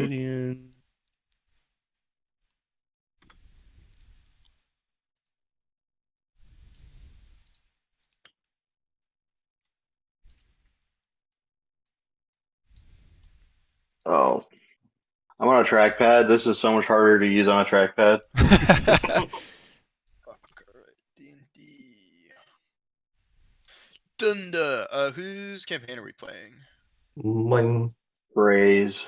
obsidian. Oh, I'm on a trackpad. This is so much harder to use on a trackpad. Fuck, alright, D&D. Dunda! Whose campaign are we playing? Mine. Phrase.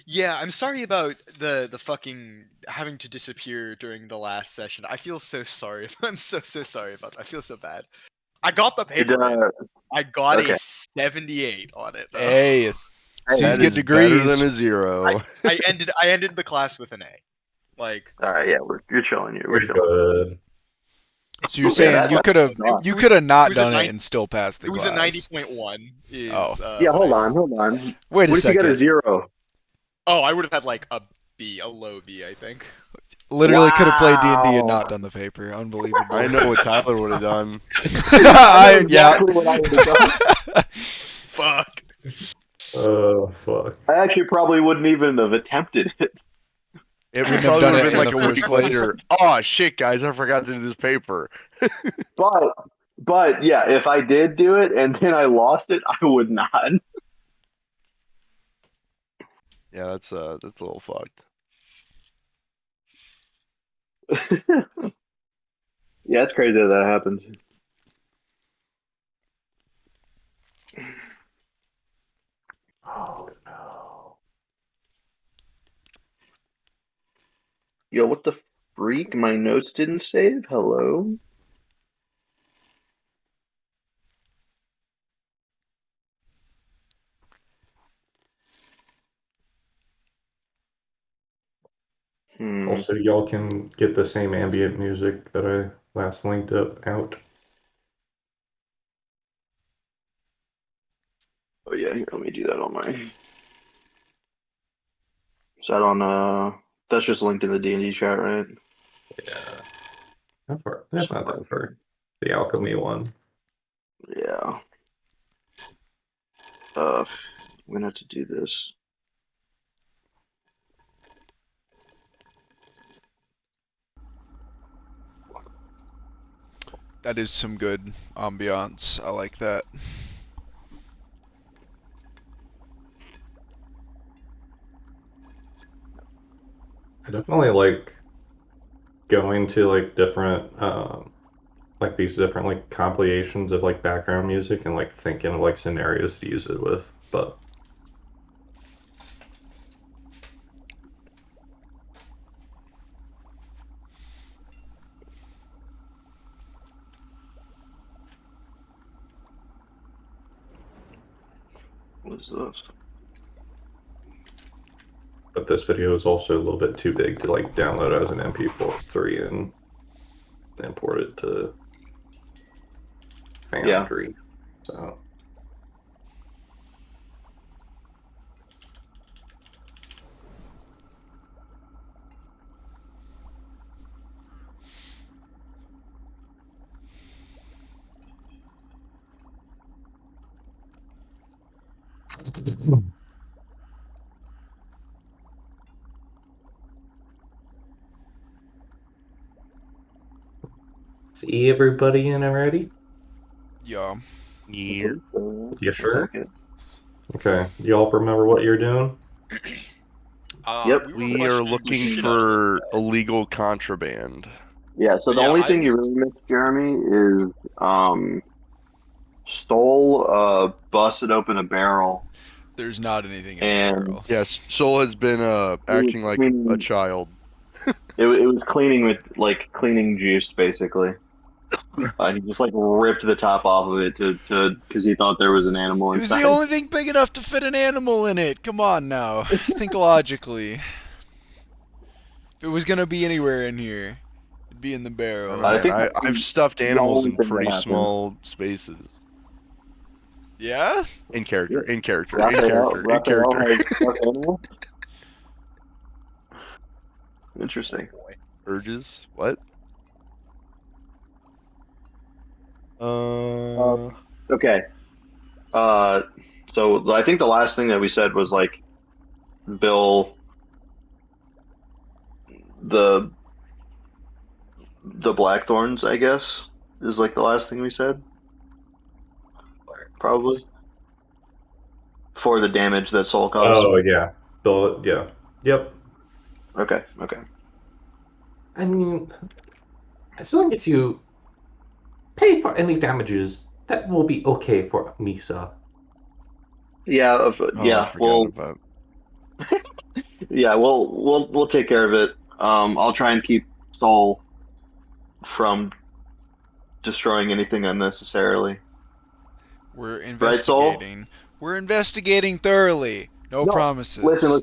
Yeah, I'm sorry about the fucking having to disappear during the last session. I feel so sorry. I'm so sorry about that. I feel so bad. I got the paper in. I got okay. a 78 on it though. Hey, so Hey, he's that getting is degrees. Better than a 0. I ended the class with an A. Like, All right, yeah, you're chilling. We're You're chilling. good. So you're Yeah, saying that- you that's could have not- you could have not It was a done it 90 and still passed the it was class. a 90.1. Is, Oh. Yeah, what hold I- on. Wait a What if you got a second. 0? Oh, I would have had like a B, a low B, I think. Literally could have played D&D and Wow. not done the paper. Unbelievable. I know what Tyler would have done. yeah. Exactly what I would have done. Fuck. Oh, fuck. I actually probably wouldn't even have attempted it. It Wouldn't have probably done would it have been in like the a first week place. later. Oh shit, guys, I forgot to do this paper. But yeah, if I did do it and then I lost it, I would not. Yeah, that's a little fucked. Yeah, it's crazy that that happens. Oh, no. Yo, what the freak? My notes didn't save? Hello? Also, y'all can get the same ambient music that I last linked out. Oh yeah, here, let me do that on my. Is that on that's just linked in the D&D chat, right? Yeah. How far? That's not that far. The alchemy one. Yeah. I'm gonna have to do this. That is some good ambiance. I like that. I definitely like going to like different like these different like compilations of like background music and like thinking of like scenarios to use it with. But What is this? this video is also a little bit too big to like download as an MP3 and import it to Foundry. So see everybody in already? Yeah. Yeah. You sure? Okay. Okay. Y'all remember what you're doing? Yep. We are looking for illegal contraband. Yeah, so the only thing you really missed, Jeremy, is busted open a barrel. There's not anything in And- the barrel. Yes, Soul has been acting like a child. It was cleaning with like cleaning juice, basically. He just like ripped the top off of it to because he thought there was an animal It was inside. the only thing big enough to fit an animal in it. Come on now. Think logically. If it was gonna be anywhere in here, it'd be in the barrel. I think I've stuffed the animals only in thing that pretty happened. small spaces. Yeah? In character, in character, in Raphael character, in character. has stuffed animal? Interesting. Urges? What? Okay. So I think the last thing that we said was like Bill the Blackthorns, I guess, is like the last thing we said. Probably. For the damage that Soul caused. Oh yeah, yeah, yep. Okay. I mean, as long as you pay for any damages, that will be okay for Misa. Yeah, Oh, yeah. I forgot We'll about. yeah, we'll take care of it. I'll try and keep Soul from destroying anything unnecessarily. We're Right, Soul? investigating. We're investigating thoroughly. No promises. Listen.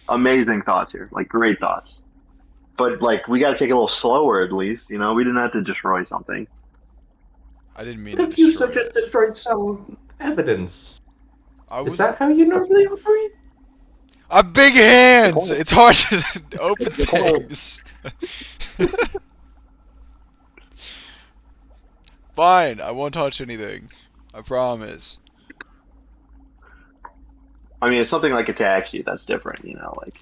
Amazing thoughts here. Like, great thoughts. But, like, we gotta take it a little slower at least, you know? We didn't have to destroy something. I didn't mean What to if you destroy just it. destroyed some evidence? I Is was. that how you normally operate? I'm big hands. point. It's hard to open things. Fine. I won't touch anything. I promise. I mean, if something like attacks you, that's different, you know? Like,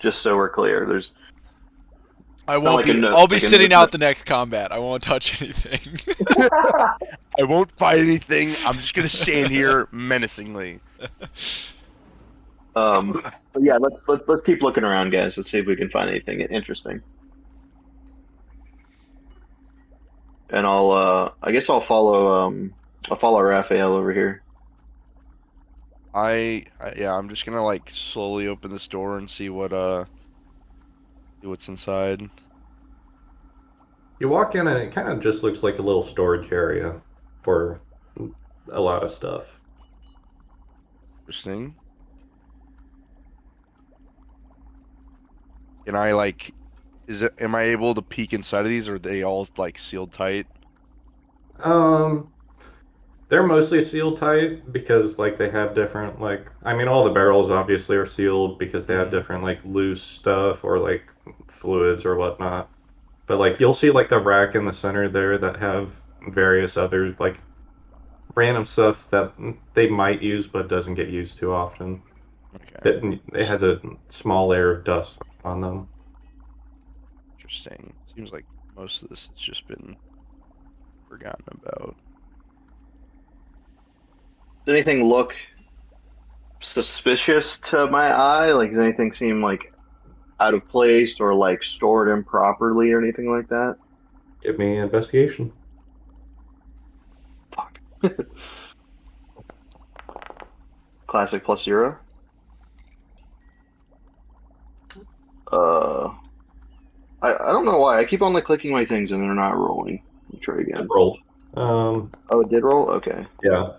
just so we're clear, there's I not won't like a be. note. I'll be like a sitting note- out the next combat. I won't touch anything. I won't fight anything. I'm just gonna stand here menacingly. But yeah, let's keep looking around, guys. Let's see if we can find anything interesting. And I guess I'll follow Raphael over here. Yeah, I'm just gonna like slowly open this door and see what's inside. You walk in and it kind of just looks like a little storage area for a lot of stuff. Interesting. Can I like, am I able to peek inside of these, or are they all like sealed tight? They're mostly sealed tight because like they have different like I mean all the barrels obviously are sealed because they have Mhm. different like loose stuff or like fluids or whatnot. But like you'll see like the rack in the center there that have various other like random stuff that they might use but doesn't get used too often. Okay. It has a small layer of dust on them. Interesting. Seems like most of this has just been forgotten about. Does anything look suspicious to my eye? Like, does anything seem like out of place or like stored improperly or anything like that? Give me an investigation. Fuck. Classic +0. I don't know why I keep on like clicking my things and they're not rolling. Let me try again. It rolled. Oh, it did roll. Okay. Yeah.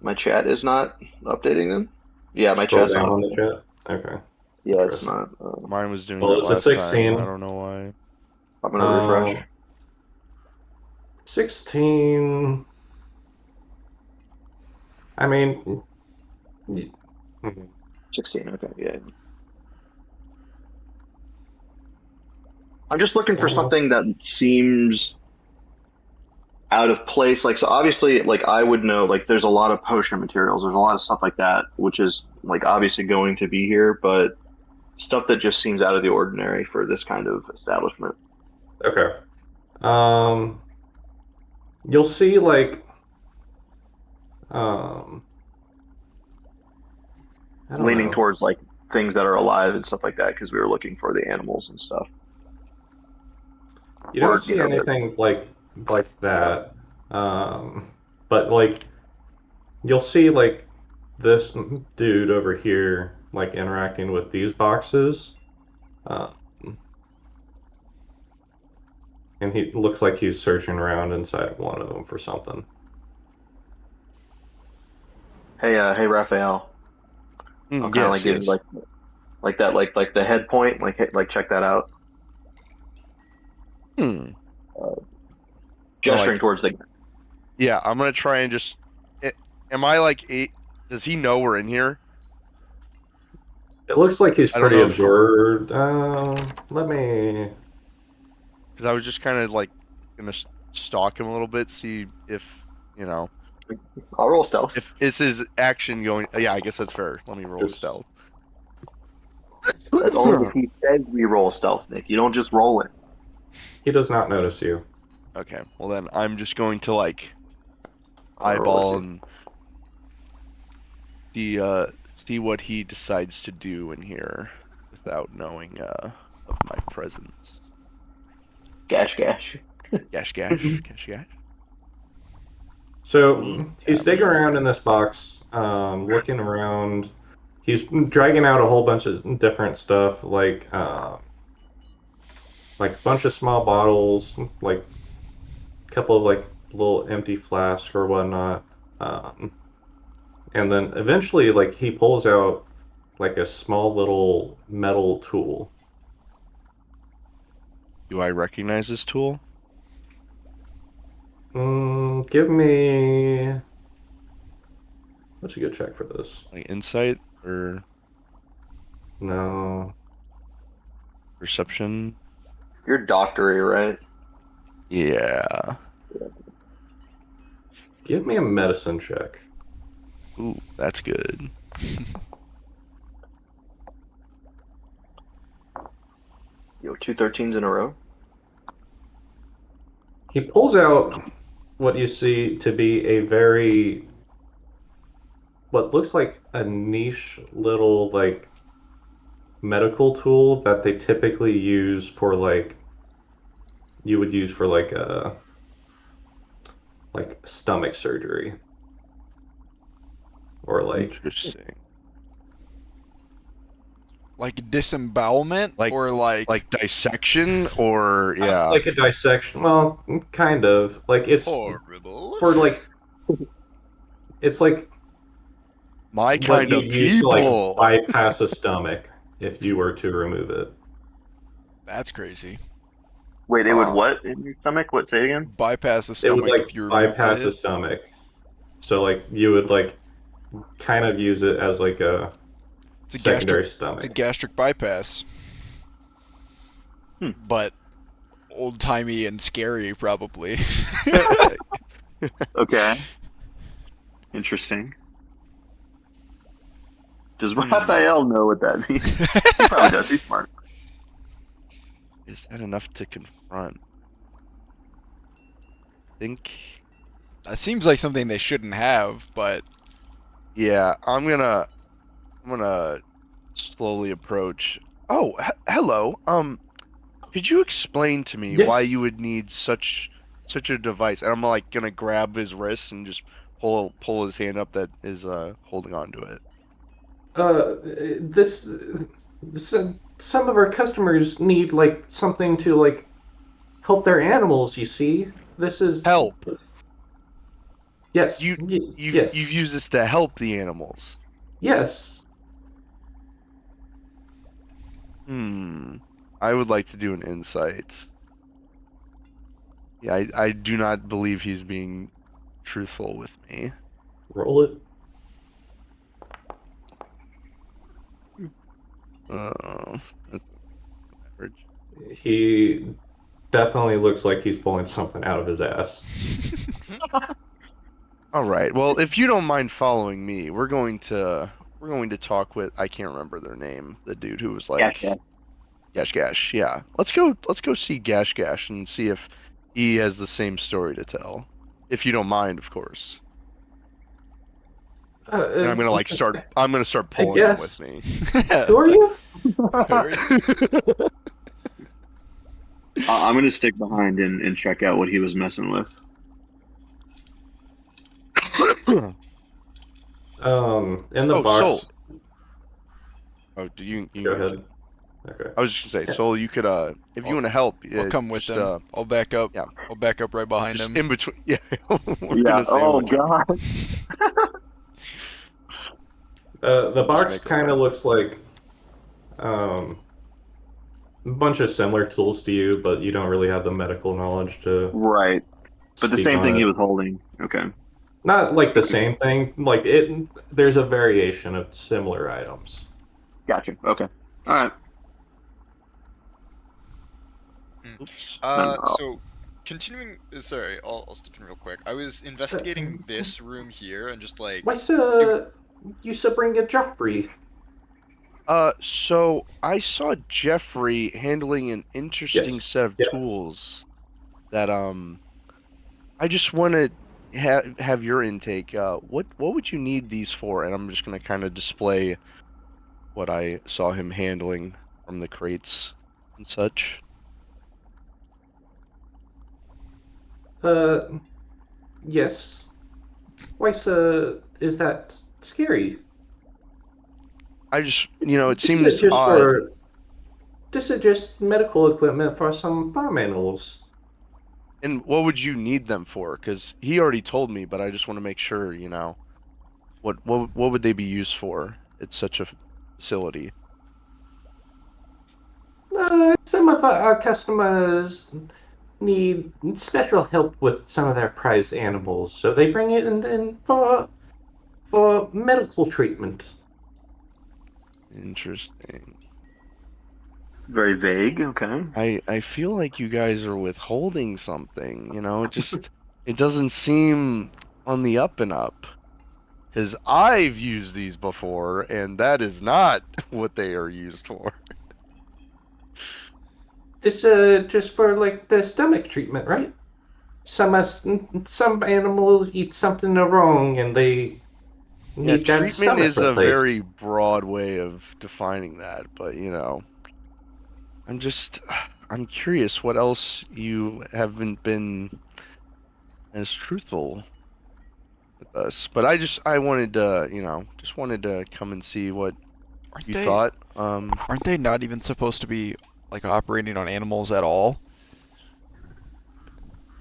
My chat is not updating them. Yeah, my Scroll chat's down not. on the chat. Okay. Yeah, it's not. Mine was doing Well, that it's a last 16. time. I don't know why. I'm gonna refresh. 16. I mean, 16. Okay, yeah. I'm just looking for something that seems out of place. Like, so obviously, like I would know, like there's a lot of potion materials. There's a lot of stuff like that, which is like obviously going to be here, but stuff that just seems out of the ordinary for this kind of establishment. okay. You'll see like, I don't Leaning know. towards like things that are alive and stuff like that because we were looking for the animals and stuff. You don't Or, see you know, anything like that. But like, you'll see like this dude over here like interacting with these boxes. And he looks like he's searching around inside of one of them for something. Hey, Raphael. I'll kind of like give you like that, like the head point, like check that out. Gesturing towards the. Yeah, I'm gonna try and just. Am I like does he know we're in here? It looks like he's I don't pretty know if- absorbed. Let me. Because I was just kind of like gonna stalk him a little bit, see if you know, I'll roll stealth. if is his action going? Yeah, I guess that's fair. Let me roll Just- stealth. As long as he says we roll stealth, Nick. You don't just roll it. He does not notice you. Okay, well then I'm just going to like I'll roll eyeball with you. and see what he decides to do in here without knowing of my presence. Gash, gash. Gash, gash, gash, gash. So he's digging around in this box, looking around. He's dragging out a whole bunch of different stuff, like a bunch of small bottles, like a couple of like little empty flasks or whatnot. And then eventually, like he pulls out like a small little metal tool. Do I recognize this tool? Give me. What's a good check for this? Like insight or No. perception? You're doctory, right? Yeah. Give me a medicine check. Ooh, that's good. Yo, 2 13s in a row. He pulls out what you see to be a very, what looks like a niche little like medical tool that they typically use for like, you would use for like a stomach surgery or like Interesting. Like disembowelment, Like- or like dissection or yeah. like a dissection. Well, kind of like it's horrible. for like it's like My what kind of you'd use to people. like bypass a stomach if you were to remove it. That's crazy. Wait, it would what in your stomach? What? Say it again. Bypass the It stomach would like if you remove bypass the it. stomach. So like you would like kind of use it as like a It's a secondary gastric. It's a stomach. gastric bypass. Hmm. But old timey and scary, probably. Okay. Interesting. Does Raphael know what that means? He probably does. He's smart. Is that enough to confront? I think. That seems like something they shouldn't have, but Yeah, I'm gonna slowly approach. Oh, hello. Could you explain to me Yes. why you would need such a device? And I'm like gonna grab his wrist and just pull his hand up that is holding on to it. This some of our customers need like something to like help their animals, you see. This is Help. Yes. You've yes. used this to help the animals. Yes. I would like to do an insight. Yeah, I do not believe he's being truthful with me. Roll it. That's average. He definitely looks like he's pulling something out of his ass. All right. Well, if you don't mind following me, we're going to talk with, I can't remember their name, the dude who was like Gash, gash. Gash Gash. Yeah. Let's go see Gash Gash and see if he has the same story to tell. If you don't mind, of course. And I'm gonna start pulling him with me. Who are you? I'm gonna stick behind and check out what he was messing with. In the box. Soul. Oh, do you Go ahead. Okay. I was just gonna say, Soul, you could if you want to help, I'll come with just, them. I'll back up. yeah. I'll back up right behind just him. in between. Yeah. We're Yeah. gonna Oh sandwich him. god. The box make it kind of looks like a bunch of similar tools to you, but you don't really have the medical knowledge to. Right. But the speak same on thing it. he was holding. Okay. Not like the same thing. Like it. There's a variation of similar items. Gotcha. Okay. All right. Oops. So, continuing. Sorry, I'll step in real quick. I was investigating this room here and just like. Why, you should bring a Joffrey. So I saw Jeffrey handling an interesting Yes. set of Yeah. tools that I just want to have your intake. What would you need these for? And I'm just gonna kind of display what I saw him handling from the crates and such. Yes. Why, is that scary? I just, it This is seems just odd. This is just medical equipment for some farm animals. And what would you need them for? Because he already told me, but I just want to make sure, what would they be used for at such a facility? Some of our customers need special help with some of their prized animals, so they bring it in for medical treatment. Interesting. Very vague. Okay. I feel like you guys are withholding something, it doesn't seem on the up and up. Because I've used these before, and that is not what they are used for. This just for like the stomach treatment, right? Some animals eat something wrong and they Yeah, need that treatment stomach is a replaced. very broad way of defining that, but I'm curious what else you haven't been as truthful with us. But I wanted to, just wanted to come and see what you thought. Aren't they not even supposed to be like operating on animals at all?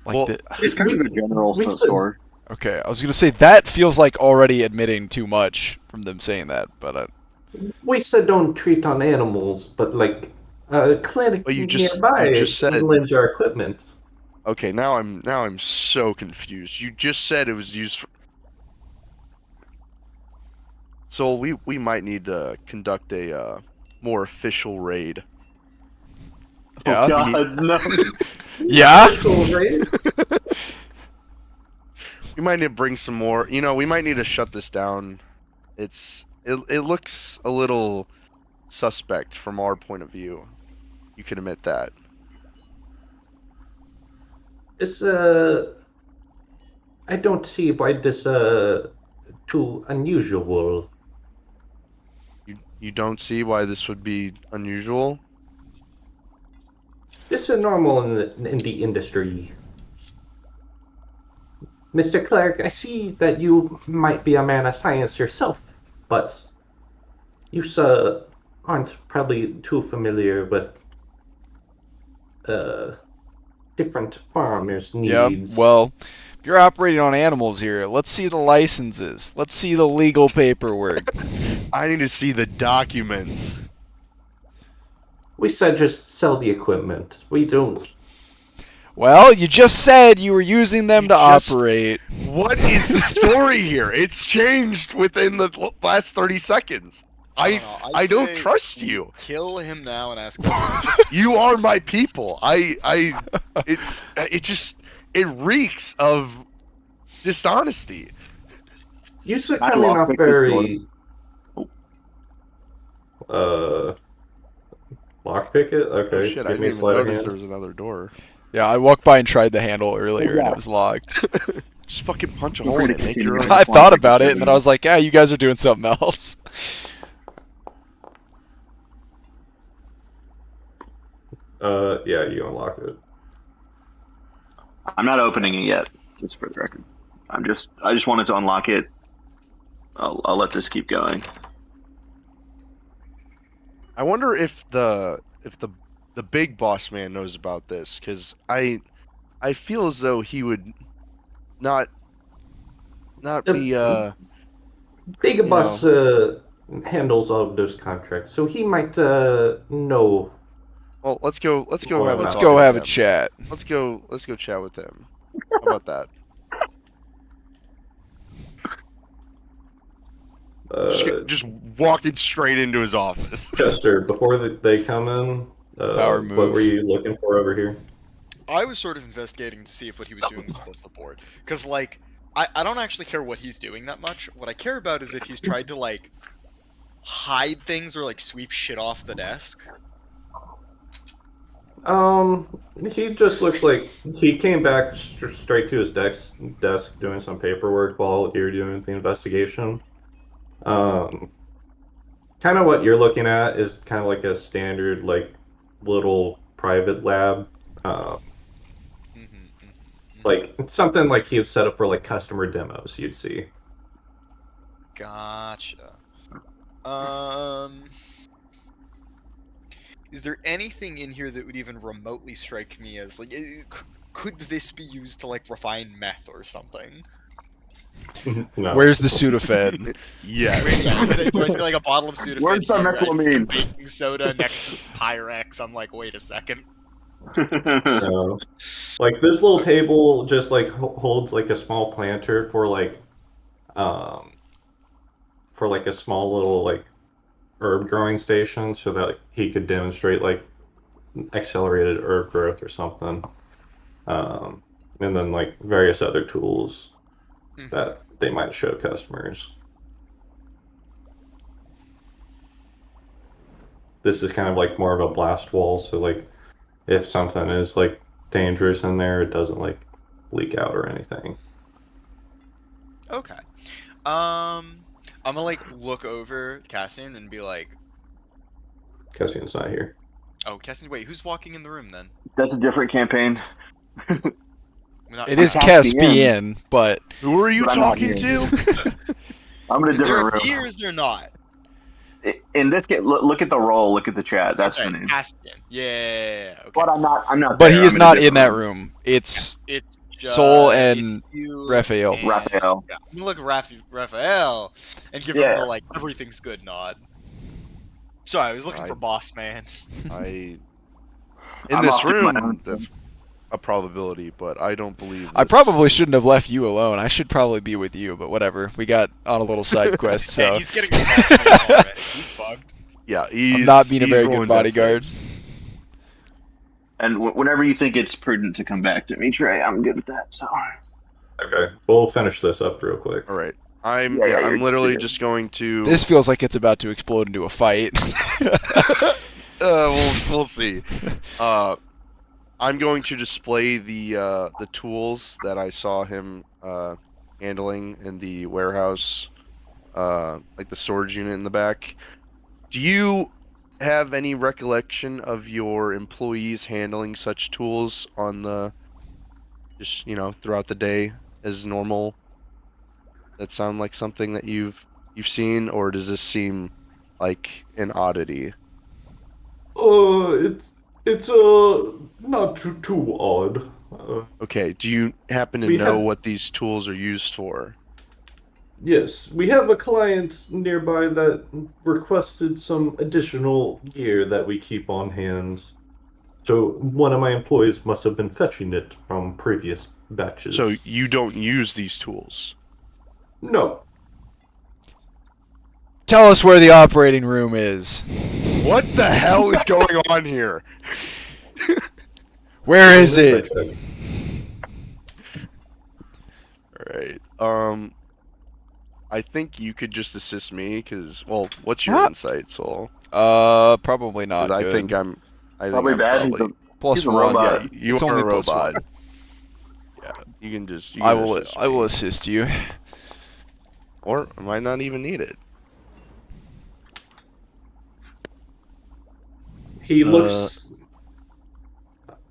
Like well, It's kind of a general store. Okay, I was gonna say that feels like already admitting too much from them saying that, but we said don't treat on animals, but like a clinic nearby you just said lends our equipment. Okay, now I'm so confused. You just said it was used for... So we might need to conduct a more official raid. Yeah. Oh God, no. yeah. We might need to bring some more. We might need to shut this down. It looks a little suspect from our point of view. You can admit that. This I don't see why this too unusual. You don't see why this would be unusual? This is normal in the industry. Mr. Clark, I see that you might be a man of science yourself, but you aren't probably too familiar with different farmers' needs. Yeah, well, if you're operating on animals here, let's see the licenses. Let's see the legal paperwork. I need to see the documents. We said just sell the equipment. We don't. Well, you just said you were using them to operate. What is the story here? It's changed within the last 30 seconds. I don't trust you. Kill him now and ask. You are my people. It reeks of dishonesty. You are coming off very. Lockpick it? Okay. Oh, shit, I didn't even notice there was another door. Yeah, I walked by and tried the handle earlier and it was locked. Just fucking punch a hole in it. Make your own. I thought about it and then I was like, yeah, you guys are doing something else. Yeah, you unlock it. I'm not opening it yet, just for the record. I just wanted to unlock it. I'll let this keep going. I wonder if the big boss man knows about this, because I feel as though he would not be Big boss handles all of those contracts, so he might know. Well, let's go have a chat. Let's go chat with him. How about that? Just walking straight into his office. Chester, before they come in, Power move. what were you looking for over here? I was sort of investigating to see if what he was doing was above the board. Because, like, I don't actually care what he's doing that much. What I care about is if he's tried to, like, hide things or, like, sweep shit off the desk. He just looks like he came back straight to his desk doing some paperwork while you're doing the investigation. Kind of what you're looking at is kind of like a standard, like, little private lab. Like, it's something like he would set up for, like, customer demos you'd see. Gotcha. Is there anything in here that would even remotely strike me as, like, could this be used to, like, refine meth or something? No. Where's the Sudafed? Yeah. Wait, do I see, like, a bottle of Sudafed Where's the here, I see some methylamine? baking soda next to some Pyrex? I'm like, wait a second. No. Like, this little table just, like, holds, like, a small planter for, like, a small little, like, herb growing station so that he could demonstrate, like, accelerated herb growth or something. And then, like, various other tools that they might show customers. This is kind of like more of a blast wall, so, like, if something is, like, dangerous in there, it doesn't, like, leak out or anything. Okay. I'm gonna, like, look over Cassian and be like, Caspian's not here. oh, Cassian, wait, who's walking in the room then? That's a different campaign. It is Caspian. Caspian, but Who are you But I'm not talking here. to? I'm in a Is there different a room. P or is there not? In this case, look at the roll. Look at the chat. That's Okay, the name. Caspian. Yeah. Okay. But I'm not. but there. he is I'm not a in that different room. It's It's Soul it's and you Raphael. and- Raphael. Yeah, I'm gonna look at Raphael and give him Yeah. the, like, everything's good nod. Sorry, I was looking for boss man. In I'm this off to my room, own that's a probability, but I don't believe. I this. probably shouldn't have left you alone. I should probably be with you, but whatever. We got on a little side quest, Man, so he's getting boss man already. He's bugged. Yeah, he's I'm not being a he's very good rolling death bodyguard. saves. And whenever you think it's prudent to come back to me, Trey, I'm good with that. So. Okay, we'll finish this up real quick. All right, Yeah, I'm you're literally good. just going to. this feels like it's about to explode into a fight. We'll see. I'm going to display the tools that I saw him handling in the warehouse, like the storage unit in the back. Do you have any recollection of your employees handling such tools on the, just, throughout the day as normal? That sound like something that you've seen, or does this seem like an oddity? It's not too odd. Okay, do you happen to We know have- what these tools are used for? Yes, we have a client nearby that requested some additional gear that we keep on hand. So one of my employees must have been fetching it from previous batches. So you don't use these tools? No. Tell us where the operating room is. What the hell is going on here? Where is it? Alright, I think you could just assist me, because, well, what's your Huh? insight, Soul? Probably not 'Cause I good. think I'm Probably bad. He's a- Plus he's a one. robot. Yeah, you It's are only a plus robot. one. Yeah, you can just. I will assist you. Or I might not even need it. He looks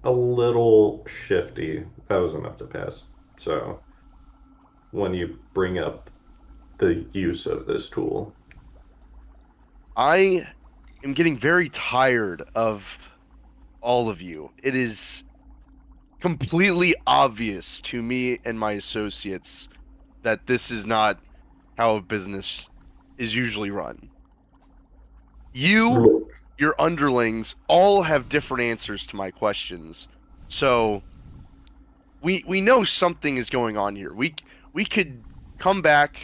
a little shifty. That was enough to pass. So when you bring up the use of this tool, I am getting very tired of all of you. It is completely obvious to me and my associates that this is not how a business is usually run. You, look, your underlings, all have different answers to my questions. So we know something is going on here. We could come back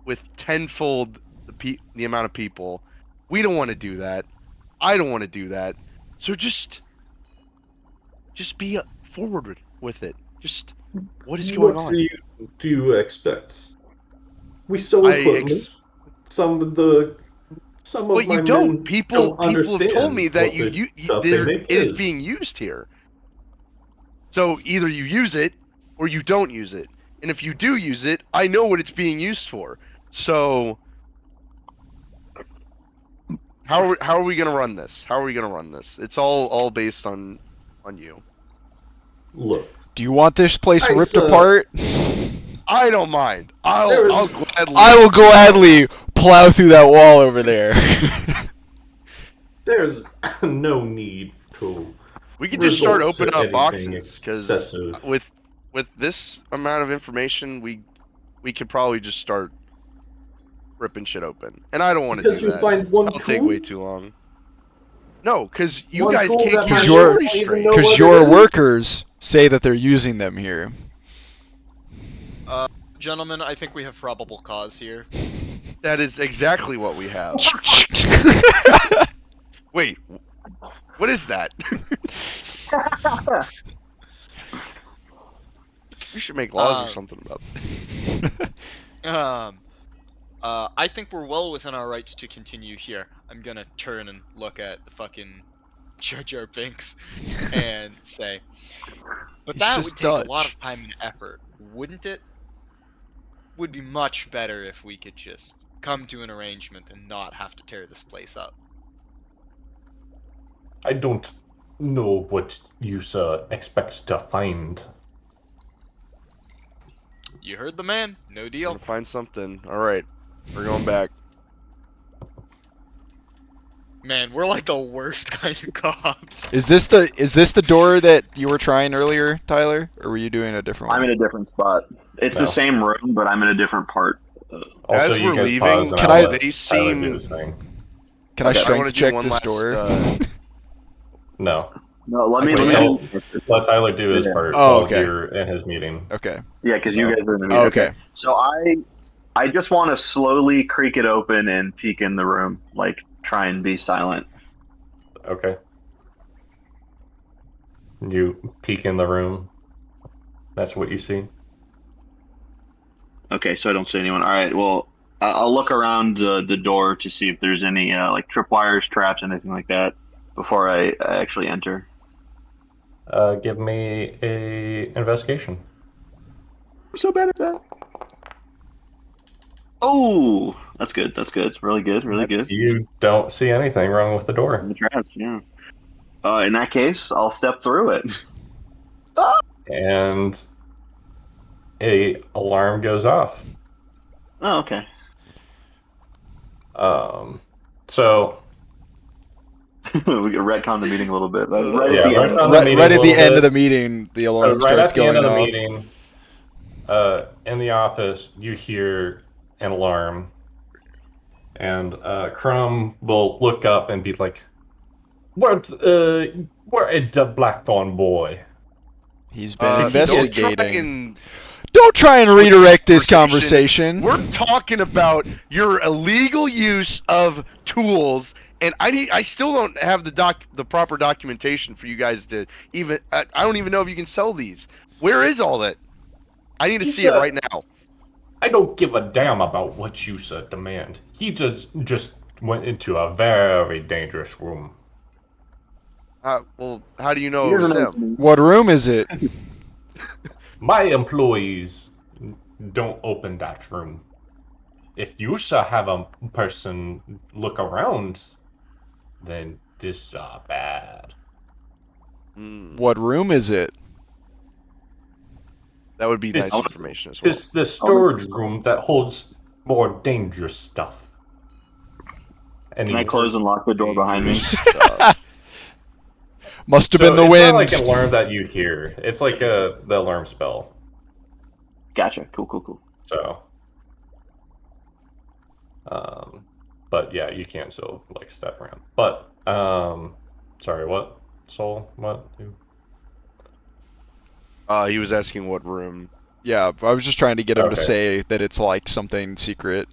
with tenfold the amount of people. We don't want to do that. I don't want to do that. So just be forward with it. Just what is going on? What do you expect? We sell I equipment. Some of But my you don't. men People don't understand have told me that what the you stuff they make it is is. being used here. So either you use it or you don't use it. And if you do use it, I know what it's being used for. So how are we gonna run this? How are we gonna run this? It's all based on you. Look, Do you want this place I ripped said- apart? I don't mind. There is- I'll gladly. I will gladly plow through that wall over there. there's no need to. We could just start resort to opening up anything boxes because excessive. with this amount of information, we could probably just start ripping shit open. And I don't want to do Because you that. find one That'll tool. take way too long. No, because you One guys tool can't that keep Because might your you're- story not even straight. know Because what your it is. workers say that they're using them here. Gentlemen, I think we have probable cause here. That is exactly what we have. Wait, what is that? We should make laws or something about that. I think we're well within our rights to continue here. I'm gonna turn and look at the fucking Jar Jar Binks and say, but He's that just would take a lot Dutch. of time and effort, wouldn't it? Would be much better if we could just come to an arrangement and not have to tear this place up. I don't know what you, sir, expect to find. You heard the man. No deal. Gonna find something. All right, we're going back. Man, we're like the worst kind of cops. Is this the door that you were trying earlier, Tyler, or were you doing a different one? I'm in a different spot. It's No. the same room, but I'm in a different part. Also, As you we're guys leaving, pause and can I'll I- let they Tyler seem- do his thing. Can I Okay. I strength wanna do check one this last, door? No. No, let me. Wait, Let no. me Let Tyler do his Yeah. part Oh, while okay. you're in his meeting. Okay. yeah, because you guys are in the meeting. Oh, okay. So I just want to slowly creak it open and peek in the room, like try and be silent. Okay. You peek in the room. That's what you see. Okay, so I don't see anyone. All right, well, I'll look around the door to see if there's any like tripwires, traps, anything like that before I actually enter. Give me a investigation. I'm so bad at that. Oh, that's good. That's good. Really good. Really That's- good. You don't see anything wrong with the door. The traps, yeah. In that case, I'll step through it. And a alarm goes off. Oh, okay. So We can retcon the meeting a little bit. Right Yeah, at the right end. on the meeting Right a at the little end bit. of the meeting, the So alarm right starts at the end going of the off. meeting, in the office, you hear an alarm, and Crumb will look up and be like, where is the Blackthorn boy?" He's been Don't try investigating. and Don't try and switch redirect this conversation. conversation. We're talking about your illegal use of tools, and I still don't have the proper documentation for you guys to even. I don't even know if you can sell these. Where is all that? I need to see it right now. I don't give a damn about what you demand. He just went into a very dangerous room. Well, how do you know it was him? What room is it? My employees don't open that room. If you have a person look around, then this bad. What room is it? That would be This- nice information as well. The storage room that holds more dangerous stuff. And Can I close and lock the door behind me? Must have been the it's wind. not like an alarm that you hear. It's like the alarm spell. Gotcha. Cool. So, but yeah, you can still like step around. But sorry, what? Soul? What? He was asking what room. Yeah, I was just trying to get him to Okay. say that it's like something secret.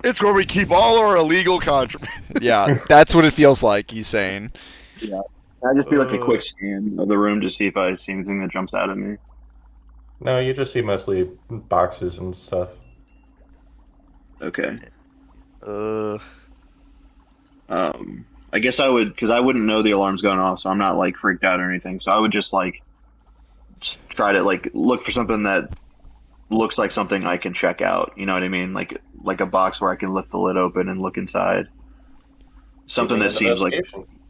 It's where we keep all our illegal contraband. Yeah, that's what it feels like. He's saying. I just do like a quick scan of the room to see if I see anything that jumps out at me. No, you just see mostly boxes and stuff. Okay. I I guess I would, because I wouldn't know the alarm's going off, so I'm not like freaked out or anything. So I would just like try to like look for something that looks like something I can check out. You know what I mean? Like a box where I can lift the lid open and look inside. Something Give me that an seems like investigation.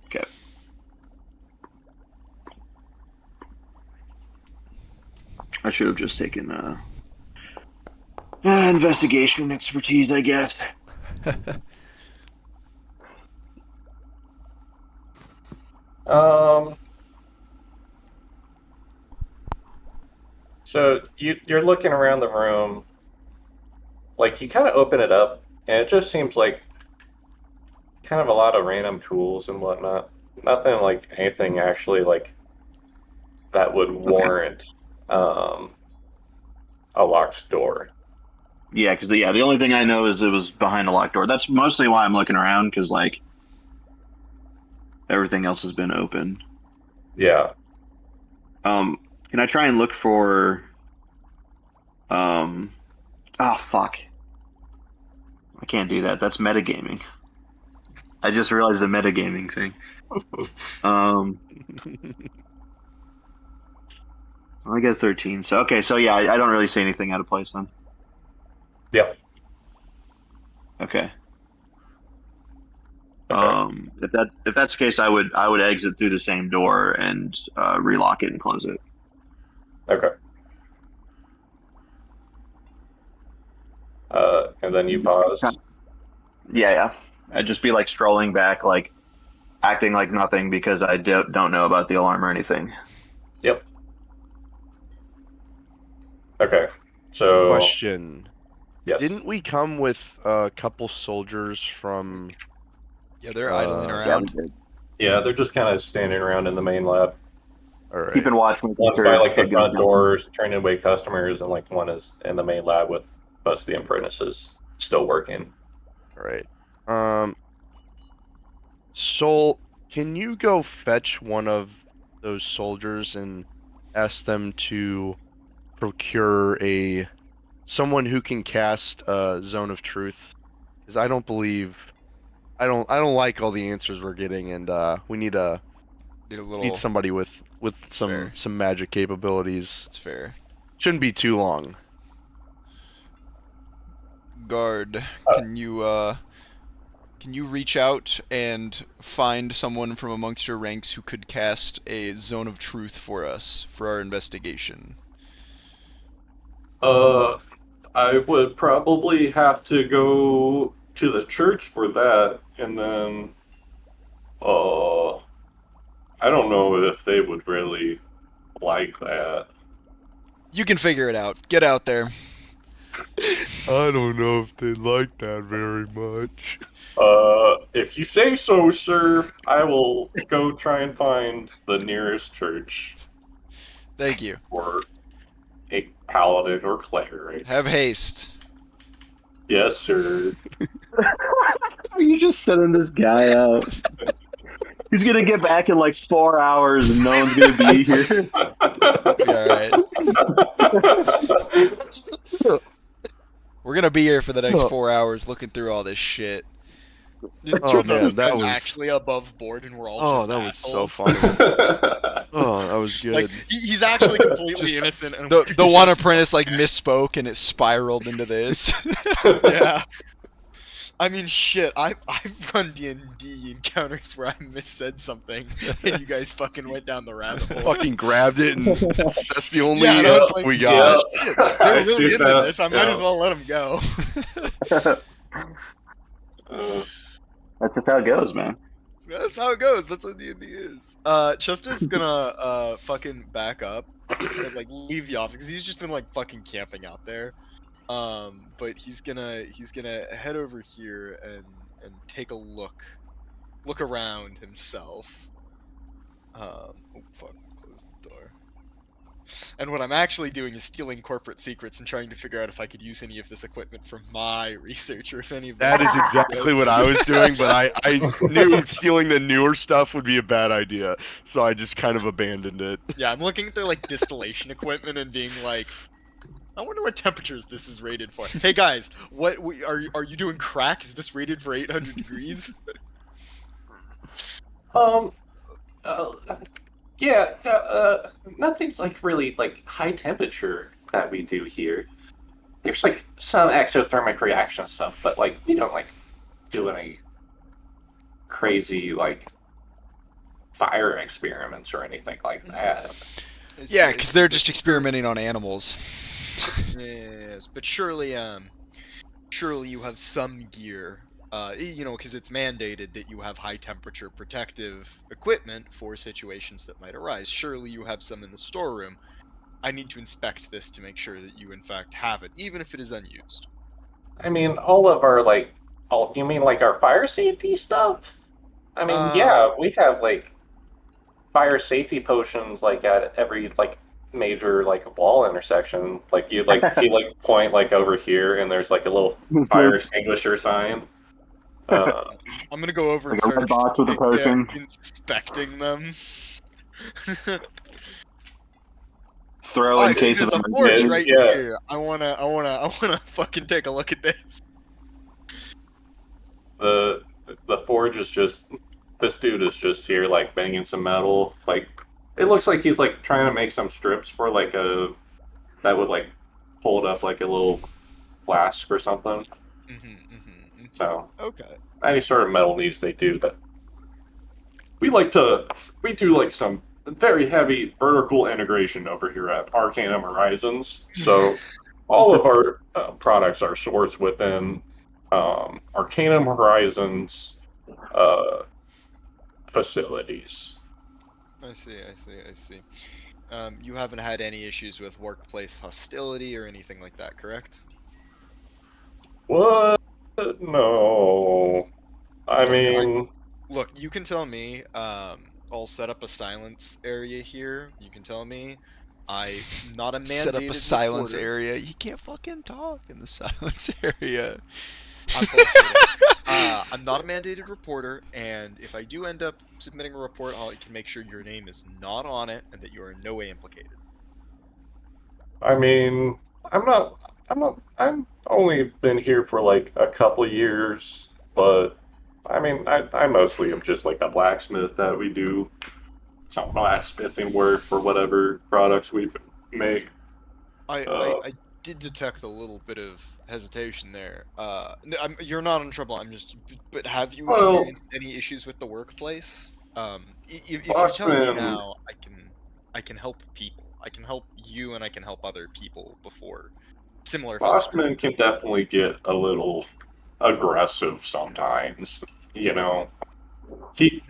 okay. I should have just taken investigation expertise, I guess. So you're looking around the room, like you kind of open it up, and it just seems like kind of a lot of random tools and whatnot. Nothing like anything actually like that would warrant a locked door. Yeah, because the only thing I know is it was behind a locked door. That's mostly why I'm looking around, because like everything else has been open. Yeah. Can I try and look for oh fuck. I can't do that. That's metagaming. I just realized the metagaming thing. I got 13. So okay, so yeah, I don't really see anything out of place then. Yep. Okay. Okay. If that's the case, I would exit through the same door and relock it and close it. Okay. And then you pause. Yeah. I'd just be like strolling back, like acting like nothing because I don't know about the alarm or anything. Yep. Okay. So Question. yes. Didn't we come with a couple soldiers from... Yeah, they're idling Yeah, around. we did. Yeah, they're just kind of standing around in the main lab. All right. Keeping watch, making One's sure by like the it front goes doors, turning away customers, and like one is in the main lab with most of the apprentices still working. All right. Soul, can you go fetch one of those soldiers and ask them to procure someone who can cast a Zone of Truth? Because I don't like all the answers we're getting, and we need Need somebody with Fair. some magic capabilities. It's fair. Shouldn't be too long. Guard, can you reach out and find someone from amongst your ranks who could cast a Zone of Truth for us for our investigation? I would probably have to go to the church for that, and then, I don't know if they would really like that. You can figure it out. Get out there. I don't know if they like that very much. If you say so, sir, I will go try and find the nearest church Thank you. for a paladin or cleric. Have haste. Yes, sir. Are you just sending this guy out? He's gonna get back in like 4 hours and no one's gonna be here. Be alright. We're gonna be here for the next 4 hours looking through all this shit. Oh man, that was actually above board, and we're all oh, just that was so assholes. funny. Oh, that was good. Like he's actually completely innocent. And The one apprentice like misspoke and it spiraled into this. Yeah. I mean, shit. I've run D&D encounters where I missaid something, and you guys fucking went down the rabbit hole. Fucking grabbed it, and that's the only Yeah, and I was like, we got. Shit, they're really into this. I might as well let them go. That's just how it goes, man. That's how it goes. That's what D&D is. Chester's gonna fucking back up and like leave the office because he's just been like fucking camping out there. But he's gonna head over here and take a look around himself. Oh fuck, close the door. And what I'm actually doing is stealing corporate secrets and trying to figure out if I could use any of this equipment from my research, or if any of That is exactly what I was doing, but I knew stealing the newer stuff would be a bad idea, so I just kind of abandoned it. Yeah, I'm looking at their like distillation equipment and being like, I wonder what temperatures this is rated for. Hey guys, are you doing crack? Is this rated for 800 degrees? Um, uh, yeah, nothing's like really like high temperature that we do here. There's like some exothermic reaction stuff, but like we don't like do any crazy like fire experiments or anything like that. Yeah, because they're just experimenting on animals. Yes, but surely you have some gear, you know, because it's mandated that you have high temperature protective equipment for situations that might arise. Surely you have some in the storeroom. I need to inspect this to make sure that you in fact have it, even if it is unused. I mean, all of our like, all you mean like our fire safety stuff? I mean, yeah, we have like fire safety potions like at every like major like wall intersection. Like you point like over here, and there's like a little fire extinguisher sign. I'm gonna go over and Like a red start box with a potion. inspecting them. Throw in case there's of a forge emergency. right Yeah. here. I wanna fucking take a look at this. The forge is just this dude is just here like banging some metal. Like it looks like he's like trying to make some strips for like a that would like hold up like a little flask or something. So Okay. any sort of metal needs they do, but we do like some very heavy vertical integration over here at Arcanum Horizons. So all of our products are sourced within Arcanum Horizons facilities. I see. You haven't had any issues with workplace hostility or anything like that, correct? What? No. I mean, Look, you can tell me. I'll set up a silence area here. You can tell me. I'm not a mandated Set up a silence reporter. area. You can't fucking talk in the silence area. I'm bullshitting. I'm not a mandated reporter, and if I do end up submitting a report, I can make sure your name is not on it and that you are in no way implicated. I mean, I've only been here for like a couple of years, but I mean, I mostly am just like a blacksmith that we do some blacksmithing work for whatever products we make. I did detect a little bit of hesitation there. You're not in trouble. But have you Well, experienced any issues with the workplace? If you tell me Boston, now, I can help people. I can help you, and I can help other people before similar events. Bossman can definitely get a little aggressive sometimes. You know, he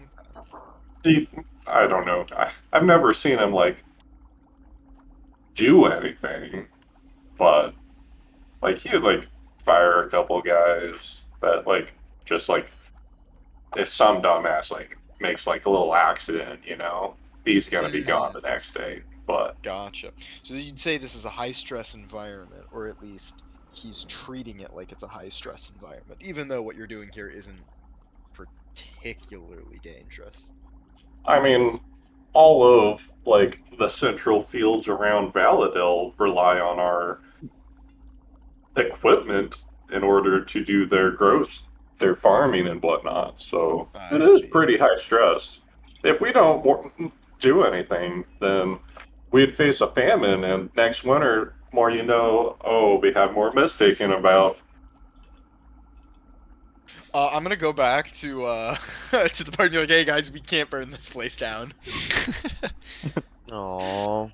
I don't know. I've never seen him like do anything, but like he would like fire a couple guys that like just like if some dumbass like makes like a little accident, you know, he's gonna be gone the next day. But Gotcha. So you'd say this is a high stress environment, or at least he's treating it like it's a high stress environment, even though what you're doing here isn't particularly dangerous. I mean, all of like the central fields around Valadel rely on our equipment in order to do their growth, their farming and whatnot. So it is pretty high stress. If we don't do anything, then we'd face a famine, and next winter, more you know, oh, we have more mist taken about. I'm gonna go back to to the party and be like, hey guys, we can't burn this place down. Aww.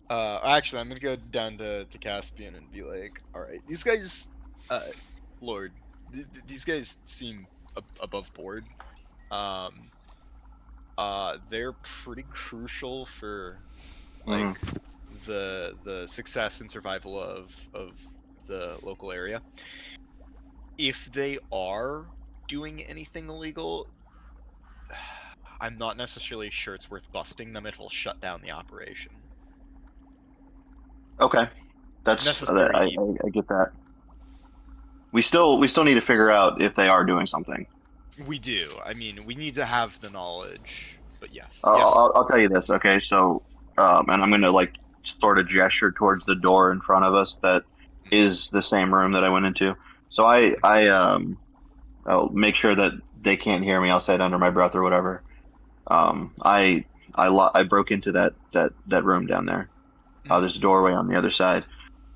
Actually, I'm gonna go down to Caspian and be like, all right, these guys, Lord, these guys seem above board. They're pretty crucial for like the success and survival of the local area. If they are doing anything illegal, I'm not necessarily sure it's worth busting them. It will shut down the operation. Okay, that's Necessary I evil. get that. We still need to figure out if they are doing something. We do. I mean, we need to have the knowledge. But yes. I'll tell you this. Okay, so and I'm gonna like sort of gesture towards the door in front of us that is the same room that I went into. So I'll make sure that they can't hear me. I'll say it under my breath or whatever. I broke into that room down there. There's a doorway on the other side.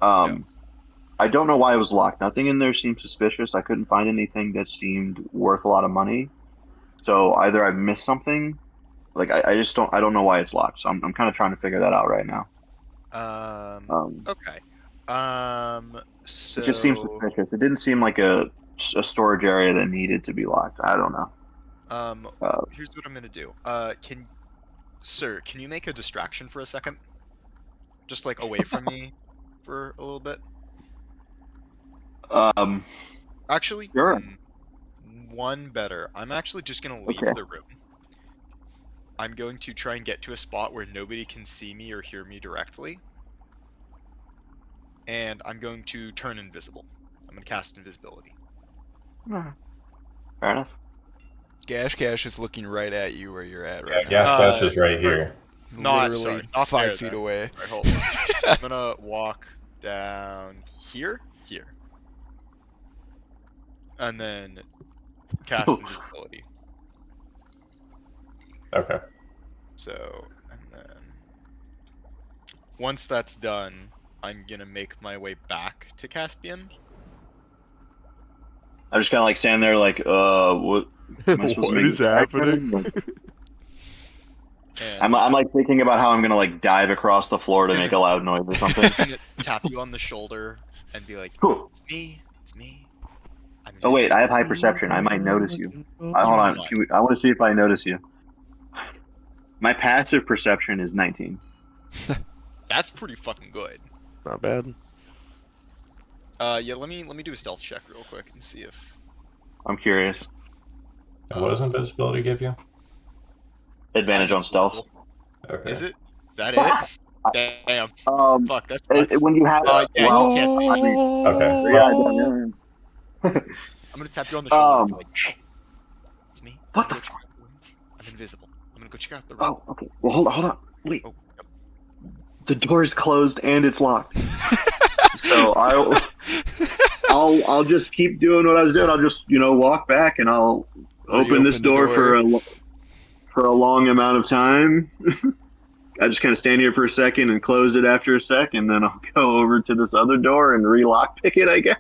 I don't know why it was locked. Nothing in there seemed suspicious. I couldn't find anything that seemed worth a lot of money. So either I missed something, like I don't know why it's locked. So I'm kind of trying to figure that out right now. Okay. So It just seems suspicious. It didn't seem like a storage area that needed to be locked. I don't know. Here's what I'm gonna do. Can you make a distraction for a second? Just like away from me for a little bit. Actually, Sure. One better. I'm actually just gonna leave Okay. the room. I'm going to try and get to a spot where nobody can see me or hear me directly. And I'm going to turn invisible. I'm gonna cast invisibility. Fair enough. Gash is looking right at you where you're at right now. Gash is right here. He's Not literally not 5 there, feet then. away. Alright, hold on. I'm gonna walk down here, and then cast invisibility. Okay. So, and then once that's done, I'm gonna make my way back to Caspian. I just kind of like stand there, like, what? Am I supposed to What make is a happening? distraction? And I'm like thinking about how I'm gonna like dive across the floor to make a loud noise or something. I'm gonna tap you on the shoulder and be like, Cool. "It's me, it's me." I'm Oh wait, invisible." I have high perception. I might notice you. Hold You on. might. I want to see if I notice you. My passive perception is 19. That's pretty fucking good. Not bad. Yeah, let me do a stealth check real quick and see if I'm curious. And what does invisibility give you? Advantage on stealth. Okay. Is it? Is that it? Damn. Fuck, that's When you have yeah, well, you can't. I mean, Okay. yeah. I'm gonna tap you on the shoulder and be like, "Hey, it's me. What I'm the gonna go check out the room. I'm invisible. I'm gonna go check out the room." Oh, okay. Well, hold on. Wait. Oh, yep. The door is closed and it's locked. So I'll just keep doing what I was doing. I'll just walk back and I'll open this door for a long amount of time. I just kind of stand here for a second and close it after a sec, and then I'll go over to this other door and re-lock pick it, I guess.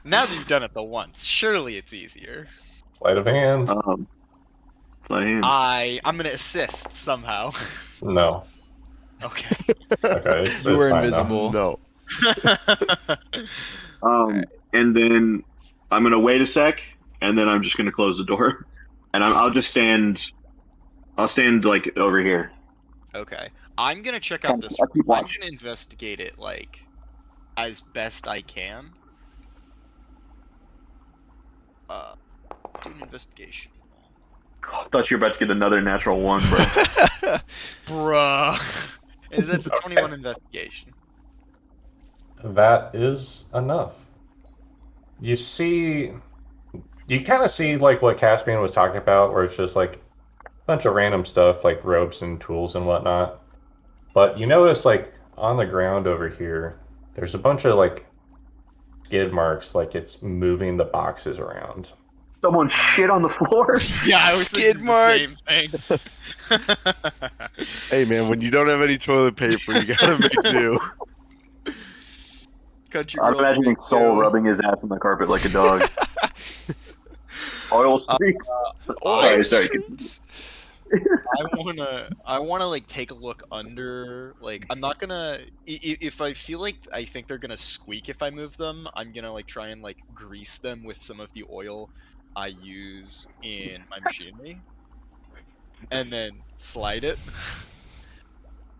Now that you've done it the once, surely it's easier. Sleight of hand. I'm gonna assist somehow. No. Okay. Okay. You were it's fine invisible. No. And then I'm gonna wait a sec, and then I'm just gonna close the door, and I'll just stand. I'll stand like over here. Okay. I'm gonna check out this. I'll keep I'm watching. gonna investigate it like as best I can. Do an investigation. I thought you were about to get another natural one, bro. Bruh. That's a 21 investigation. That is enough. You kind of see like what Caspian was talking about, where it's just like a bunch of random stuff like ropes and tools and whatnot. But you notice like on the ground over here, there's a bunch of like skid marks, like it's moving the boxes around. Someone shit on the floor. Yeah, I was Skid thinking the same thing. Hey man, when you don't have any toilet paper, you gotta make do. Country I'm girls imagining make Soul do. rubbing his ass on the carpet like a dog. Oil streak. Sorry. Streets? I wanna like take a look under. Like, I'm not gonna. If I feel like I think they're gonna squeak if I move them, I'm gonna like try and like grease them with some of the oil I use in my machinery, and then slide it.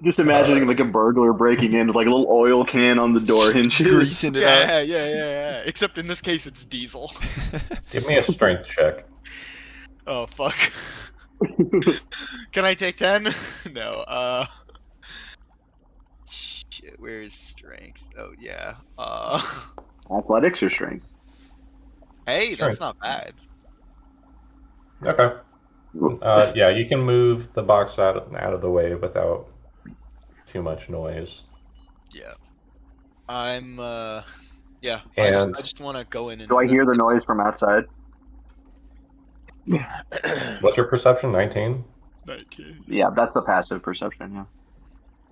Just imagining like a burglar breaking in with like a little oil can on the door hinges. Greasing it up. Yeah. Except in this case, it's diesel. Give me a strength check. Oh fuck. Can I take 10? No. Shit, where's strength? Oh yeah. Athletics or strength? Hey, that's Strength. not bad. Okay. Yeah, you can move the box out of the way without too much noise. Yeah. I'm yeah. I And just want to go in and Do I hear the noise from outside? what's your perception? 19? 19. Yeah, that's the passive perception.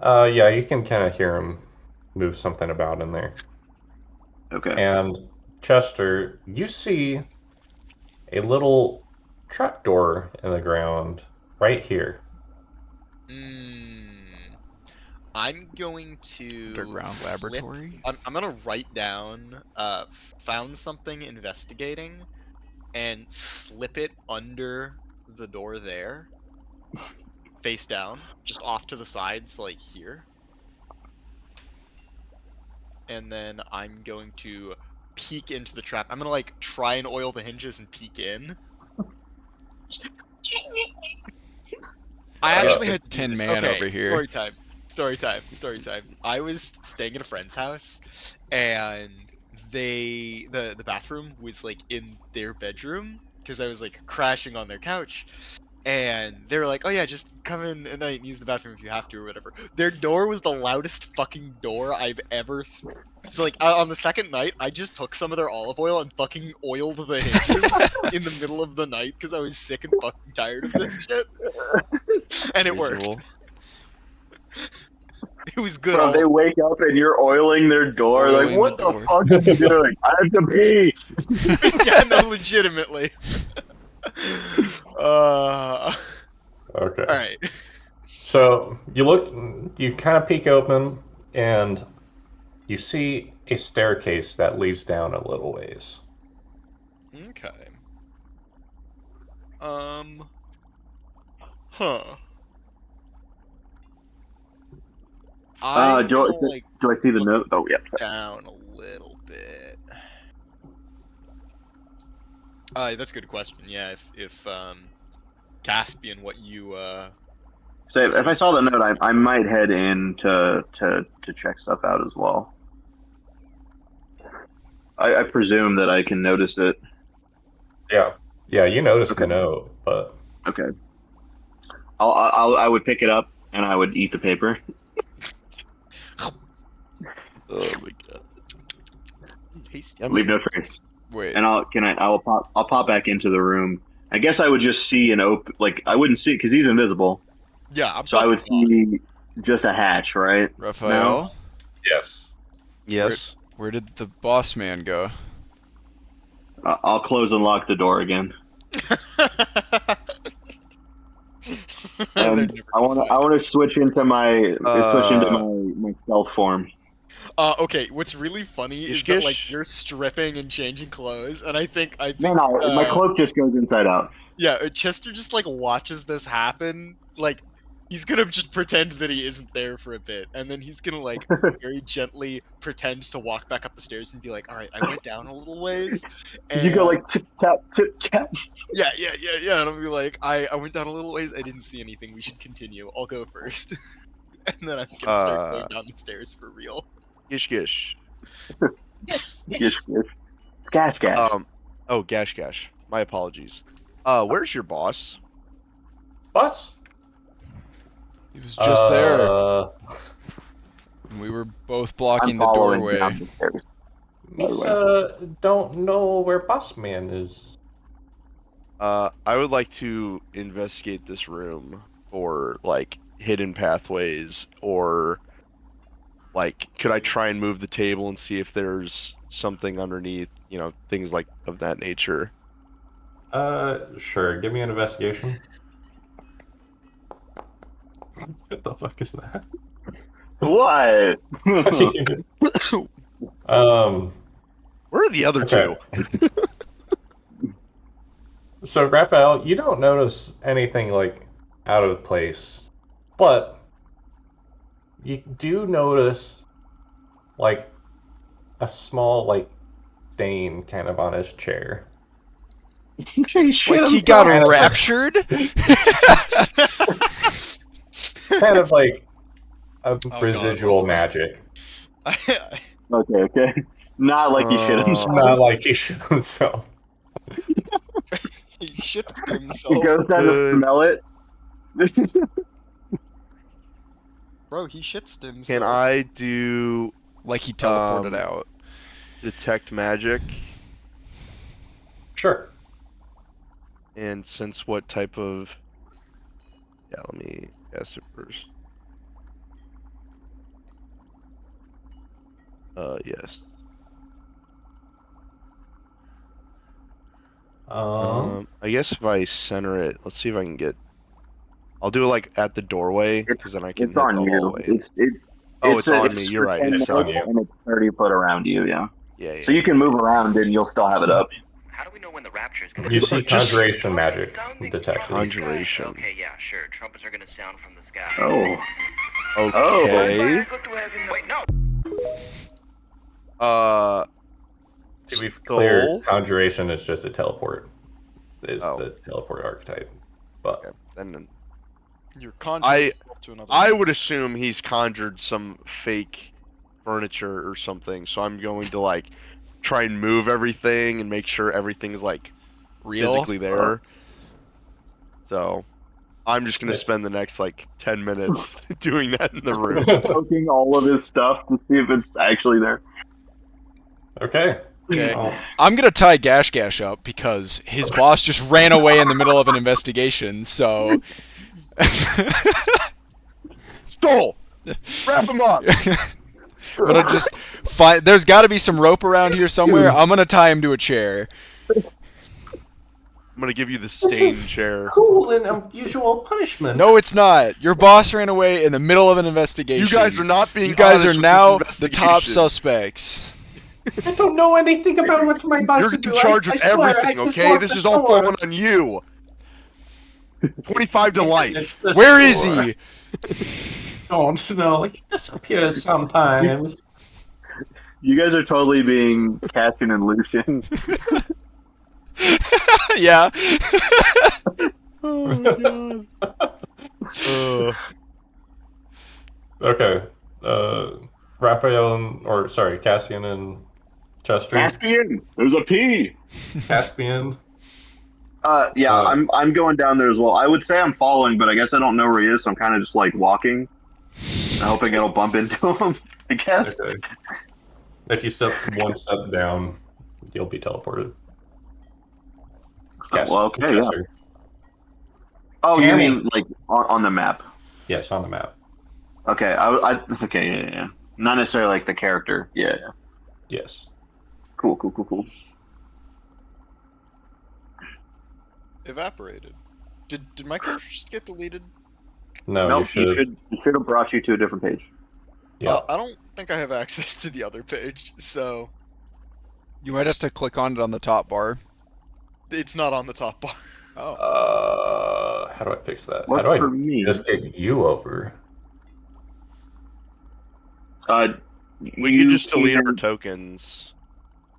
Yeah. Yeah, you can kind of hear him move something about in there. Okay. And Chester, you see a little trapdoor in the ground right here. I'm going to Underground slip. laboratory. I'm gonna write down found something investigating and slip it under the door there, face down, just off to the sides like here. And then I'm going to peek into the trap. I'm gonna like try and oil the hinges and peek in. I actually had to do 10 this. man Okay, over here. Story time. I was staying at a friend's house, and the bathroom was like in their bedroom because I was like crashing on their couch, and they were like, "Oh yeah, just come in at night and use the bathroom if you have to or whatever." Their door was the loudest fucking door I've ever. So like on the second night, I just took some of their olive oil and fucking oiled the hinges in the middle of the night because I was sick and fucking tired of this shit, and it worked. Visual. It was good. Bro, they wake up and you're oiling their door. Oiling Like, what the the door. fuck are you doing? I have to pee. Yeah, no, legitimately. All Okay. right. So you kind of peek open, and you see a staircase that leads down a little ways. Okay. Huh. I'm Do gonna I see the look note? Oh, yeah. down a little bit. That's a good question. Yeah, if Caspian, what you So if I saw the note, I might head in to check stuff out as well. I presume that I can notice it. Yeah, you noticed the Okay. note, but Okay. I would pick it up and I would eat the paper. Oh my god. tasty. Leave no trace. Wait. And I'll pop back into the room. I guess I would just see an open, like I wouldn't see it because he's invisible. Yeah, I'm So I would fucking gone. see just a hatch, right? Raphael, yes. Yes. where did the boss man go? I'll close and lock the door again. They're And never I gonna find want to switch into my Uh, my stealth form. Okay, what's really funny is that like you're stripping and changing clothes, and I think No, my cloak just goes inside out. yeah, Chester just like watches this happen. Like he's gonna just pretend that he isn't there for a bit, and then he's gonna like very gently pretend to walk back up the stairs and be like, "All right, I went down a little ways." And You go like tip tap tip tap. yeah, and I'll be like, I went down a little ways. I didn't see anything. We should continue. I'll go first, and then I'm gonna start going down the stairs for real. Gish gish. Yes. Yes, yes. Gash gash. Oh, gash gash. My apologies. Where's your boss? Boss? He was just there. there. We were both blocking I'm the following doorway. down the stairs. Misa don't know where Boss Man is. I would like to investigate this room for like hidden pathways, or like could I try and move the table and see if there's something underneath, things like of that nature. Sure. Give me an investigation. What the fuck is that? What? Where are the other Okay. two? So, Raphael, you don't notice anything like out of place, but you do notice like a small like stain kind of on his chair. Like he got raptured? Kind of like a God, residual what was- magic. Okay. Not like he shit himself. Not like he shit himself. he shits He himself. goes down to smell it. Bro, he shits himself. Can I do Like he teleported Um, out. detect magic? Sure. And sense what type of... Yeah, let me guess it first. Yes. I guess if I center it, let's see if I can get... I'll do it like at the doorway, because then I can It's hit on the you. hallway. It's on me. You're right. It's on you. And it's 30 foot around you, yeah. Yeah. So you can move around and you'll still have it up. How do we know when the rapture is going You to see Just- conjuration magic detected. Conjuration. Okay, yeah, sure. Trumpets are going to sound from the sky. Oh. Okay. Wait, no. To be clear, Soul? conjuration is just a teleport. Is Oh. the teleport archetype. But Okay. Then You're conjuring to another. I would assume he's conjured some fake furniture or something, so I'm going to like try and move everything and make sure everything's like Real? physically there. So I'm just gonna Nice. spend the next like 10 minutes doing that in the room. Poking all of his stuff to see if it's actually there. okay. Okay. Oh, I'm gonna tie Gash up because his boss just ran away in the middle of an investigation, so... Stole! Wrap him up! I'm gonna just find... There's gotta be some rope around here somewhere. I'm gonna tie him to a chair. I'm gonna give you the stain chair. Cool and unusual punishment. No, it's not. Your boss ran away in the middle of an investigation. You guys are not being You guys honest are with now this the top investigation. suspects. I don't know anything about what my boss You're would in do. charge I of swear, I everything, just okay? walked This the is all door. falling on you. 25 to life. It's the Where is store. he? Don't know. He disappears sometimes. You guys are totally being Caspian and Lucian. Yeah. Oh my god. Okay. Raphael or sorry, Cassian and Chester. Caspian! There's a P! Caspian. Yeah, I'm going down there as well. I would say I'm following, but I guess I don't know where he is, so I'm kind of just like walking. Hoping it'll bump into him, I guess. Okay. If you step one step down, you'll be teleported. Well, okay, yeah. Chester. Oh, you Tammy. mean like on the map? Yes, on the map. Okay, okay, yeah. Not necessarily like the character. Yeah. Yes. Cool. Evaporated. Did my character just get deleted? No, Nope, you should. It should have brought you to a different page. Yeah. I don't think I have access to the other page, so You might have to click on it on the top bar. it's not on the top bar. Oh. How do I fix that? Worked How do for I me. just get you over? We could just delete our tokens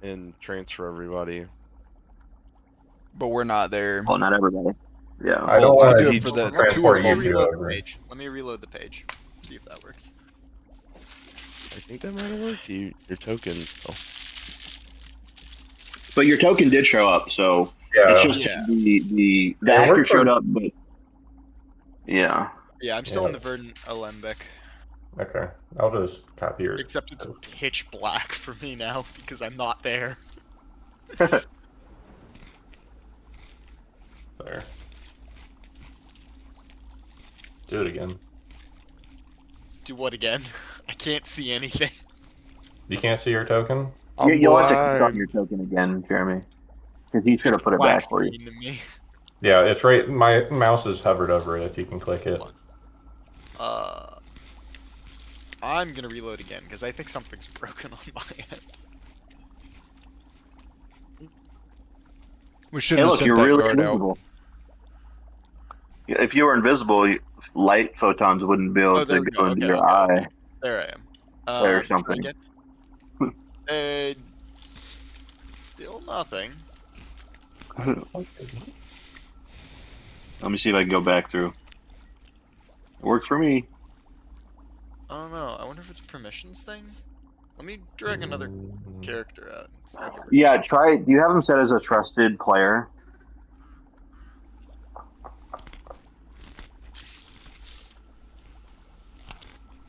and transfer everybody. But we're not there. Well, not everybody. Yeah. I don't Well, I want do to it for the transport two of Let them. me you reload the over. page. Let me reload the page. See if that works. I think that might have worked. Your token. Oh. But your token did show up, so Yeah. it's just Yeah. the Yeah, actor we're showed up, but yeah. Yeah, I'm still Yeah. in the verdant alembic. Okay. I'll just copy yours. Except it's pitch black for me now because I'm not there. There. Do it again. Do what again? I can't see anything. You can't see your token? You'll have to click on blind. your token again, Jeremy, because he should have put it Black back for you. screen to me. Yeah, it's right. My mouse is hovered over it if you can click it. I'm gonna reload again because I think something's broken on my end. We Hey, shouldn't look, have you're sent that really guard out. invisible. Yeah, if you were invisible, light photons wouldn't be able Oh, there to we go go. into Okay, your okay, eye. There I am. Or Try something. again. Still nothing. Let me see if I can go back through. It worked for me. I don't know. I wonder if it's a permissions thing. Let me drag another character out. And see if I can Yeah, try. Do you have him set as a trusted player?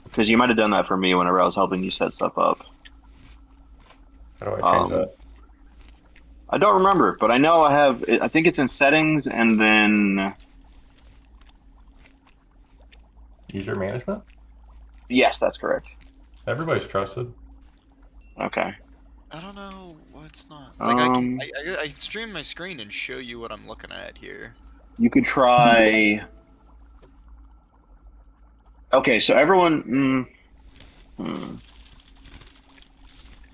Because you might have done that for me whenever I was helping you set stuff up. How do I change that? I don't remember, but I know I have. I think it's in settings, and then User management? yes, that's correct. Everybody's trusted. Okay. I don't know what's not. Like I Um, can stream my screen and show you what I'm looking at here. you could try. Okay, so everyone.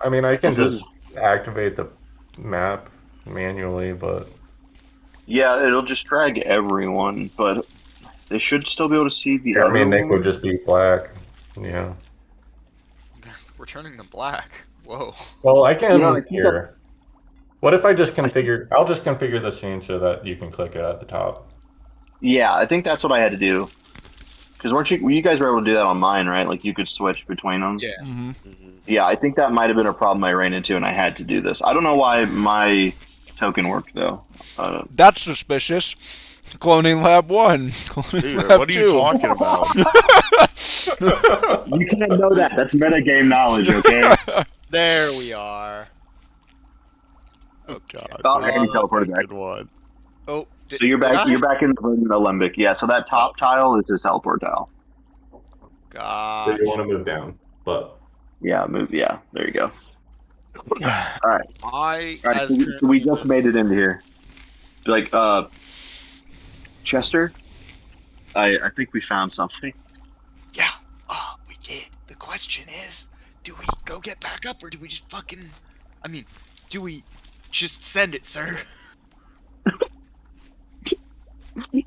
I mean, I can This just activate the map manually, but Yeah, it'll just drag everyone, but they should still be able to see the I other mean, Nick one. would just be black. Yeah. We're turning them black. Whoa. Well, I can You know, I think here. What if I just configure? I'll just configure the scene so that you can click it at the top. Yeah, I think that's what I had to do. Because you guys were able to do that on mine, right? Like you could switch between them. Yeah. Mm-hmm. Yeah, I think that might have been a problem I ran into, and I had to do this. I don't know why my token worked though. That's suspicious. Cloning Lab 1. Cloning Dude, Lab what are 2. you talking about? You can't know that. That's metagame knowledge, okay? There we are. Oh God, Oh, this and he is teleported a back. good one. Oh, So you're back. You're back in the limbic. Yeah. So that top tile is his teleport tile. So God. you want to move down, but Yeah. Move. Yeah. There you go. All right. I All right. as So we currently just made it into here. Like Chester. I think we found something. Yeah. Oh, we did. The question is, do we go get back up or do we just fucking? I mean, do we just send it, sir?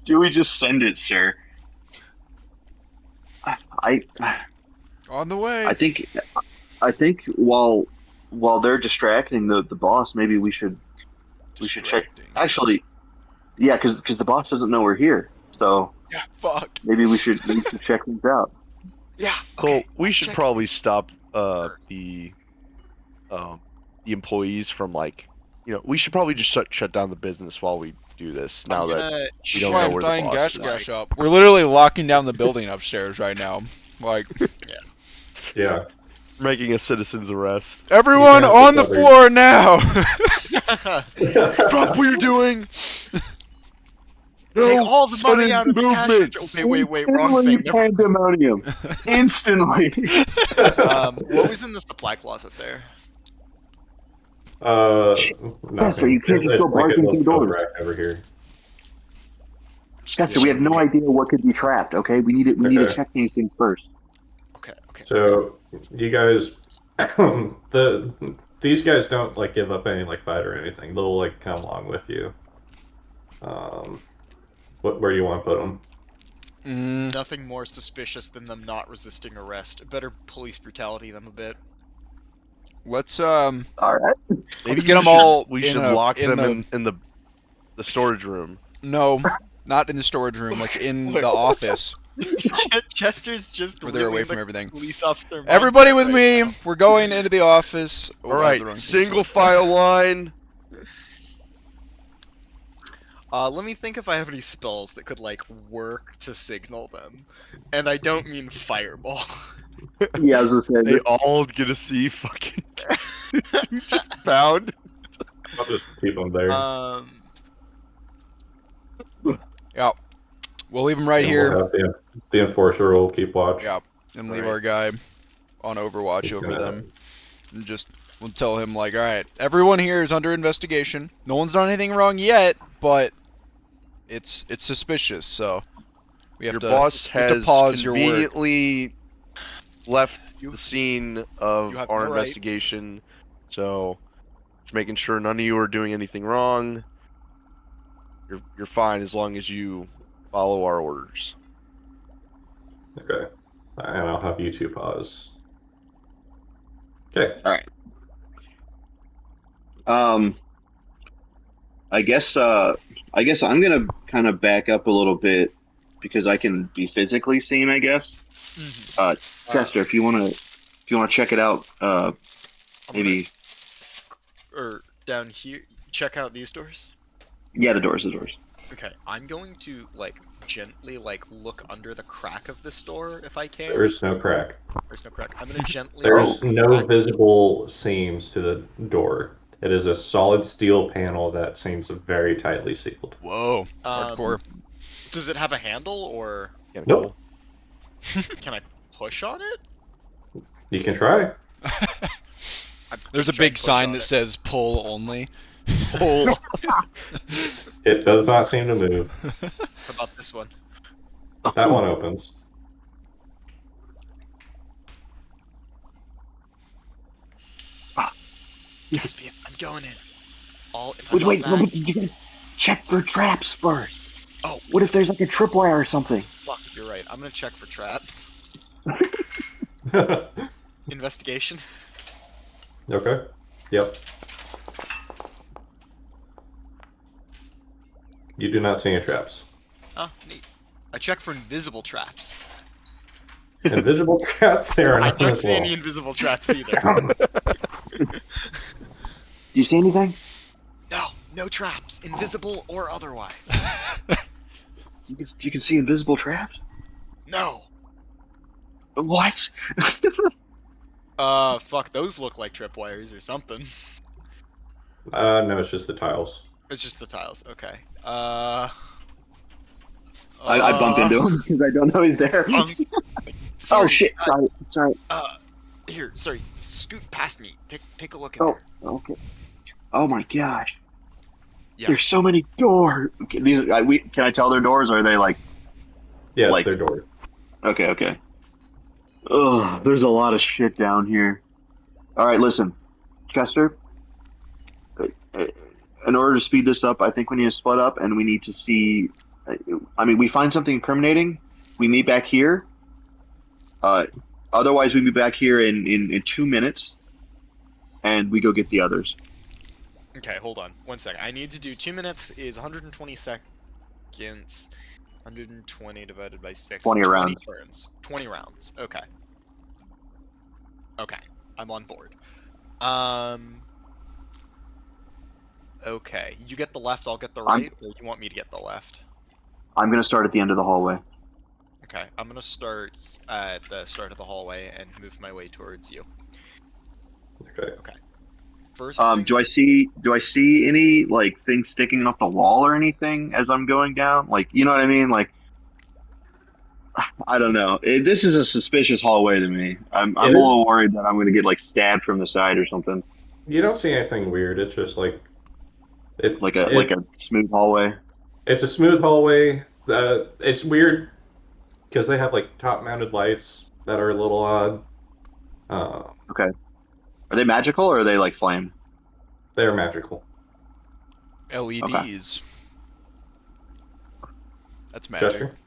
Do we just send it, sir? I On the way. I think while they're distracting the boss, maybe we should check. Distracting. Actually, yeah, because the boss doesn't know we're here, so Yeah. Fuck. maybe we should check things out. Yeah. So Okay. we should check probably this. stop the employees from we should probably just shut down the business while we do this. Now I'm that gonna we don't Why know I'm where the dying boss gash is. up. We're literally locking down the building upstairs right now. Like, yeah. Making a citizen's arrest. everyone Yeah, on the it's floor now! Drop what you're doing. Take No all the money sudden out of the cash register. movements. Wait, wrong thing. Never- Pandemonium. Instantly. What was in the supply closet there? Nothing. So you can't just It's go like barging a through little code doors. rack over here. Chester, we have no idea what could be trapped. Okay, we need to Okay. check these things first. Okay. So you guys, these guys don't like give up any fight or anything. They'll come along with you. Where do you want to put them? Nothing more suspicious than them not resisting arrest. Better police brutality them a bit. Let's All right. Maybe get 'em all We in should a- lock in them in the storage room. no, not in the storage room, like in Look. the office Chester's just where they're away living from the everything. police officer. Everybody mindset with right me. now. We're going into the office. Oh, All I have the wrong right, thing single selected. file line. Let me think if I have any spells that could work to signal them, and I don't mean fireball. Yeah, I was gonna say. They all gonna see fucking this dude just bound. I'll just keep them there. Yeah. We'll leave him right And here. We'll have the enforcer will keep watch. Yeah. And leave Right. our guy on Overwatch He's over gonna- them. And just we'll tell him all right, everyone here is under investigation. No one's done anything wrong yet, but it's suspicious, so we have Your to boss we have to has pause your work. conveniently left the scene of you have our no rights. investigation, so just making sure none of you are doing anything wrong. You're fine as long as you follow our orders. Okay. And I'll have you two pause. Okay. All right. I guess I'm gonna kind of back up a little bit because I can be physically seen. I guess. Chester, if you wanna check it out, maybe. Or down here, check out these doors. Yeah, the doors. Okay, I'm going to like gently like look under the crack of this door if I can. There is no crack. There's no crack. I'm gonna gently. There's open the no crack. visible seams to the door. It is a solid steel panel that seems very tightly sealed. Whoa, hardcore. Does it have a handle or Nope. can I push on it? You can try. There's a Try and big push sign on that it. says "pull only." Pull. It does not seem to move. How about this one? That one opens. Caspian, I'm going in. If Wait, I'm wait, not back, you gotta check for traps first. Oh. What if there's like a tripwire or something? fuck, you're right. I'm gonna check for traps. Investigation. Okay. Yep. You do not see any traps. Oh, neat. I check for invisible traps. Invisible traps there are I not don't as see well. any invisible traps either. Do you see anything? No, no traps, invisible or otherwise. You can see invisible traps. No. What? Fuck, those look like tripwires or something. No, it's just the tiles. It's just the tiles. Okay. I bump into him because I don't know he's there. Oh Oh shit! Sorry. Here, sorry. Scoot past me. Take a look in Oh, there. okay. Oh my gosh. Yeah. There's so many doors. Okay, can I tell they're doors, or are they like? Yes, Like- they're doors. Okay. Ugh, there's a lot of shit down here. All right, listen, Chester. In order to speed this up, I think we need to split up, and we need to see. I mean, we find something incriminating, we meet back here. Otherwise, we meet back here in 2 minutes, and we go get the others. Okay, hold on. 1 second. I need to do 2 minutes is 120 seconds. 120 divided by 6. 20 rounds. turns. 20 rounds. Okay. Okay. I'm on board. Okay. You get the left, I'll get the right, or you want me to get the left? I'm gonna start at the end of the hallway. Okay. I'm gonna start at the start of the hallway and move my way towards you. Okay. First Do I see any like things sticking off the wall or anything as I'm going down? Like, you know what I mean? Like, I don't know. This is a suspicious hallway to me. I'm a little worried that I'm gonna get like stabbed from the side or something. You don't see anything weird. It's just like Like a smooth hallway. It's a smooth hallway. It's weird because they have like top-mounted lights that are a little odd. Okay. Are they magical or are they like flame? They're magical. LEDs. That's magic. Chester,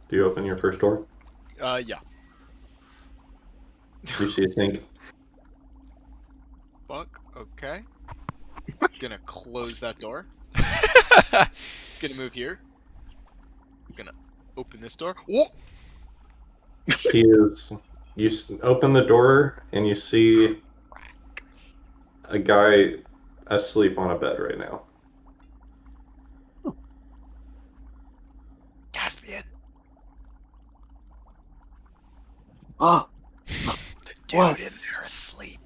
do you open your first door? Yeah. You see a sink. Fuck. Okay. Gonna close that door. Gonna move here. Gonna open this door. Whoa! You open the door and you see a guy asleep on a bed right now. Caspian. Oh, The dude What? in there asleep.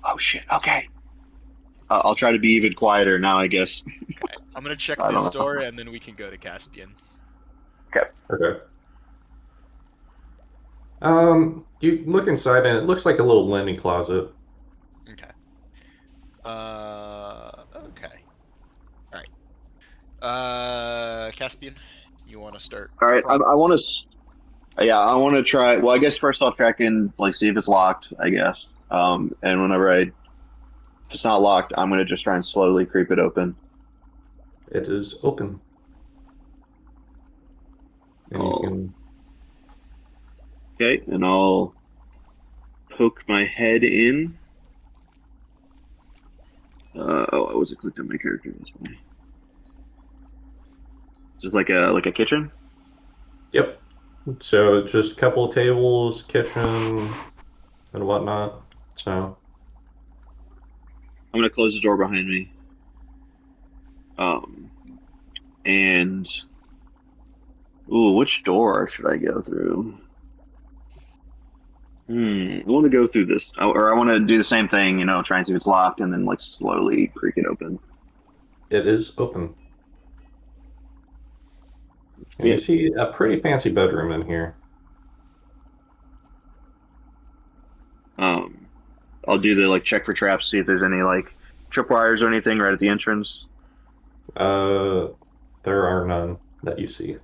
oh shit. Okay. I'll try to be even quieter now, I guess. Okay. I'm gonna check I don't this know. door and then we can go to Caspian. Okay. You look inside and it looks like a little linen closet. Okay. Okay. Alright. Caspian, you wanna start? All right. I want to. Yeah, I want to try. Well, I guess first I'll check in, like, see if it's locked. I guess. And whenever if it's not locked, I'm gonna just try and slowly creep it open. It is open. And you Oh. can Okay, and I'll poke my head in. I wasn't clicked on my character. That's why. Just like a kitchen. Yep. So just a couple of tables, kitchen, and whatnot. So I'm gonna close the door behind me. And which door should I go through? I want to go through this, or I want to do the same thing. Try and see if it's locked, and then like slowly creak it open. it is open. And you see a pretty fancy bedroom in here. I'll do the like check for traps, see if there's any like tripwires or anything right at the entrance. There are none that you see.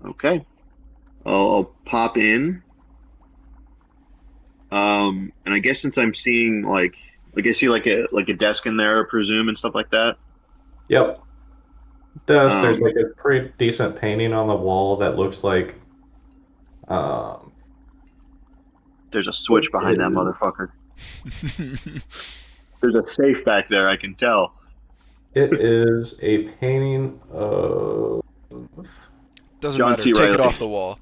Okay. I'll pop in. And I guess since I'm seeing like I see like a desk in there, I presume, and stuff like that. Yep. There's like a pretty decent painting on the wall that looks like There's a switch behind that motherfucker. There's a safe back there, I can tell. it is a painting of Doesn't John matter. C. Take it Reilly. off the wall.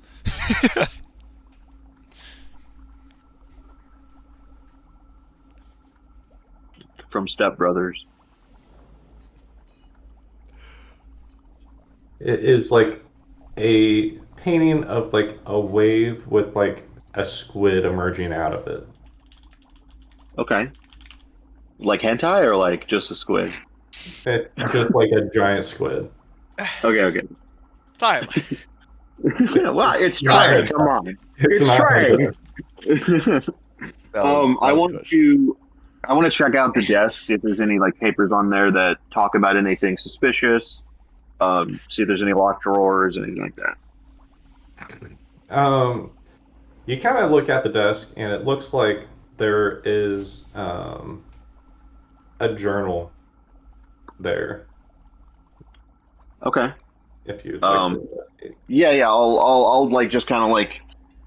From Step Brothers. it is like a painting of like a wave with like a squid emerging out of it. Okay. Like hentai or like just a squid? It's just like a giant squid. Okay. Tyler. Well, it's Trey. Come on. It's not Trey. Valid I want question. to check out the desk, see if there's any like papers on there that talk about anything suspicious. See if there's any locked drawers, anything like that. You kind of look at the desk and it looks like there is a journal there. Okay. If you'd like to. Yeah. I'll like just kind of like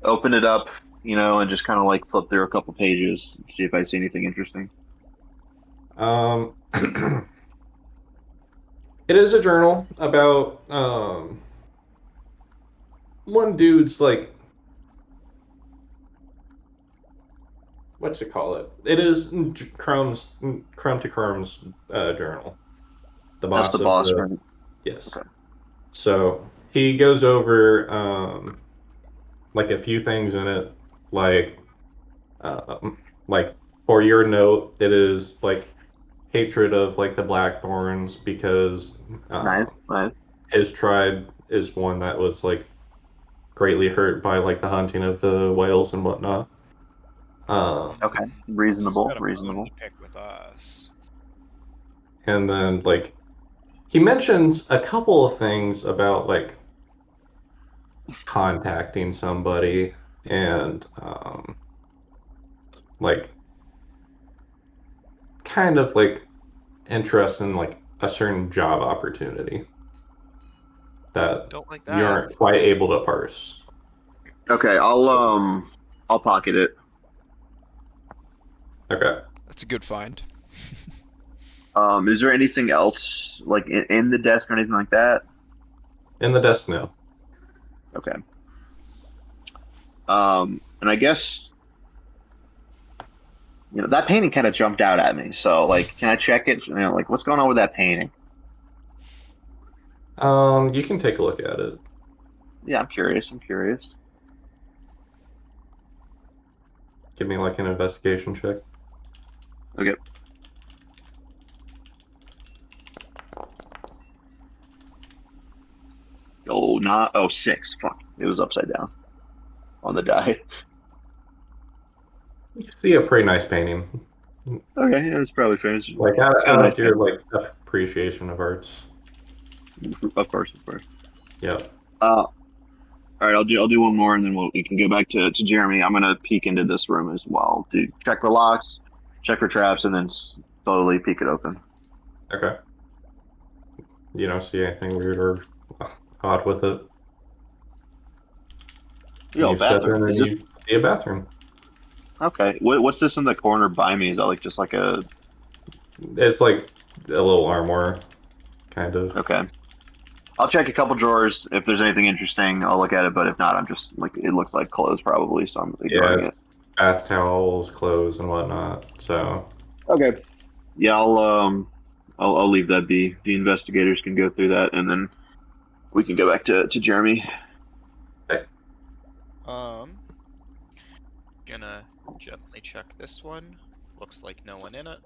open it up, and just kind of like flip through a couple pages, see if I see anything interesting. It is a journal about one dude's like, what you call it? It is Crumb to Crumb's journal. The boss. That's the boss, right? Yes. Okay. So he goes over like a few things in it, like for your note, it is like hatred of like the Blackthorns because Nice. his tribe is one that was like greatly hurt by like the hunting of the whales and whatnot. Okay. Reasonable. He's got a bone to pick with us. And then like he mentions a couple of things about like contacting somebody and like kind of like interest in like a certain job opportunity that Don't like you that. aren't quite able to parse. Okay. I'll pocket it. Okay. That's a good find. Is there anything else like in the desk or anything like that? In the desk now. Okay. And I guess that painting kind of jumped out at me. So like, can I check it? Like what's going on with that painting? You can take a look at it. Yeah, I'm curious. Give me like an investigation check. Okay. Oh, 6. Fuck. It was upside down on the die. You see a pretty nice painting. Okay, yeah, it's probably finished. Like out of your like appreciation of arts. Of course. Yep. All right, I'll do one more, and then we can go back to Jeremy. I'm gonna peek into this room as well. Do check for locks, check for traps, and then slowly peek it open. Okay. You don't see anything weird or odd with it. Yo, You step in bathroom. and Is you see a bathroom. Okay. What's this in the corner by me? Is that like just like a It's like a little armoire, kind of. Okay. I'll check a couple drawers. If there's anything interesting, I'll look at it. But if not, I'm just like it looks like clothes probably, so I'm Yeah, ignoring it's it. bath towels, clothes, and whatnot. So Okay. Yeah, I'll leave that be. The investigators can go through that, and then we can go back to Jeremy. Gonna gently check this one. Looks like no one in it.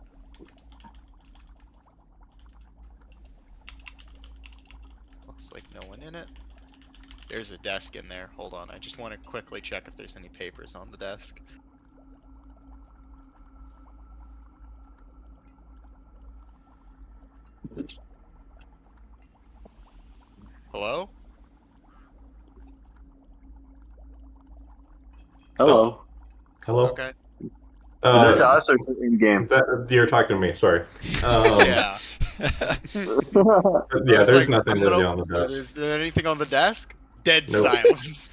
Looks like no one in it. There's a desk in there. Hold on, I just want to quickly check if there's any papers on the desk. Hello? Hello. hello. Okay. Is that to us or in game? You're talking to me. Sorry. Yeah. Yeah, I was there's like, nothing I'm really gonna on the open it. desk. Is there anything on the desk? Dead Nope. silence.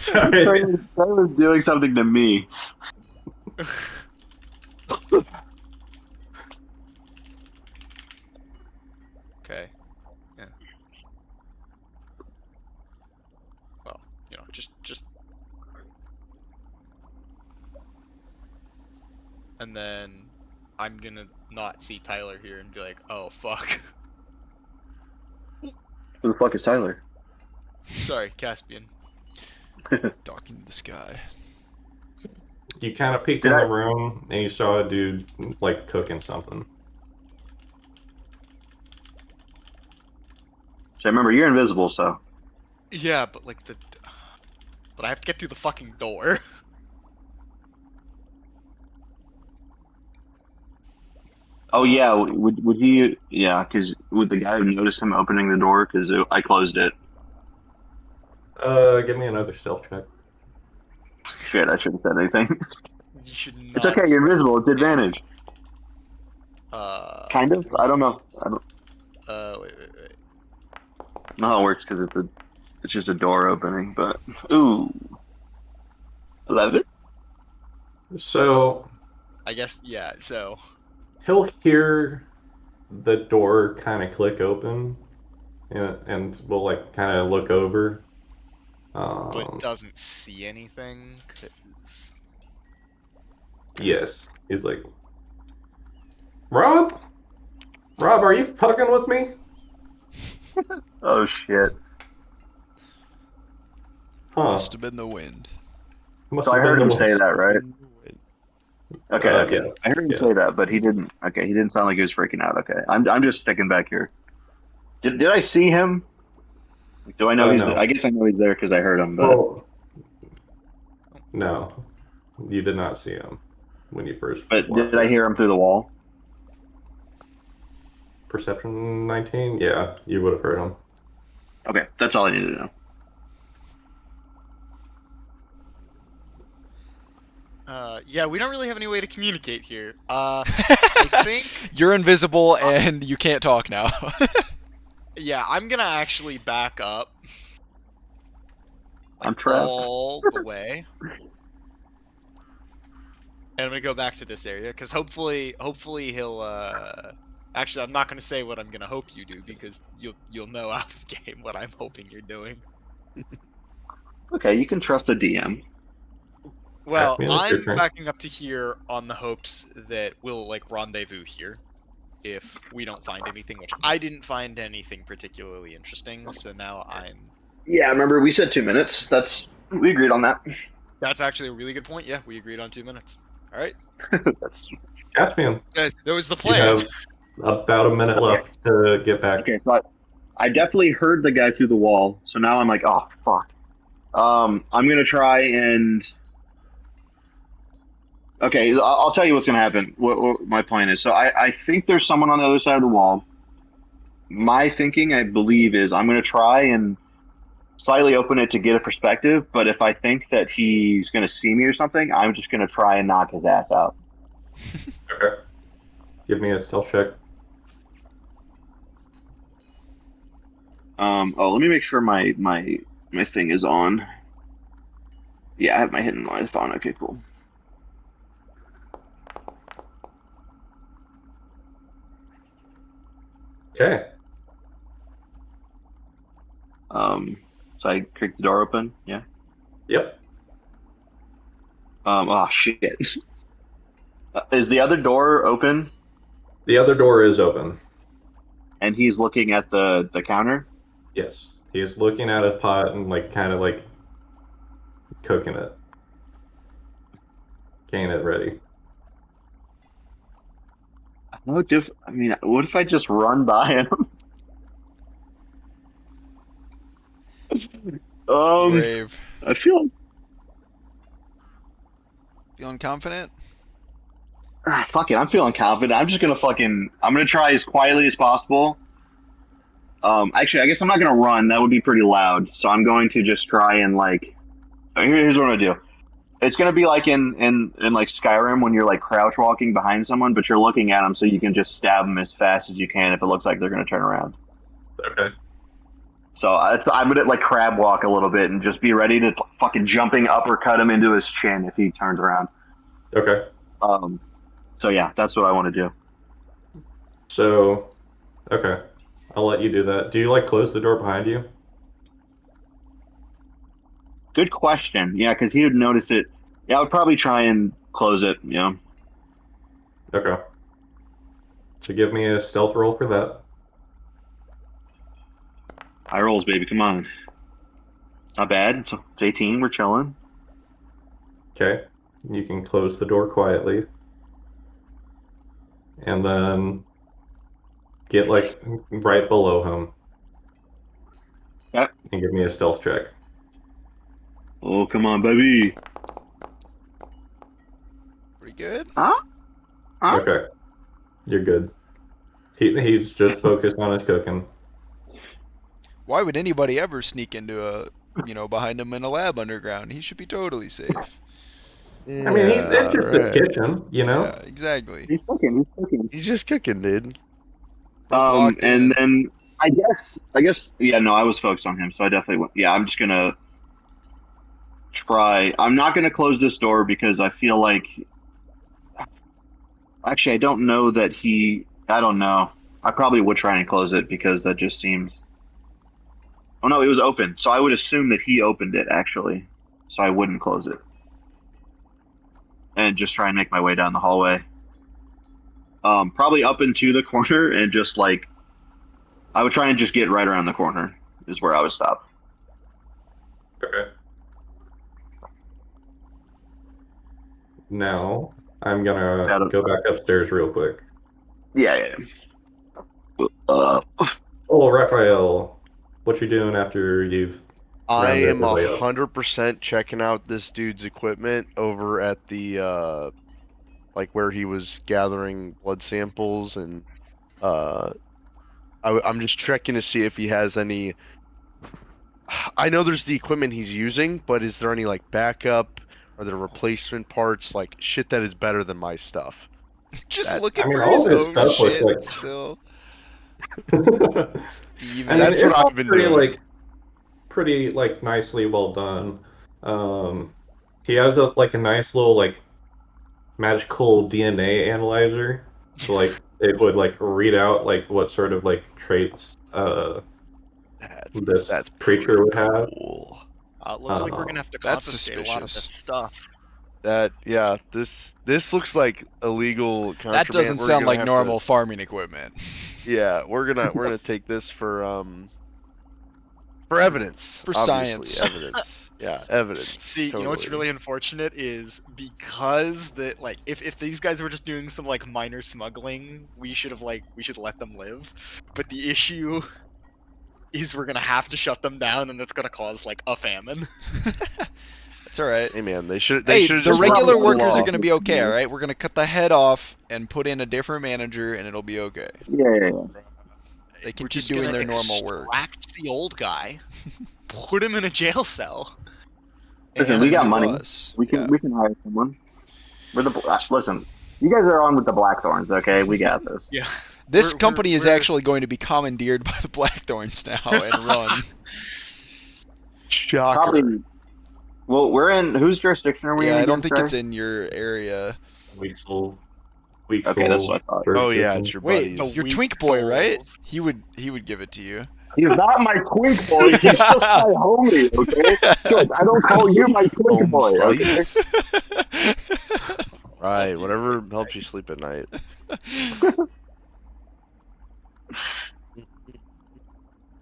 Sorry. That was doing something to me. Okay. Yeah. Well, just. And then I'm gonna not see Tyler here and be like, oh fuck. Who the fuck is Tyler? Sorry, Caspian. Talking to this guy. You kind of peeked Did in I- the room and you saw a dude like cooking something. So remember, you're invisible, so. Yeah, but but I have to get through the fucking door. Oh yeah, would he? Yeah, because would the guy notice him opening the door? Because I closed it. Give me another stealth check. Shit, I shouldn't have said anything. You should not. It's okay, you're invisible. It's advantage. Uh. Kind of. I don't know. I don't Wait. know how it works because it's just a door opening. But ooh, 11. So I guess yeah. So. he'll hear the door kind of click open, and we'll like kind of look over. But doesn't see anything. 'Cause... Yes, he's like, Rob, are you fucking with me? Oh shit. Huh? Must have been the wind. Must So I have heard been him the say that, right? Okay, okay. yeah. I heard him Yeah. say that, but he didn't. Okay, he didn't sound like he was freaking out. Okay, I'm just sticking back here. Did I see him? Do I know he's? No. I guess I know he's there because I heard him. But Well, no, you did not see him when you first. but walked did I in. hear him through the wall? Perception 19? Yeah, you would have heard him. Okay, that's all I needed to know. Yeah, we don't really have any way to communicate here. I think. You're invisible and you can't talk now. Yeah, I'm gonna actually back up. I'm trapped. All the way. And I'm gonna go back to this area, because hopefully he'll, Actually, I'm not gonna say what I'm gonna hope you do, because you'll know out of game what I'm hoping you're doing. Okay, you can trust the DM. Well, Caspian, it's your I'm turn. backing up to here on the hopes that we'll, like, rendezvous here. If we don't find anything, which I didn't find anything particularly interesting, so now I'm... Yeah, remember we said 2 minutes. We agreed on that. That's actually a really good point. Yeah, we agreed on 2 minutes. Alright. That's Caspian, That was the you plan. have about a minute left to get back. okay. So I definitely heard the guy through the wall. So now I'm like, oh fuck. I'm gonna try and. Okay, I'll tell you what's gonna happen. What my plan is. So I think there's someone on the other side of the wall. My thinking, I believe, is I'm gonna try and slightly open it to get a perspective. But if I think that he's gonna see me or something, I'm just gonna try and knock his ass out. Okay. Give me a stealth check. Let me make sure my thing is on. Yeah, I have my hidden noise on. Okay, cool. Okay. So I kick the door open. Yeah. Yep. Oh shit. Is the other door open? The other door is open. And he's looking at the counter. Yes. He's looking at a pot and like kind of like cooking it. Getting it ready. What if I just run by him? Brave. I feel Feeling confident? fuck it. I'm feeling confident. I'm just gonna I'm gonna try as quietly as possible. Actually, I guess I'm not gonna run. That would be pretty loud. So I'm going to just try and like. Here's what I'm gonna do. It's gonna be like in like Skyrim when you're like crouch walking behind someone, but you're looking at them so you can just stab them as fast as you can if it looks like they're gonna turn around. Okay. So I'm gonna like crab walk a little bit and just be ready to fucking jumping uppercut him into his chin if he turns around. Okay. So yeah, that's what I want to do. So, okay. I'll let you do that. Do you like close the door behind you? Good question. Yeah, because he would notice it. Yeah, I would probably try and close it. Yeah. Okay. So give me a stealth roll for that. High rolls, baby. Come on. Not bad. It's 18. We're chilling. Okay. You can close the door quietly. And then get like right below him. Yep. And give me a stealth check. Oh, come on, baby. Pretty good. Huh? Okay. You're good. He's just focused on his cooking. Why would anybody ever sneak into behind him in a lab underground? He should be totally safe. I mean, it's just the kitchen, you know? Yeah, exactly. He's cooking. He's just cooking, dude. Locked in. And then I guess, yeah, no, I was focused on him, so I definitely went. Yeah, I'm just gonna try. I'm not gonna close this door because I feel like. Actually, I don't know that I don't know. I probably would try and close it because that just seems. Oh no, it was open, so I would assume that he opened it actually, so I wouldn't close it. And just try and make my way down the hallway. Probably up into the corner and just like, I would try and just get right around the corner is where I would stop. Okay. Now, I'm gonna go back upstairs real quick. Yeah. Oh, Raphael, what you doing after you've... I rounded am everybody up? 100% checking out this dude's equipment over at the like where he was gathering blood samples, and I'm just checking to see if he has any. I know there's the equipment he's using, but is there any like backup? Are there replacement parts, like shit that is better than my stuff? Just That- looking I mean, for all his of his own stuff looks shit like- still. I Even mean, That's it's what all I've been pretty, doing. like, pretty like nicely well done. He has a nice little like magical DNA analyzer, so like it would like read out like what sort of like traits this That's creature would have. cool. Looks like we're gonna have to That's confiscate a lot of this suspicious. stuff. This looks like illegal contraband. that doesn't We're sound gonna like have normal farming equipment. Yeah, we're gonna take this for evidence. For obviously. science. Evidence. Yeah, evidence. See, you know what's totally. really unfortunate is because that like if these guys were just doing some like minor smuggling, we should let them live. But the issue is we're gonna have to shut them down, and that's gonna cause like a famine. That's all right. Hey man, they should. Hey, should the regular workers law. are going to be okay, all right? We're going to cut the head off and put in a different manager, and it'll be okay. Yeah. They can We're keep just doing gonna their normal work. extract the old guy, put him in a jail cell. Listen, we got And money. us. We can Yeah. hire someone. Listen, you guys are on with the Blackthorns, okay? We got this. Yeah. This We're- company is we're- actually going to be commandeered by the Blackthorns now and run. Shocker. Probably. Well, we're in whose jurisdiction are we in? Yeah, I again, don't think sorry? it's in your area. Weasel. weak Okay, that's soul what I thought. church Oh yeah, system. it's your Wait, buddies. the Your weak twink boy, right? souls. He would give it to you. He's not my twink boy. He's just my homie. Okay. Good. I don't call you my twink Home boy. Okay. slice. Right, whatever helps you sleep at night.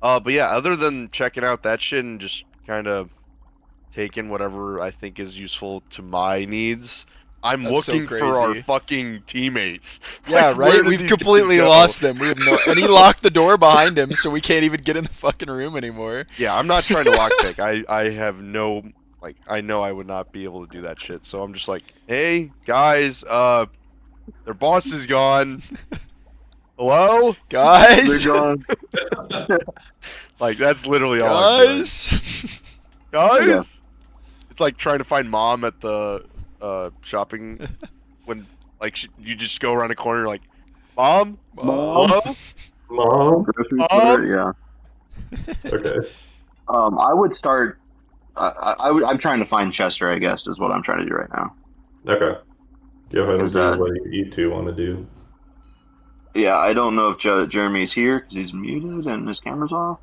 But yeah, other than checking out that shit and just kind of taking whatever I think is useful to my needs, I'm That's so looking for our crazy. fucking teammates. Yeah, Like, where right. did We've these guys completely go? lost them. We have no, and he locked the door behind him, so we can't even get in the fucking room anymore. Yeah, I'm not trying to lockpick. I have no, like, I know I would not be able to do that shit. So I'm just like, hey guys, their boss is gone. Hello, Guys, They're gone. like that's literally all I'm doing. guys. Guys, Yeah. it's like trying to find mom at the shopping when like you just go around a corner, you're like, mom, hello. Mom. Grocery store, yeah. Okay. I would start. I'm trying to find Chester. I guess is what I'm trying to do right now. Okay. Go ahead and Is do that- what you two want to do. Yeah, I don't know if Jeremy's here because he's muted and his camera's off.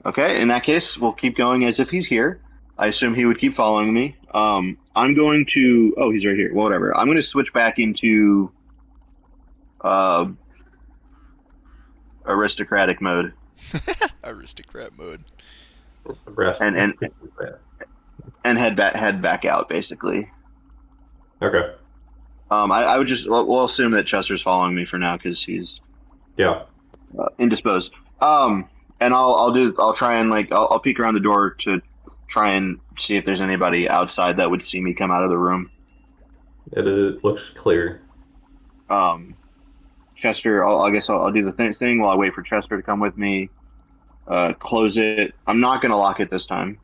Okay, in that case, we'll keep going as if he's here. I assume he would keep following me. I'm going to. Oh, he's right here. Whatever. I'm going to switch back into aristocratic mode. Aristocrat mode. Rest. And head back out basically. Okay. I would just we'll assume that Chester's following me for now because he's Yeah. indisposed. And I'll try and I'll peek around the door to try and see if there's anybody outside that would see me come out of the room. It looks clear. Chester, I guess I'll do the thing while I wait for Chester to come with me. Close it. I'm not gonna lock it this time.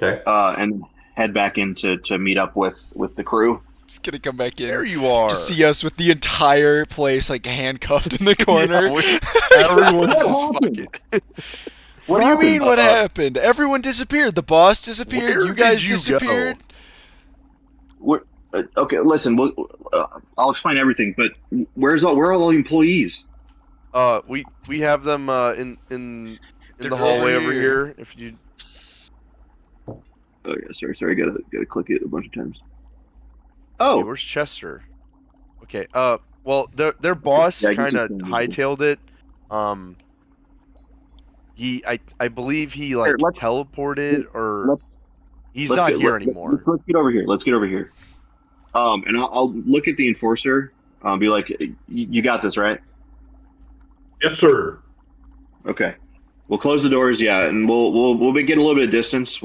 Okay. And head back in to meet up with the crew. Just gonna come back in. There you are. To see us with the entire place like handcuffed in the corner. Everyone's just fucking. What do you mean? What happened? Everyone disappeared. The boss disappeared. Where You guys did you disappeared. Okay, listen. I'll explain everything. But where are all the employees? We have them in They're the hallway over over here. here. If you Oh yeah, sorry. Gotta click it a bunch of times. Hey, Oh, where's Chester? Okay. Well, their boss Yeah, I kind of can see him. hightailed it. I believe he like Here, let's- teleported or let's- he's not here anymore. Let's get over here. And I'll look at the enforcer. Be like, you got this, right? Yes, sir. Okay. We'll close the doors, yeah, and we'll be getting a little bit of distance.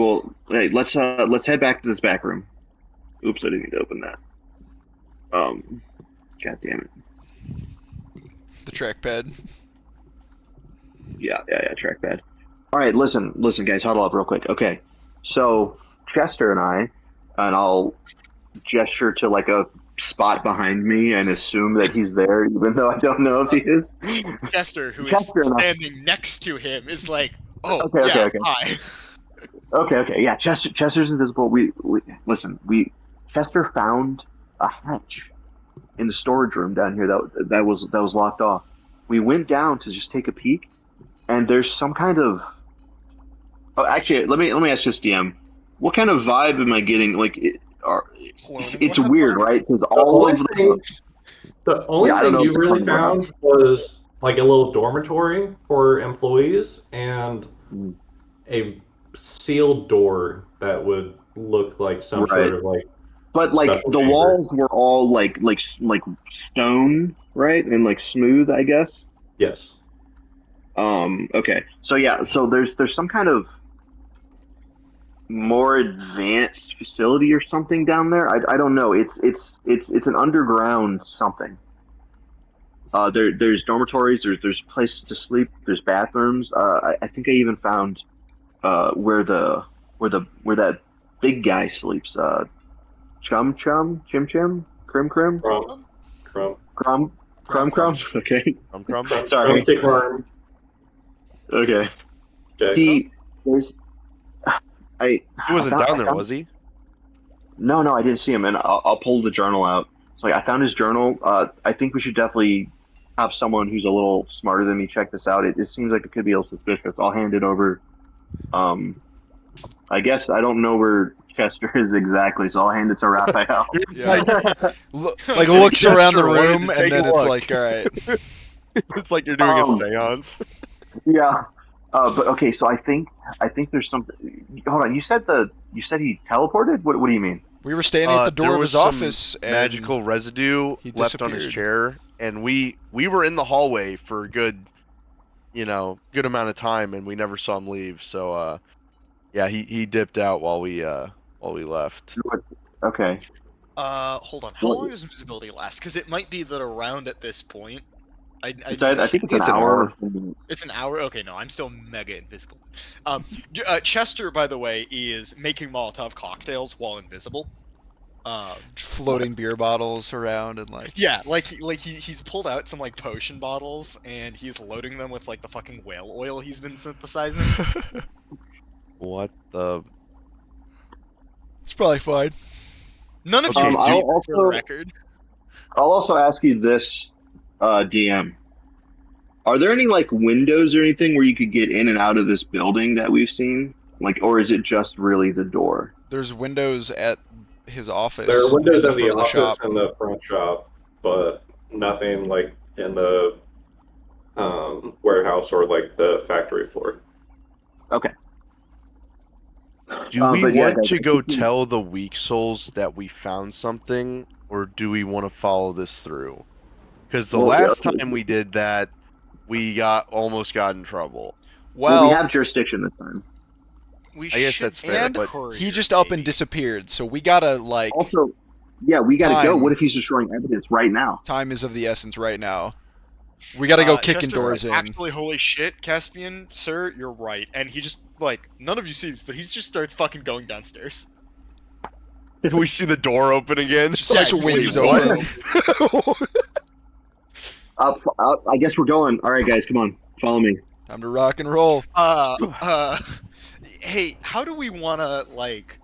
Hey, let's head back to this back room. Oops, I didn't need to open that. God damn it. The trackpad. Yeah, trackpad. All right, listen, guys, huddle up real quick. Okay, so Chester and I'll gesture to like a spot behind me and assume that he's there, even though I don't know if he is. Chester, who is Chester and I- standing next to him, is like, "Oh, Okay, yeah, okay. hi." Okay, yeah. Chester's invisible. We Chester found a hatch in the storage room down here that was locked off. We went down to just take a peek, and there's some kind of. Oh, actually, let me ask this, DM. What kind of vibe am I getting? Like, Cloning it's lab? weird, right? Because all of The only Yeah, I don't thing know you if the really common found was like a little dormitory for employees and Mm. a sealed door that would look like some Right. sort of like. But like Special the chamber. walls were all like stone, right, and like smooth, I guess. Yes. Okay. So yeah. So there's some kind of more advanced facility or something down there. I don't know. It's an underground something. There's dormitories. There's places to sleep. There's bathrooms. I think I even found where that big guy sleeps. Chim, Crim. Okay. Crumb. Sorry. Crumb. Okay. Okay. He wasn't He wasn't down there, was he? No, I didn't see him, and I'll pull the journal out. So I found his journal. I think we should definitely have someone who's a little smarter than me check this out. It seems like it could be a little suspicious. I'll hand it over. Um, I guess I don't know where Chester is exactly, so I'll hand it to Raphael. Yeah. Like So looks around the Chester wanted room to and take a then it's look. like, all right. It's like you're doing a Um, seance. Yeah. But okay, so I think there's something. Hold on, you said he teleported. What do you mean? We were standing at the door There of was his some office and magical residue he left on his disappeared. chair, and we were in the hallway for a good amount of time, and we never saw him leave. So yeah, he dipped out while we left. Okay. Hold on. How long does invisibility last? Because it might be that around at this point. I I think it's an hour. It's an hour. Okay, no, I'm still mega invisible. Chester, by the way, is making Molotov cocktails while invisible. Floating beer bottles around and like. Yeah, he's pulled out some like potion bottles and he's loading them with like the fucking whale oil he's been synthesizing. What the? It's probably fine. None of Okay, you I'll do, for the also- record. I'll also ask you this, DM. Are there any like windows or anything where you could get in and out of this building that we've seen? Like, or is it just really the door? There's windows at his office. There are windows and in the front of office shop. and the front shop, but nothing like in the warehouse or like the factory floor. Okay. Do we but yeah, want guys, to I go think we- tell the weak souls that we found something, or do we want to follow this through? Because the Well, last yeah. time we did that, we almost got in trouble. Well, we Well, have jurisdiction this time. We I guess should that's fair, and but hurry he here, just up and maybe. disappeared, so we gotta like. Also, yeah, we gotta go. Time. What if he's destroying evidence right now? Time is of the essence right now. We gotta go kicking Chester's doors like, in. Actually, holy shit, Caspian, sir, you're right. And he just, like, none of you see this, but he just starts fucking going downstairs. we see the door open again. Just Yeah, swings you see open. Up, I guess we're going. All right, guys, come on, follow me. Time to rock and roll. Hey, how do we want to, like,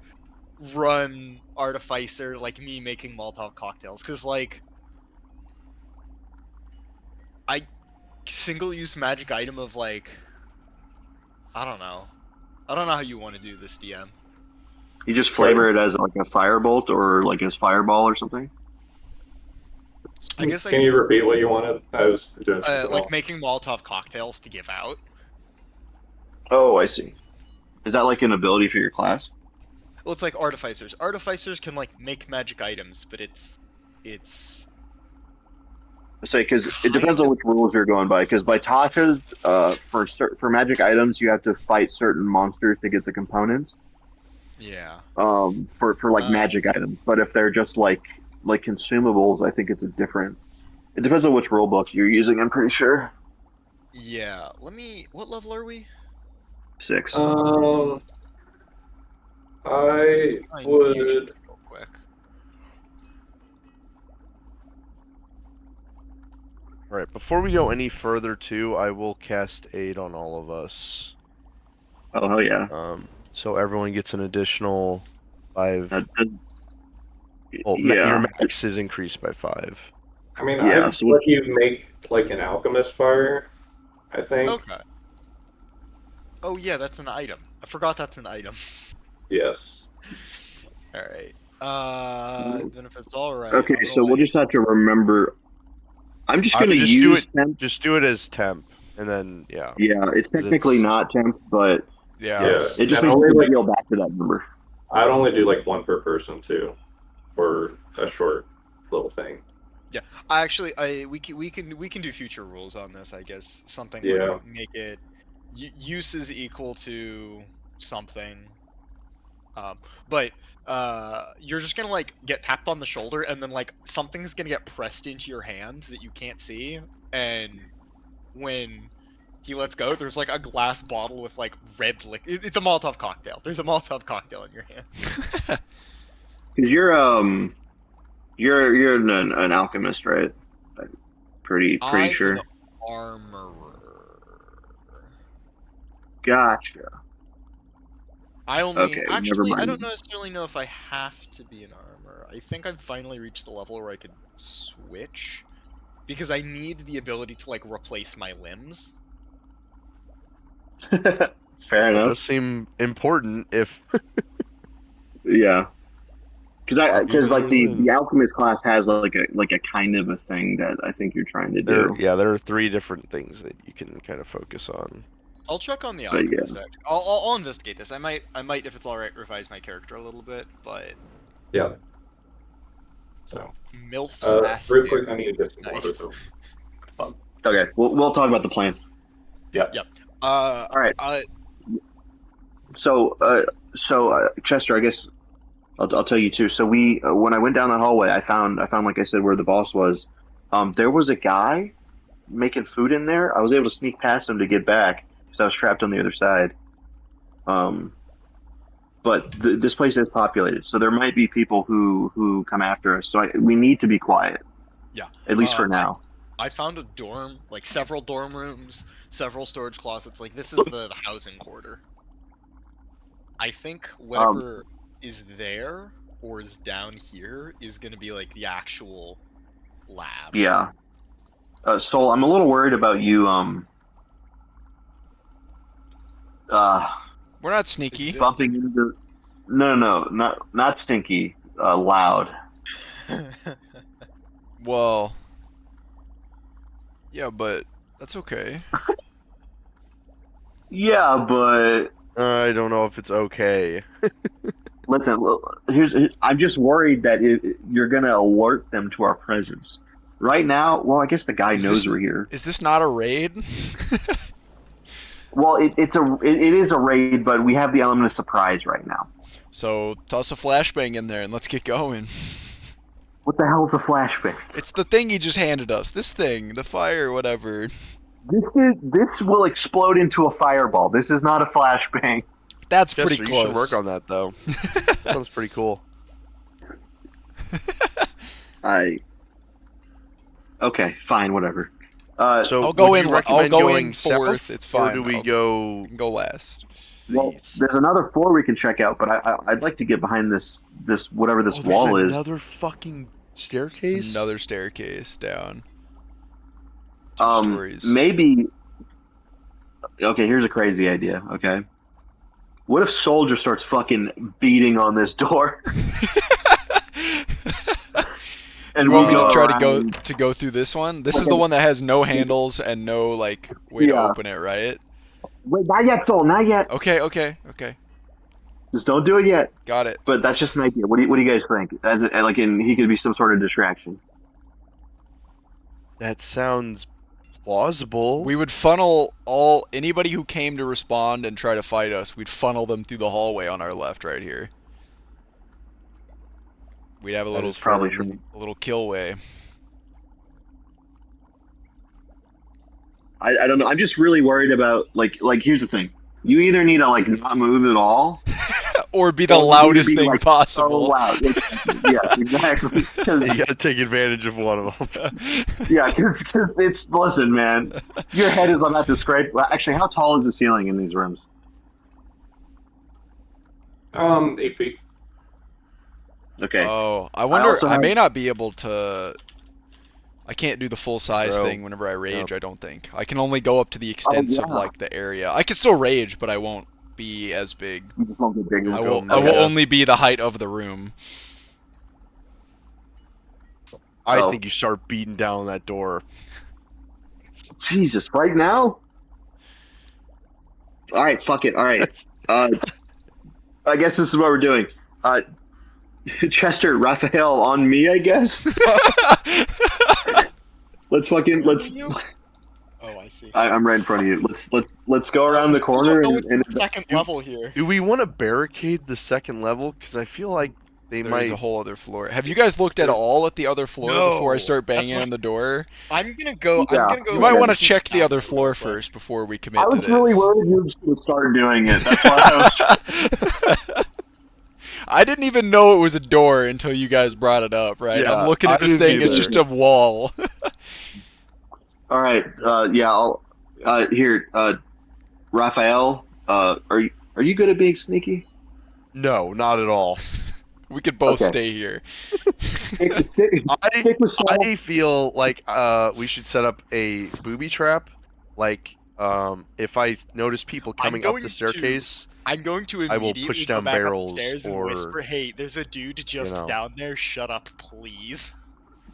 run Artificer, like me making Molotov cocktails? Because, like, single-use magic item of, like, I don't know how you want to do this, DM. You just flavor it as like a firebolt or like as fireball or something. I guess Can you repeat what you wanted? I was doing something like else. making Molotov cocktails to give out. Oh, I see. Is that like an ability for your class? Well, it's like artificers. Artificers can like make magic items, but it's I say because it depends on which rules you're going by. Because by Tasha's, for magic items, you have to fight certain monsters to get the components. yeah. For like magic items, but if they're just like consumables, I think it's a different. It depends on which rule book you're using. I'm pretty sure. Yeah. What level are we? 6. I I would. real quick. All right, before we go any further, too, I will cast aid on all of us. Oh hell yeah! So everyone gets an additional 5. Well, yeah. your max is increased by 5. I mean, Yeah, I would so let you make like an alchemist fire. I think. Okay. Oh yeah, that's an item. I forgot that's an item. Yes. All right. Then if it's all right. Okay, I'm gonna so we'll let- just have to remember. I'm just I gonna could just use do it- temp. Just do it as temp, and then yeah. Yeah, it's technically it's- not temp, but Yeah. Yeah. it just And makes only me like feel back to that number. I'd only do like one per person too, for a short little thing. we can do future rules on this. I guess something Yeah. like make it use is equal to something. But you're just gonna like get tapped on the shoulder, and then like something's gonna get pressed into your hand that you can't see, and when he lets go, there's like a glass bottle with like red liquid. It's a Molotov cocktail. There's a Molotov cocktail in your hand. Because you're an alchemist, right? I'm pretty I'm sure. an armorer. Gotcha. I only Okay, never actually I mind. don't necessarily know if I have to be in armor. I think I've finally reached the level where I could switch because I need the ability to like replace my limbs. Fair That enough. does seem important if Yeah. Because Give me like your the limb. alchemist class has like a kind of a thing that I think you're trying to do. there are 3 different things that you can kind of focus on. I'll check on the But yeah. alchemist. I'll investigate this. I might if it's all right revise my character a little bit, but Yeah. So, MILF's ass. real quick, I need to get some water. Nice. So, Okay, we'll talk about the plan. All right. So Chester, I guess I'll tell you too. So we when I went down that hallway, I found like I said where the boss was. There was a guy making food in there. I was able to sneak past him to get back because I was trapped on the other side. But this place is populated, so there might be people who come after us. So we need to be quiet. Yeah. At least for now. I found a dorm, like several dorm rooms, several storage closets. Like this is the housing quarter. I think whatever is there or is down here is gonna be like the actual lab. Yeah. Soul, I'm a little worried about you. We're not sneaky. Exist- Bumping into. No, not stinky. Loud. Well, yeah, but that's okay. Yeah, but I don't know if it's okay. listen. I'm just worried that you're gonna alert them to our presence. Right now, well, I guess the guy Is knows this- we're here. Is this not a raid? Well, it is a raid, but we have the element of surprise right now. So toss a flashbang in there and let's get going. What the hell is a flashbang? It's the thing he just handed us. This thing, the fire, whatever. This will explode into a fireball. This is not a flashbang. That's Chester, pretty you should close. work on that though. Sounds pretty cool. Okay, fine, whatever. So I'll go would in. you I'll recommend go going in fourth. south, It's fine. Or do we You go can go last. Well, east? there's another floor we can check out, but I'd like to get behind this whatever this Oh, wall there's is. another fucking It's staircase. another staircase down. 2 stories. Maybe. Okay, here's a crazy idea. Okay, what if Soldier starts fucking beating on this door? And You want me we'll to go try around. to go through this one? This is the one that has no handles and no like way to Yeah. open it, right? Wait, not yet, Soul, not yet. Okay. Just don't do it yet. Got it. But that's just an idea. What do you guys think? He could be some sort of distraction. That sounds plausible. We would funnel anybody who came to respond and try to fight us. We'd funnel them through the hallway on our left, right here. We'd have a That little is probably fair. true. a little kill way. I don't know. I'm just really worried about like here's the thing. You either need to like not move at all, Or be the or you need to loudest be, thing like, possible. so loud. Yeah, exactly. 'Cause- You gotta take advantage of one of them. yeah, because it's listen, man. Your head is about to scrape. Well, actually, how tall is the ceiling in these rooms? 8 feet. Okay. Oh, I wonder. also I may have- not be able to. I can't do the full size Bro. thing whenever I rage. I don't think I can only go up to the extent of yeah. like the area. I can still rage, but I won't be as big. You just won't get bigger. I go will. I will mega. only be the height of the room. I Oh. think you start beating down that door. Jesus, right now? All right, fuck it. All right. I guess this is what we're doing. Chester, Raphael, on me, I guess. Let's. Oh, I see. I'm right in front of you. Let's go around the corner and second level here. Do we want to barricade the second level? Because I feel like they There might. is a whole other floor. Have you guys looked at all at the other floor before I No, start that's banging what- on the door? I'm gonna go. Yeah. I'm gonna go. You might okay. want to check the down other real floor quick. first before we commit I to was this. really worried you would start doing it. That's why I was. I didn't even know it was a door until you guys brought it up, right? Yeah, I'm looking at I this didn't thing, it's either. just a wall. All right. Yeah. I'll. Here. Raphael. Are you good at being sneaky? No, not at all. We could both Okay. stay here. I feel like we should set up a booby trap. Like if I notice people coming up going the to- staircase, I'm going to I will immediately push go down back up the barrels stairs and or, whisper, "Hey, there's a dude just know. down there. Shut up, please."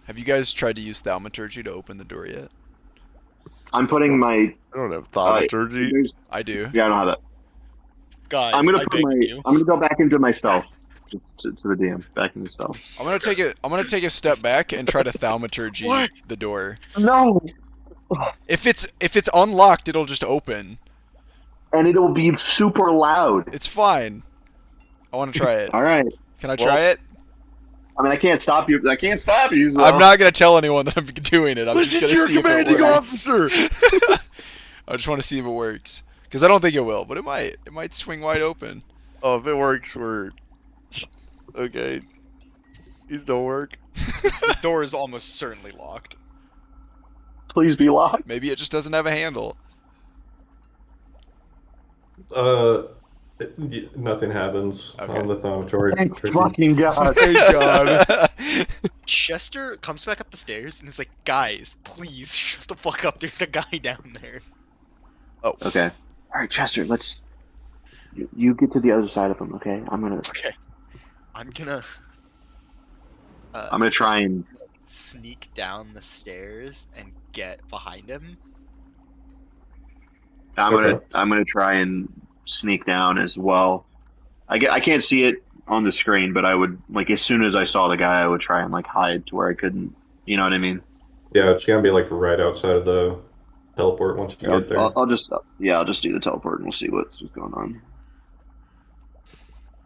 Have you guys tried to use thaumaturgy to open the door yet? I'm putting my. I don't have thaumaturgy. I do. Yeah, I don't have that. Guys, I'm gonna I put beg my. you. I'm gonna go back into my stealth. To the DM, back into stealth. I'm gonna take a step back and try to thaumaturgy What? the door. No. If it's unlocked, it'll just open. And it'll be super loud. It's fine. I want to try it. All right. Can I try it? I mean, I can't stop you. So. I'm not gonna tell anyone that I'm doing it. I'm Listen just to gonna your see if it commanding works. officer. I just want to see if it works, because I don't think it will, but it might. It might swing wide open. Oh, if it works, we're okay. These don't work. The door is almost certainly locked. Please be locked. Maybe it just doesn't have a handle. Nothing happens Okay. on the thaumaturgy. Thank fucking God. Thank God. Chester comes back up the stairs and is like, "Guys, please shut the fuck up. There's a guy down there." Oh, Okay. All right, Chester. Let's. You get to the other side of him, okay? I'm gonna I'm gonna. try and. sneak down the stairs and get behind him. I'm Okay. gonna try and sneak down as well. I can't see it on the screen, but I would like as soon as I saw the guy, I would try and like hide to where I couldn't. You know what I mean? Yeah, it's gonna be like right outside of the teleport once you get there. I'll just do the teleport and we'll see what's going on.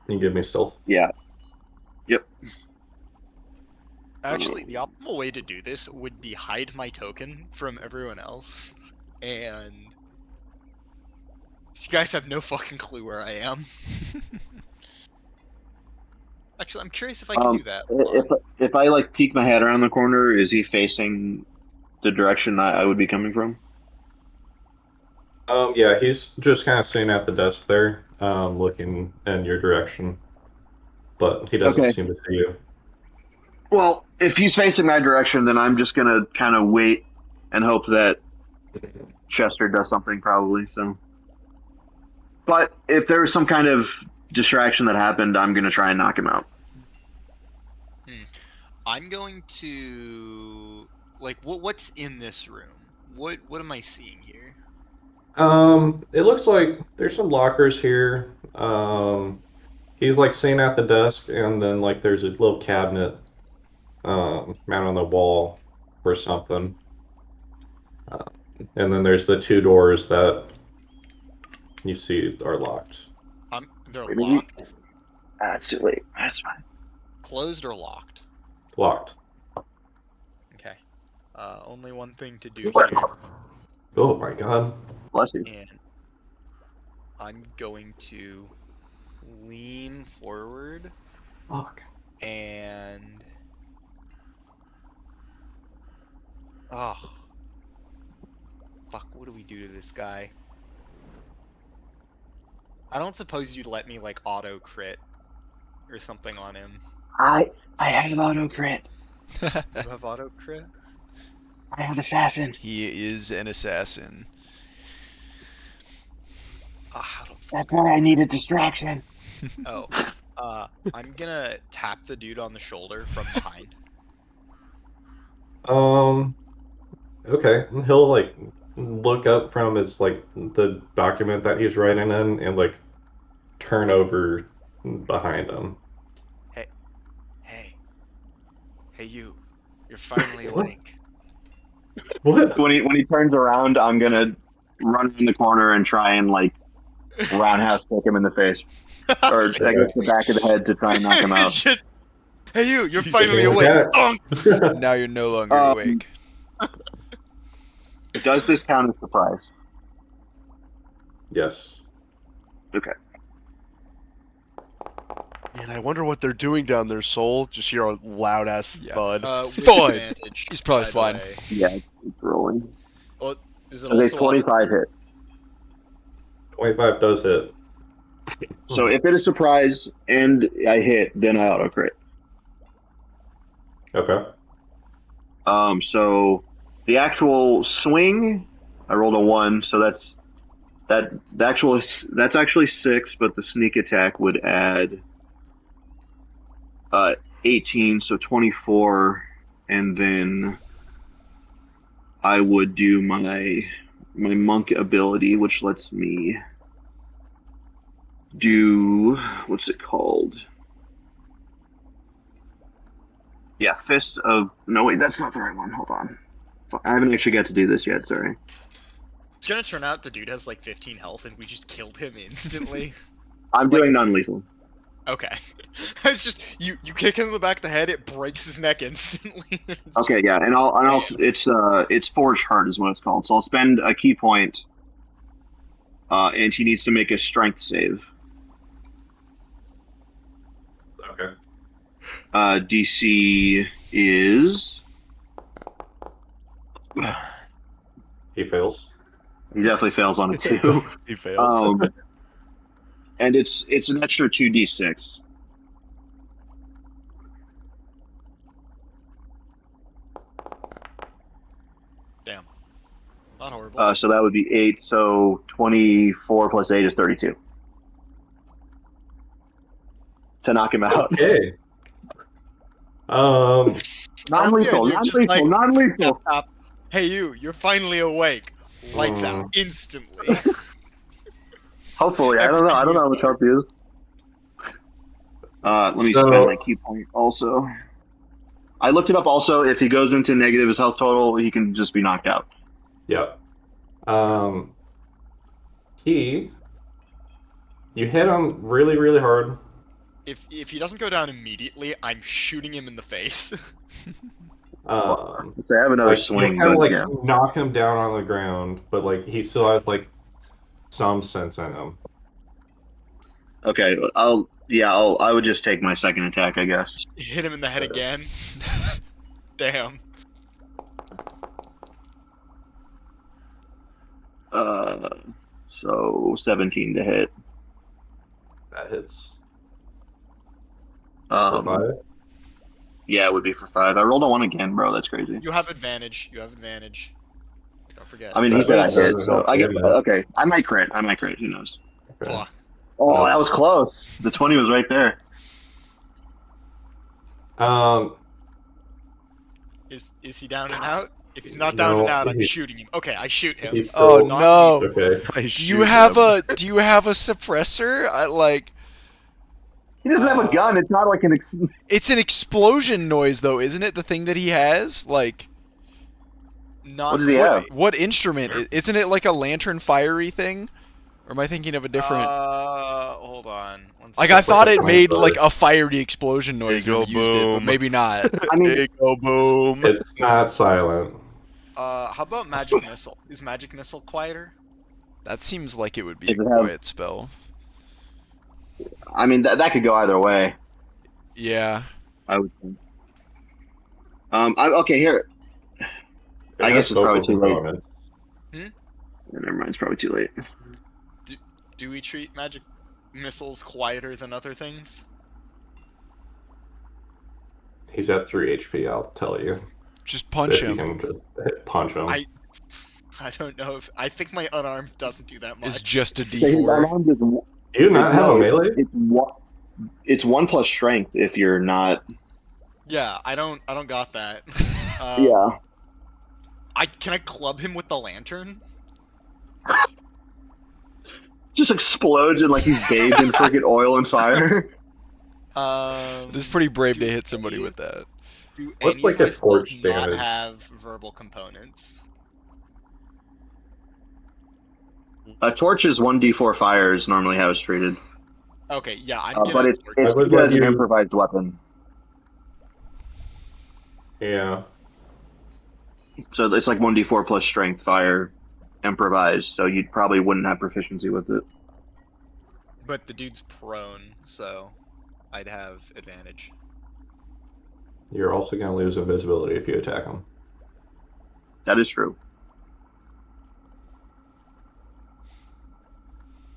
You give me stealth. Yeah. Actually, the optimal way to do this would be hide my token from everyone else, and you guys have no fucking clue where I am. Actually, I'm curious if I can do that. If I like peek my head around the corner, is he facing the direction I would be coming from? Yeah, he's just kind of sitting at the desk there, looking in your direction, but he doesn't Okay. seem to see you. Well, if he's facing my direction, then I'm just gonna kind of wait and hope that Chester does something, probably. So, but if there's some kind of distraction that happened, I'm gonna try and knock him out. I'm going to like what's in this room? What am I seeing here? It looks like there's some lockers here. He's like sitting at the desk, and then like there's a little cabinet mounted on the wall or something. And then there's the two doors that you see are locked. They're Wait, maybe- locked, Actually, that's fine. closed, or locked. Locked. Okay. Only one thing to do here, Oh my god. Bless you. and I'm going to lean forward Fuck. and oh fuck, what do we do to this guy? I don't suppose you'd let me like auto crit or something on him. I have auto crit. You have auto crit? I have assassin. He is an assassin. How do That's why I need a distraction. Oh, I'm gonna tap the dude on the shoulder from behind. Okay. He'll like look up from his like the document that he's writing in and like turn over behind him. Hey, you're finally What? awake. What? When he turns around, I'm gonna run in the corner and try and like roundhouse kick him in the face, or I guess the back of the head to try and knock him out. Shit. Hey, you're Jesus. finally Okay. awake. Dunk! Now you're no longer Um, awake. Does this count as surprise? Yes. Okay. man, I wonder what they're doing down there, Soul. Just hear a loud ass Yeah. thud. With Fine. advantage, He's probably by the fine. way. Yeah, it's rolling. Is it Okay, also 25 hit. 25 does hit. So if it is surprise and I hit, then I auto crit. Okay. So the actual swing, I rolled a 1, so that's actually 6, but the sneak attack would add 18, so 24, and then I would do my monk ability, which lets me do what's it called? Yeah, fist of no wait, that's not the right one. Hold on, I haven't actually got to do this yet. Sorry. It's gonna turn out the dude has like 15 health and we just killed him instantly. I'm Like- doing non-lethal. Okay. It's just you kick him in the back of the head, it breaks his neck instantly. It's Okay, just- yeah, and I'll it's Forged Heart is what it's called. So I'll spend a key point, and she needs to make a strength save. Okay. DC is He fails. he definitely fails on it too. He fails. And it's an extra 2d6. Damn. Not horrible. So that would be 8. So 24 plus 8 is 32. To knock him out. Okay. Non-lethal, Yeah, just like- non-lethal. Stop. Hey you're finally awake. Lights out instantly. Hopefully, I don't know how much health he is. Let me So- spend my key point also. I looked it up also. If he goes into negative his health total, he can just be knocked out. Yep. You hit him really, really hard. If he doesn't go down immediately, I'm shooting him in the face. Um, So I have another like, swing, you kind of but like yeah. knock him down on the ground, but like he still has like some sense in him. Okay, I would just take my second attack, I guess. Hit him in the head again. Damn. So 17 to hit. That hits. For 5. Yeah, it would be for 5. I rolled a 1 again, bro. That's crazy. You have advantage. Don't forget. I mean, he said I hit, so I get. Yeah. Okay, I might crit. Who knows? Okay. Fuck. Oh, that was close. The 20 was right there. Is he down and out? If he's not down No, and out, I'm he- shooting him. Okay, I shoot him. He's Oh still- no! Okay. Do you have a suppressor? He doesn't have a gun. It's not like an. It's an explosion noise though, isn't it? The thing that he has, like, Not What does he have? what instrument? Isn't it like a lantern fiery thing? Or am I thinking of a different? Hold on. Like I thought it like a made flamethrower. like a fiery explosion noise Big when ol' we used it, but boom. maybe not. I mean, Big ol' boom. It's not silent. How about magic missile? Is magic missile quieter? That seems like it would be Does a it have- quiet spell. I mean that could go either way. Yeah. I would think. Okay, here. I guess it's probably too late. Components. Never mind. It's probably too late. Do we treat magic missiles quieter than other things? He's at 3 HP, I'll tell you. Just punch If you him. can just punch him. I don't know if I think my unarmed doesn't do that Is much. just a So his D4. unarmed is Do you not have a melee? It's 1 plus strength if you're not. Yeah, I don't got that. Yeah. Can I club him with the lantern? Just explodes and like he's bathed in freaking oil and fire. It's pretty brave to hit somebody do- with that. Do What's any like of my a spells torch not damage? have verbal components? A torch is 1d4 fire is normally how it's treated. Okay, yeah, I'm But gonna. it's I would treated let as an you- improvised weapon. Yeah. So it's like 1d4 plus strength, fire, improvised. So you probably wouldn't have proficiency with it. But the dude's prone, so I'd have advantage. You're also going to lose invisibility if you attack him. That is true.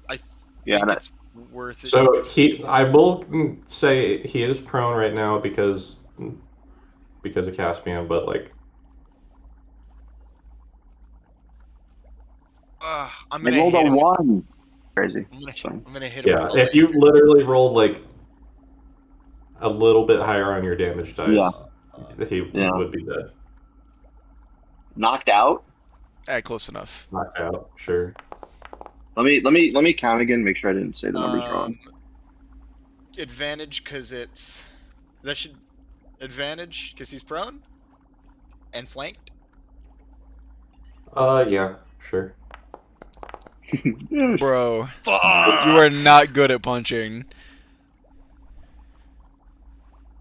I Yeah, think that, it's worth it. So I will say he is prone right now because of Caspian, but like, I'm I gonna rolled a hit him. 1. Crazy. So, I'm gonna hit him. yeah, with the if you lantern. literally rolled like a little bit higher on your damage dice, Yeah. he Yeah. would be dead. knocked out. Close enough. Knocked out, sure. Let me count again. Make sure I didn't say the numbers wrong. Advantage because advantage because he's prone and flanked. Yeah, sure. Bro, Fuck! you are not good at punching.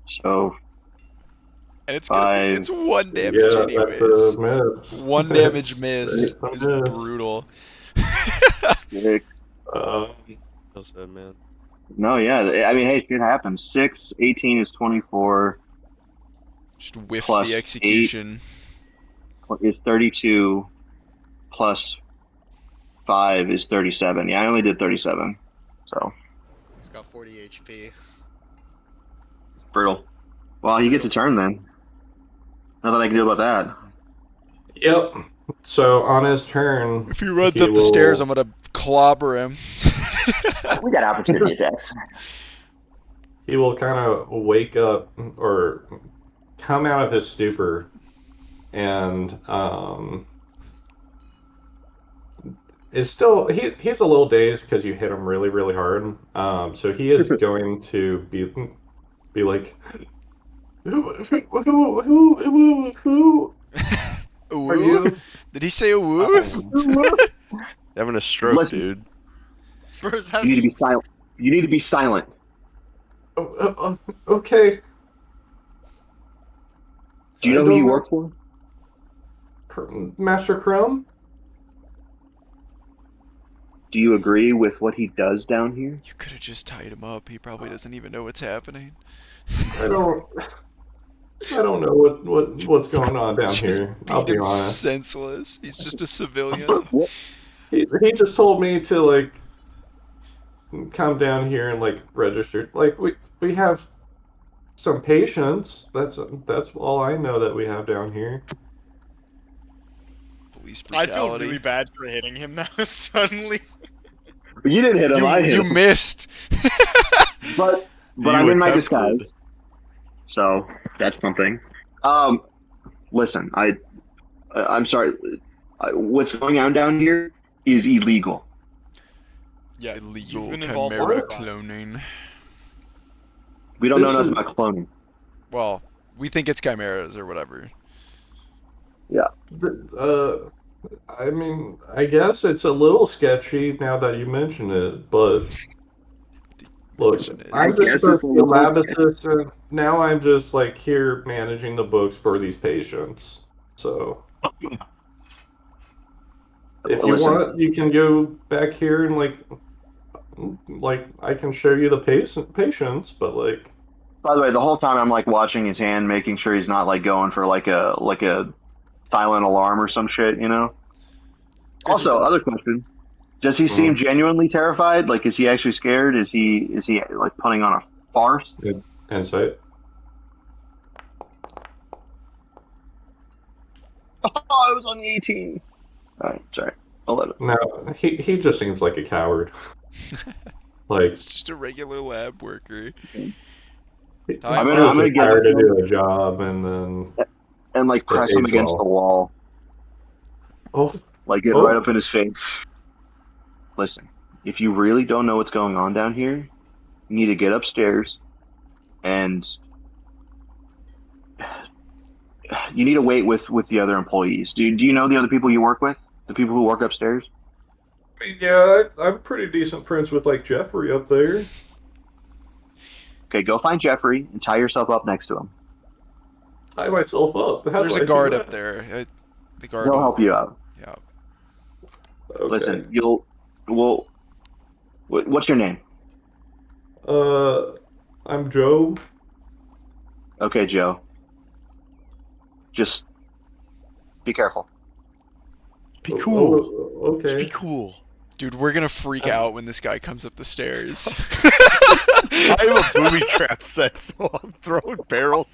So And it's gonna be, Five. it's 1 damage Yeah, anyways. that's a miss. 1 damage miss That's is a miss. brutal. 6. Feels good, man. No, yeah. I mean, hey, shit happens. 6, 18 is 24. Just whiffed Plus the execution. Is 32. Plus 5 is 37. Yeah, I only did 37. So He's got 40 HP. brutal. Well, he gets a turn then. Nothing I can do about that. Yep. So on his turn, If he runs he up the stairs, will- I'm gonna clobber him. We got opportunity attacks. he will kind of wake up or come out of his stupor, and is still he's a little dazed because you hit him really really hard. So he is going to be like, who are Woo? you? Did he say a woo? Having a stroke, Listen. dude. Spurs You need to be silent. You need to be silent. Okay. Do you know who you work for? Master Chrome? Do you agree with what he does down here? You could have just tied him up. He probably doesn't even know what's happening. I don't know what's going on down Just here. I'll beat be him honest. senseless. He's just a civilian. He just told me to like come down here and like register. Like we have some patients. That's all I know that we have down here. Police I feel brutality. really bad for hitting him now. Suddenly. You didn't hit him. I hit You him. missed. But You I'm in my attempted. disguise, so that's something. Listen, I'm sorry. What's going on down here is illegal. Yeah. Illegal You've been involved in chimera a crime. cloning. We don't know This nothing is- about cloning. Well, we think it's chimeras or whatever. I mean, I guess it's a little sketchy now that you mention it, but look, I I'm guess just it's supposed a to be a little lab assistant. Now I'm just like here managing the books for these patients. So if you Listen. want, you can go back here and like I can show you the patients, but like By the way, the whole time I'm like watching his hand, making sure he's not like going for like a silent alarm or some shit, you know. Also, other question: does he seem genuinely terrified? Like, is he actually scared? Is he like putting on a farce? insight. Oh, I was on the 18. All right, sorry, 11. No, he just seems like a coward. Like It's just a regular lab worker. I'm I'm gonna get tired to him do a job and then and like press him age against well. the wall, oh like get Oh. right up in his face. Listen, if you really don't know what's going on down here, you need to get upstairs and you need to wait with the other employees. Do you know the other people you work with? The people who work upstairs? yeah, I'm pretty decent friends with like Jeffrey up there. Okay, go find Jeffrey and tie yourself up next to him. Tie myself up. How There's do I a do guard that? up there. The guard He'll will help you out. Yeah. Okay. Listen, what's your name? I'm Joe. Okay, Joe. Just be careful. Be cool. Oh, Just okay. be cool. Dude, we're gonna freak out when this guy comes up the stairs. I have a booby trap set, so I'm throwing barrels.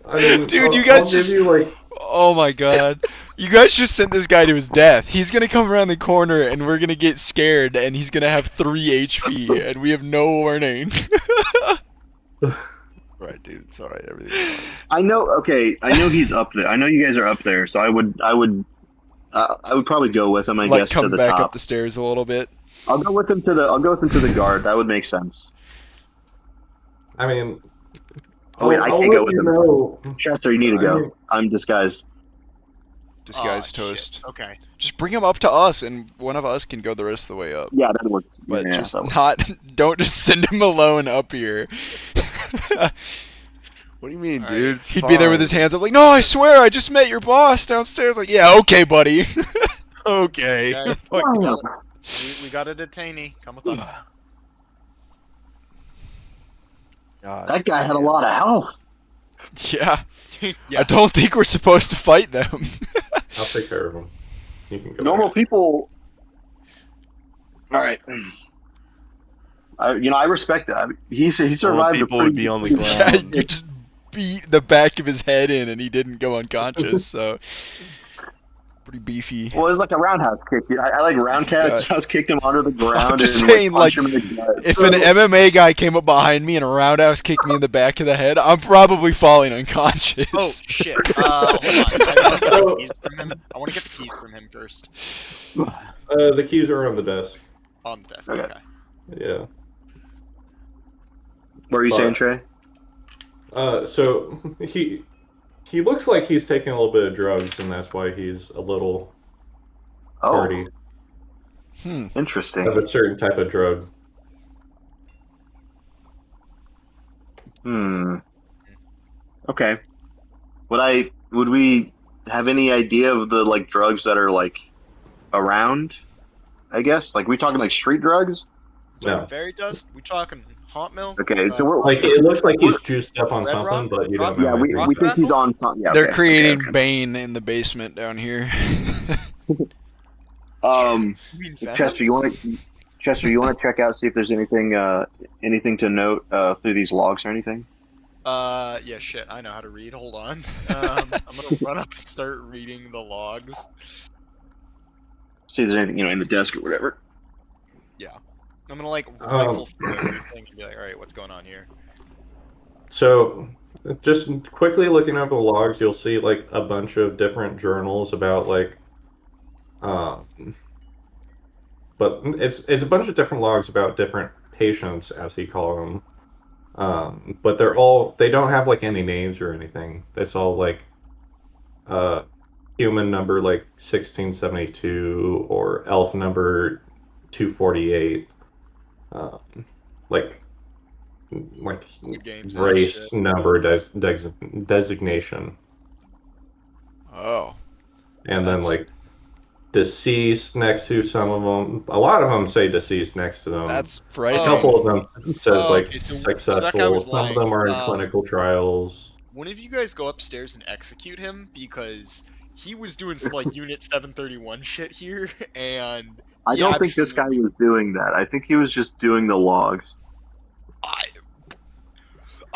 I mean, Dude, I'll, you guys I'll give just- you like Oh my god. You guys just sent this guy to his death. He's gonna come around the corner and we're gonna get scared and he's gonna have 3 HP and we have no warning. Right, dude. It's all right. Everything's fine. I know. Okay, I know he's up there. I know you guys are up there, so I would probably go with him. I Like guess to come the back top. up the stairs a little bit. I'll go with him to the guard. That would make sense. I mean, Oh wait, I I'll can't let go with you him. know. Chester, you need to I go. mean- I'm disguised. Disguised Oh, shit. toast. Okay. Just bring him up to us and one of us can go the rest of the way up. Yeah, that works. But yeah, just that works. don't just send him alone up here. What do you mean, All dude? right. It's He'd be there with his fine. hands up like, no, I swear, I just met your boss downstairs. Like, yeah, okay, buddy. Okay. Okay. Fuck Oh, We got a detainee. Come with us. God. that guy had a lot of health. Yeah, Yeah. I don't think we're supposed to fight them. I'll take care of him. You can go. Normal people. All right. I respect that. He Normal survived. people a pretty would be on the Yeah, ground. you just beat the back of his head in and he didn't go unconscious, so pretty beefy. Well, it was like a roundhouse kick. I like roundhouse kicked him under the ground just and saying, punched like, him in the gut. If an MMA guy came up behind me and a roundhouse kicked me in the back of the head, I'm probably falling unconscious. Oh shit. Hold on. I want to get the keys from him first. The keys are on the desk. On the desk. Okay. Okay. Yeah. What are you saying, Trey? So he looks like he's taking a little bit of drugs, and that's why he's a little Oh, party of interesting. a certain type of drug. Okay. Would we have any idea of the like drugs that are like around? I guess like we talking like street drugs. No. Fairy dust? We talking hot milk? Okay, so we're Like it looks like he's juiced up on Red something, Rock? but you Rock- don't know. yeah, we anything. we think he's on something. Yeah, They're okay, creating okay. Bane in the basement down here. Um, You mean venom? Chester, you want to check out see if there's anything to note through these logs or anything? Yeah, shit. I know how to read. Hold on. I'm gonna run up and start reading the logs. See if there's anything in the desk or whatever. I'm gonna like rifle through everything and be like, all right, what's going on here? So, just quickly looking over the logs, you'll see like a bunch of different journals about like, but it's a bunch of different logs about different patients, as he called them. But they don't have like any names or anything. It's all like, human number like 1672 or elf number 248. Like Good games and race shit. number designation, Oh. and then That's- like deceased next to some of them. A lot of them say deceased next to them. That's a frightening. couple of them says Oh, like okay, so that successful. guy was Some lying. of them are in Um, clinical trials. One of you guys go upstairs and execute him because he was doing some like Unit 731 shit here, and I don't think this guy was doing that. I think he was just doing the logs.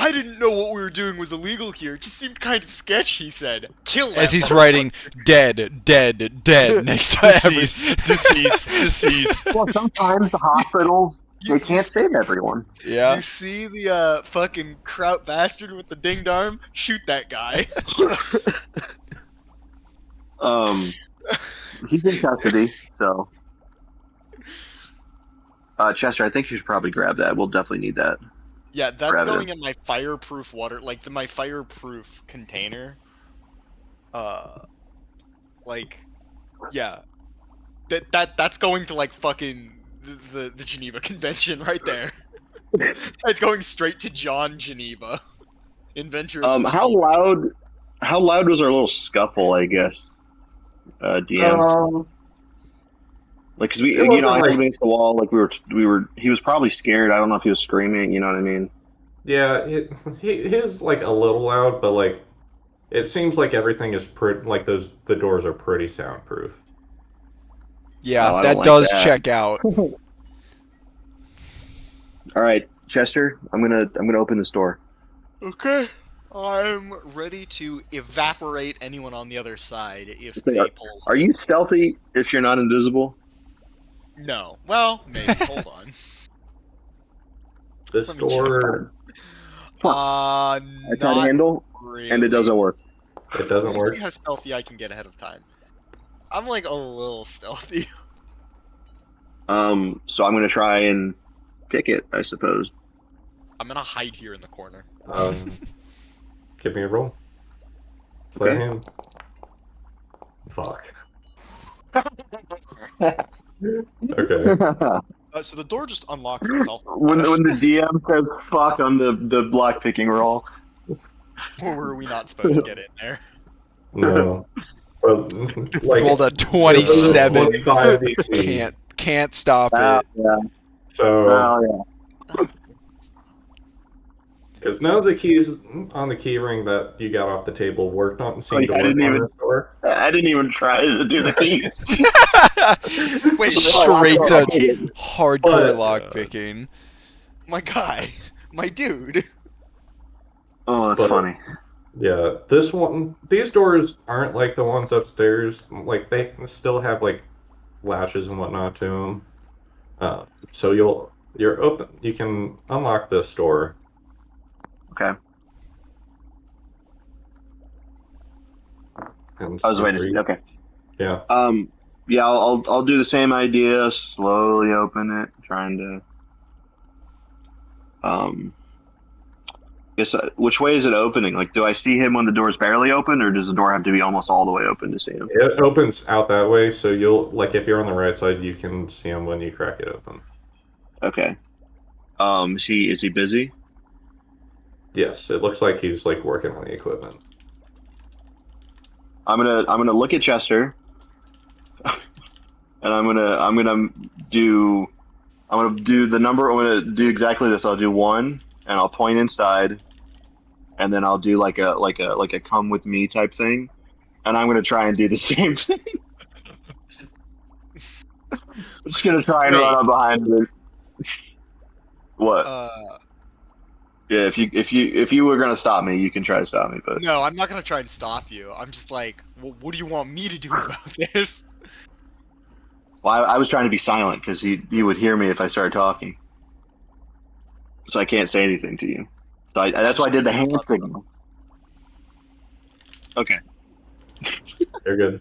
I didn't know what we were doing was illegal here. It just seemed kind of sketchy. He said, "Kill." As that he's motherfucker." writing dead, dead, dead next to every. Deceased. Well, sometimes the hospitals they can't save everyone. Yeah. You see the fucking kraut bastard with the dinged arm? Shoot that guy. He's in custody, so. Chester, I think you should probably grab that. We'll definitely need that. Yeah, that's Grab it. going in my fireproof water, like my fireproof container. Yeah, that's going to like fucking the Geneva Convention right there. It's going straight to John Geneva, inventor. Of the How Geneva. loud was our little scuffle? I guess. DM. Like, cause we, It wasn't I held like- against the wall. Like he was probably scared. I don't know if he was screaming. You know what I mean? Yeah, his like a little loud, but like it seems like everything is the doors are pretty soundproof. Yeah, Oh, I don't that like does that. check out. All right, Chester, I'm gonna open this door. Okay. I'm ready to evaporate anyone on the other side if It's like, they pull. Are you stealthy if you're not invisible? No. Well, maybe. Hold on. This Let me check. door, I try to Not handle, really. and it doesn't work. it doesn't Let me work. see how stealthy I can get ahead of time. I'm like a little stealthy. So I'm gonna try and pick it, I suppose. I'm gonna hide here in the corner. Give me a roll. Sleight of Okay. hand. Fuck. Okay. So the door just unlocks itself. when the DM says "fuck" on the block picking roll. Or were we not supposed to get in there? No. But, like, Rolled a it was 27. 25 DC. Can't stop it. Yeah. So, Oh yeah. because none of the keys on the key ring that you got off the table worked on seemed to I work didn't on even- this door. I didn't even try to do the keys. Wait, Straight oh, to hardcore But- lockpicking. my guy, my dude. Oh, that's But- funny. Yeah, these doors aren't like the ones upstairs. Like, they still have, like, latches and whatnot to them. So you're open. You can unlock this door. Okay. And I was waiting to free. see. Okay. Yeah. Yeah, I'll do the same idea. Slowly open it, trying to. Guess which way is it opening? Like, do I see him when the door's barely open, or does the door have to be almost all the way open to see him? It opens out that way, so you'll, like, if you're on the right side, you can see him when you crack it open. Okay. Is he busy? Yes, it looks like he's, like, working on the equipment. I'm gonna look at Chester, and I'm gonna do the number. I'm gonna do exactly this. I'll do 1, and I'll point inside, and then I'll do like a come with me type thing, and I'm gonna try and do the same thing. I'm just gonna try and Wait. run up behind him. What? Yeah, if you were gonna stop me, you can try to stop me, but No, I'm not gonna try and stop you. I'm just like, well, what do you want me to do about this? well, I was trying to be silent because he would hear me if I started talking, so I can't say anything to you. So that's why I did the hand signal. Okay, You're good.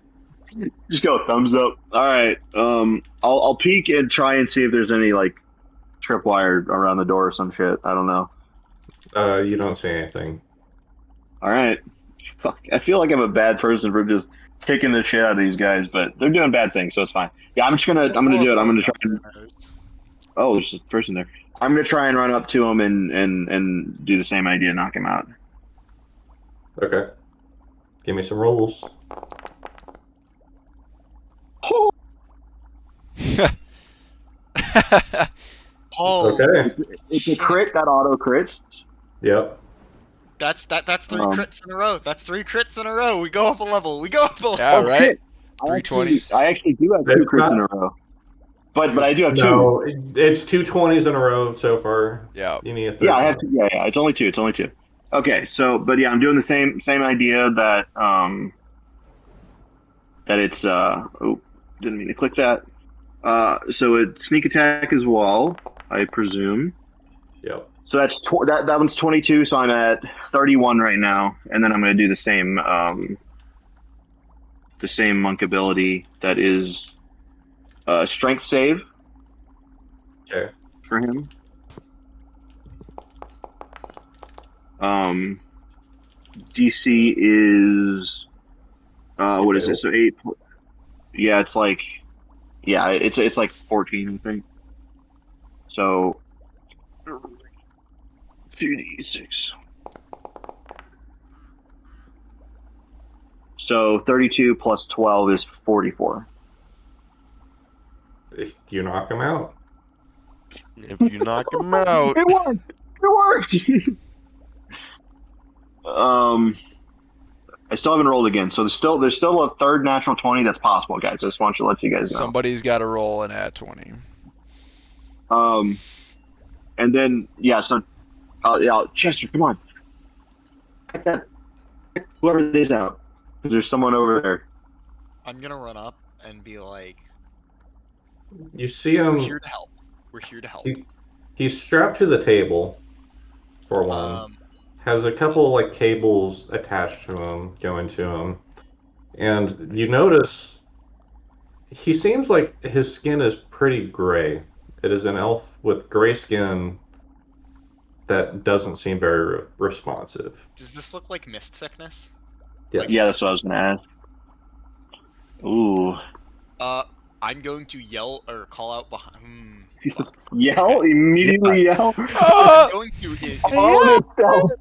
just go thumbs up. All right. I'll peek and try and see if there's any like tripwire around the door or some shit. I don't know. You don't see anything. All right. Fuck. I feel like I'm a bad person for just kicking the shit out of these guys, but they're doing bad things, so it's fine. Yeah, I'm gonna do it. I'm gonna try and. Oh, there's a person there. I'm gonna try and run up to him and do the same idea, knock him out. Okay. Give me some rolls. Oh, Okay. It's a crit. That auto crits. Yep. that's three Um, crits in a row. That's 3 crits in a row. We go up a level. We go up a level. Yeah, right? shit. 320s. I actually do have 2 It's crits not- in a row. But I do have 2. No, it's 2 20s in a row so far. Yeah. You need a third Yeah, I have one. 2. Yeah, it's only 2. It's only 2. Okay, so but yeah, I'm doing the same idea that that it's oh, didn't mean to click that. So it's sneak attack as well, I presume. Yep. So that's that one's 22, so I'm at 31 right now, and then I'm going to do the same monk ability that is strength save Okay. for him. DC is what is it? So 8. Yeah, it's like it's like 14, I think. So 2d6. So 32 plus 12 is 44. If you knock him out. If you knock him out, It worked. It worked. I still haven't rolled again, so there's still a third natural 20 that's possible, guys. I just want to let you guys know. Somebody's got to roll an at 20. And then so Chester, come on, check that, whoever it is out, because there's someone over there. I'm gonna run up and be like, You see "We're him. here to help. We're here to help." He's strapped to the table, for one. Has a couple like cables attached to him, going to him, and you notice he seems like his skin is pretty gray. It is an elf with gray skin that doesn't seem very responsive. Does this look like mist sickness? Yeah. Yeah, that's what I was gonna ask. Ooh. I'm going to yell or call out behind. Yell? Immediately yell? I'm going to. Oh, itself.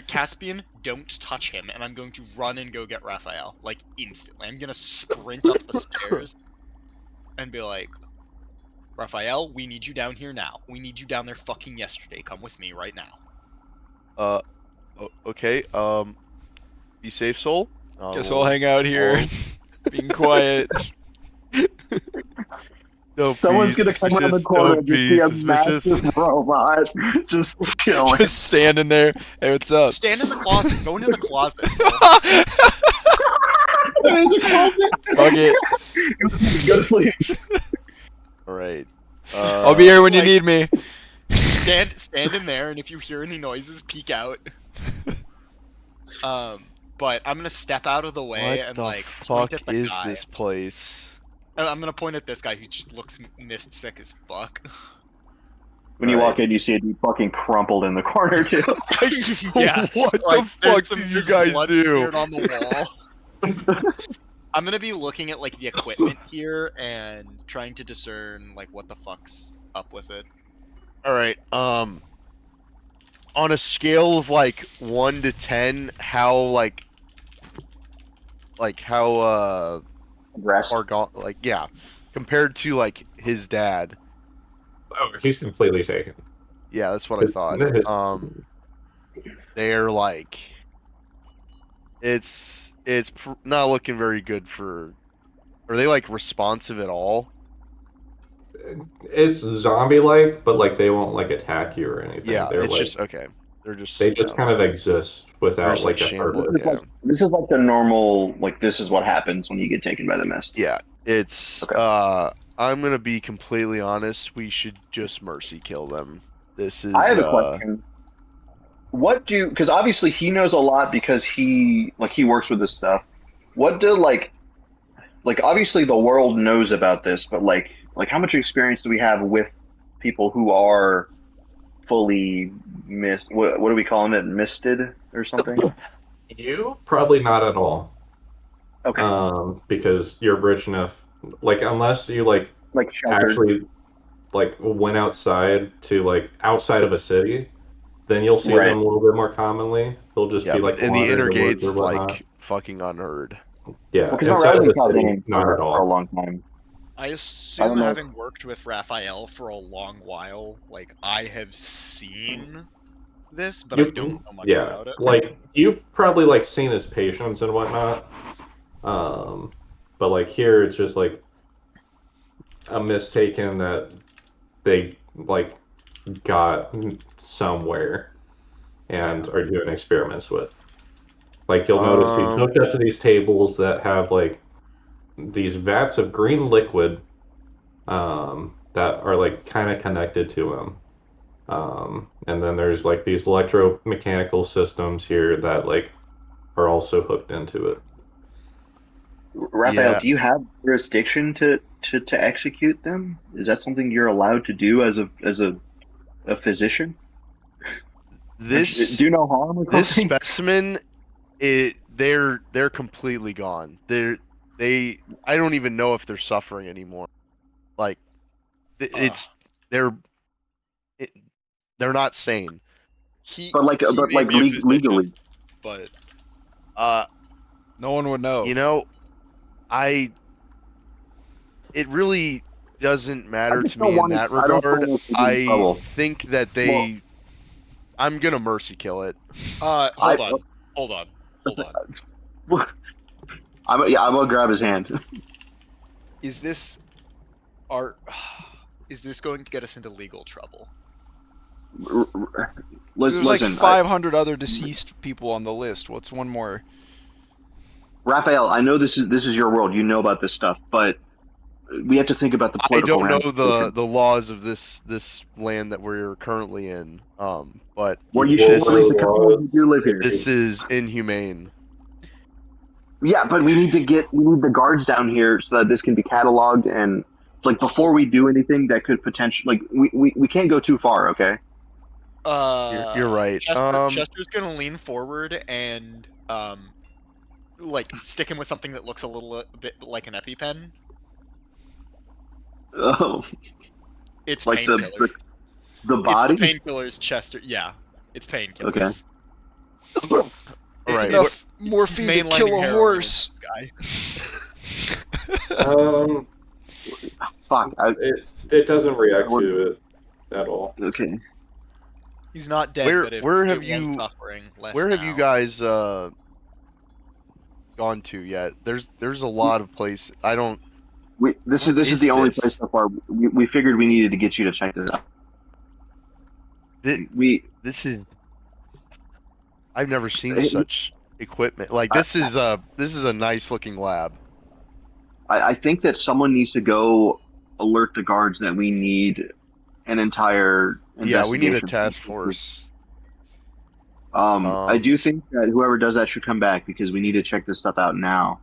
Caspian, don't touch him, and I'm going to run and go get Raphael, like instantly. I'm gonna sprint up the stairs and be like, Raphael, we need you down here now. We need you down there fucking yesterday. Come with me right now. Okay. Be safe, soul. Guess I'll hang out here, being quiet. Don't Someone's be gonna come around the suspicious, corner don't and be see a suspicious. massive robot just killing. Just standing there. Hey, what's up? Stand in the closet. Go into the closet. There's a closet. Fuck it. Go to sleep. Alright. I'll be here when you like- need me. Stand in there, and if you hear any noises, peek out. But I'm gonna step out of the way What and the like fuck point at the is guy. this place? I'm gonna point at this guy who just looks mist sick as fuck. When you walk in, you see it fucking crumpled in the corner too. Yeah. What the Like, fuck there's did you there's guys blood do? smeared on the wall. I'm gonna be looking at like the equipment here and trying to discern like what the fuck's up with it. Alright, on a scale of like 1 to 10, how Rest. compared to like his dad. Oh, he's completely taken. Yeah, that's what I thought. They're like, it's not looking very good for. Are they like responsive at all? It's zombie-like, but like they won't like attack you or anything. Yeah, They're it's like, just okay. They're just they just kind of exist without just, like a shambling. purpose. Yeah. This is like the normal, like this is what happens when you get taken by the mist. Yeah, it's Okay. I'm gonna be completely honest. We should just mercy kill them. This is. I have a question. Because obviously he knows a lot because he works with this stuff. What do like obviously the world knows about this, but like how much experience do we have with people who are fully what are we calling it, misted or something? You probably not at all. Okay. Because you're rich enough. Like unless you like Sheltered. actually like went outside to like outside of a city, then you'll see Right. them a little bit more commonly. They'll just Yeah, be like but in the wandering inner the woods gates, or whatnot. like fucking unheard. Yeah, Because inside of I've the been city, in not for at a all. long time. I I don't assume know. having worked with Raphael for a long while, like I have seen this, but I don't know much about it. Like you've probably like seen his patients and whatnot. But like here it's just like a mistaken that they like got somewhere and are doing experiments with. Like you'll notice he's hooked up to these tables that have like these vats of green liquid that are like kind of connected to him. And then there's like these electromechanical systems here that like are also hooked into it. Raphael, Yeah. do you have jurisdiction to execute them? Is that something you're allowed to do as a physician? This Do no harm or this something? specimen, they're completely gone. I don't even know if they're suffering anymore. Like they're not sane. But like may be a physician, legally. But No one would know. You know, it really doesn't matter just to don't me in want that it- I don't regard. want it to be in trouble. I think that I'm gonna mercy kill it. hold on. I'm gonna grab his hand. Is this art? Is this going to get us into legal trouble? There's like Listen, 500 other deceased people on the list. What's one more? Raphael, I know this is your world. You know about this stuff, but we have to think about the I political don't know ramifications. the laws of this land that we're currently in. But Well, you this, should at least a couple of you do live here. this is inhumane. Yeah, but we need the guards down here so that this can be cataloged and like before we do anything that could potentially like we can't go too far, okay? You're right. Chester's gonna lean forward and like stick him with something that looks a little bit like an EpiPen. Oh, It's like painkillers. the body. It's the painkillers, Chester. Yeah, it's painkillers. Okay. All It's right. enough morphine to Mainlining kill a heroin horse. is this guy. Fuck. It doesn't react to it at all. Okay. He's not dead, Where- but if where he have was you- suffering less Where have now. you guys gone to yet? There's a lot of places. I don't. This What is is the only this? place so far. We figured we needed to get you to check this out. This is. I've never seen such equipment. Like this is a nice looking lab. I think that someone needs to go alert the guards that we need an entire Yeah, we need a investigation. task force. I do think that whoever does that should come back because we need to check this stuff out now.